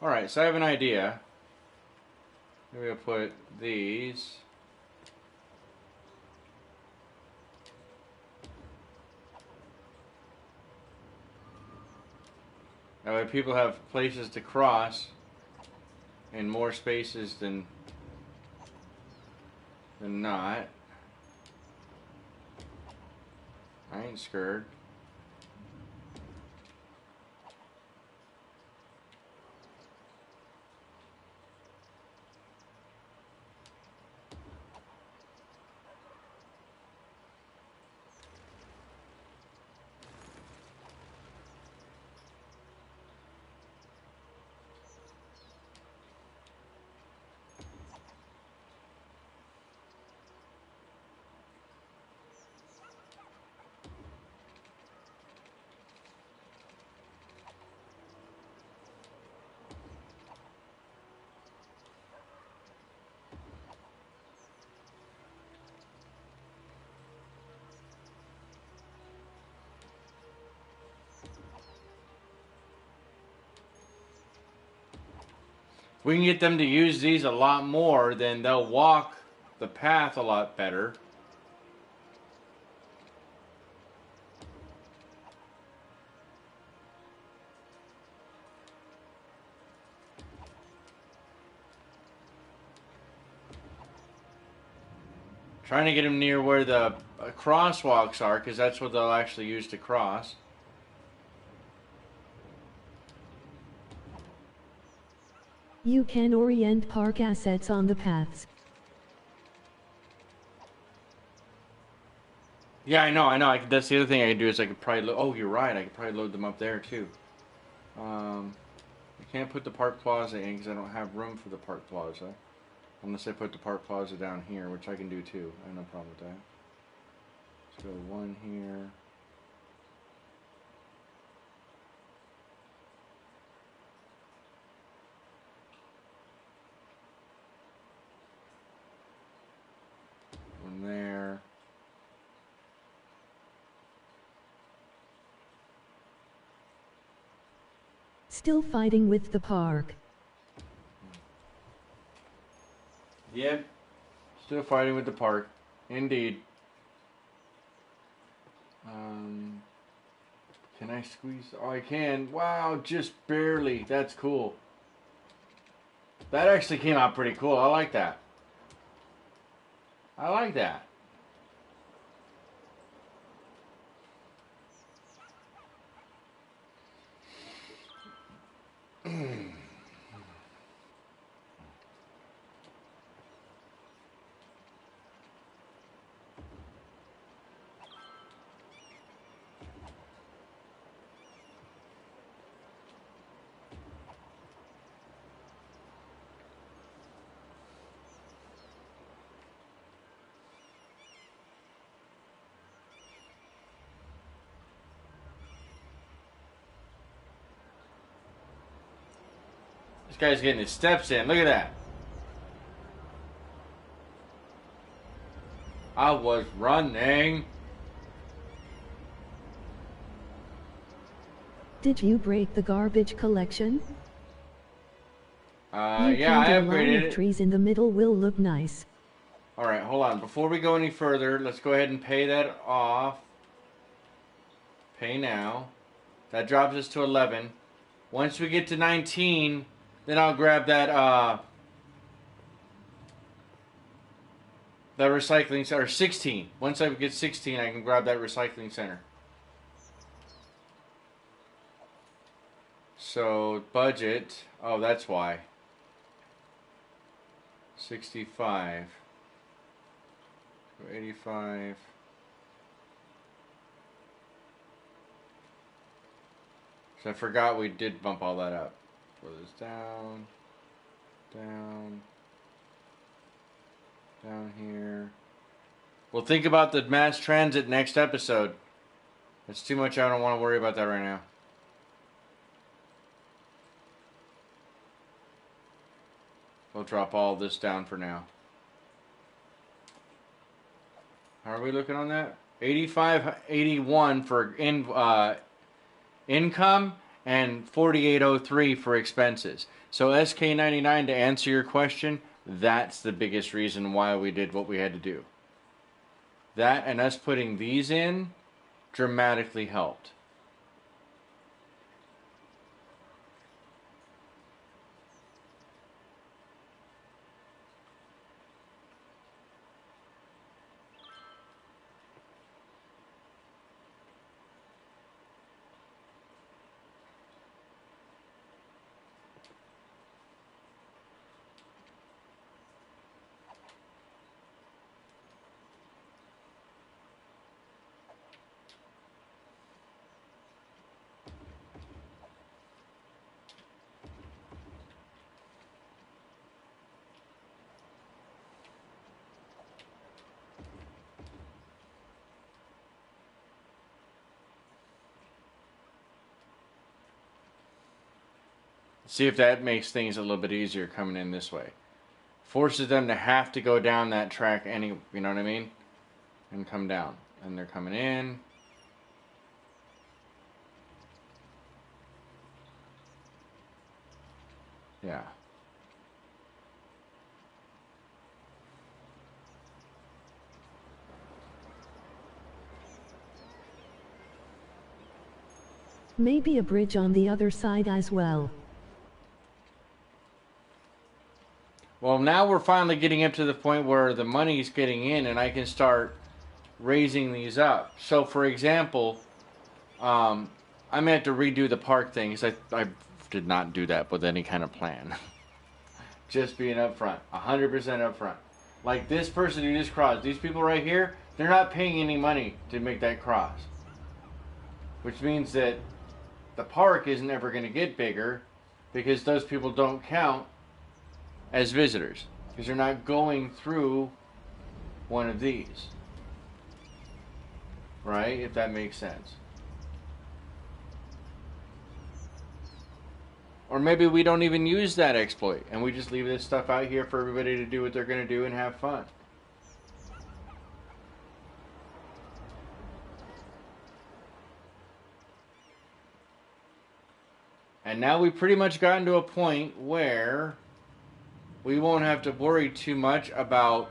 Alright, so I have an idea. Maybe I'll put these. That way people have places to cross and more spaces than not. I ain't scared. If we can get them to use these a lot more, then they'll walk the path a lot better. Trying to get them near where the crosswalks are, because that's what they'll actually use to cross. You can orient park assets on the paths. Yeah, I know. That's the other thing I can do is I could probably... Oh, you're right. I could probably load them up there, too. I can't put the Park Plaza in because I don't have room for the Park Plaza. Unless I put the Park Plaza down here, which I can do, too. I have no problem with that. Let's go one here. One there. Still fighting with the park. Yep. Still fighting with the park. Indeed. Can I squeeze? Oh, I can. Wow, just barely. That's cool. That actually came out pretty cool. I like that. I like that. This guy's getting his steps in. Look at that. I was running. Did you break the garbage collection? Yeah, I planted a line upgraded of it. trees in the middle will look nice. Alright, hold on. Before we go any further, let's go ahead and pay that off. Pay now. That drops us to 11. Once we get to 19, then I'll grab that recycling center. 16. Once I get 16, I can grab that recycling center. So, budget. Oh, that's why. 65. 85. So I forgot we did bump all that up. Throw this down. Down. Down here. We'll think about the mass transit next episode. That's too much. I don't want to worry about that right now. We'll drop all this down for now. How are we looking on that? 85, 81 for income and 4803 for expenses. So SK99, to answer your question, that's the biggest reason why we did what we had to do. That and us putting these in dramatically helped. See if that makes things a little bit easier coming in this way. Forces them to have to go down that track you know what I mean? And come down. And they're coming in. Yeah. Maybe a bridge on the other side as well. Well, now we're finally getting up to the point where the money's getting in and I can start raising these up. So, for example, I may have to redo the park thing because I did not do that with any kind of plan. Just being upfront. 100% upfront. Like this person who just crossed. These people right here, they're not paying any money to make that cross. Which means that the park isn't ever going to get bigger because those people don't count as visitors because they're not going through one of these, right? If that makes sense. Or maybe we don't even use that exploit and we just leave this stuff out here for everybody to do what they're going to do and have fun. And now we've pretty much gotten to a point where we won't have to worry too much about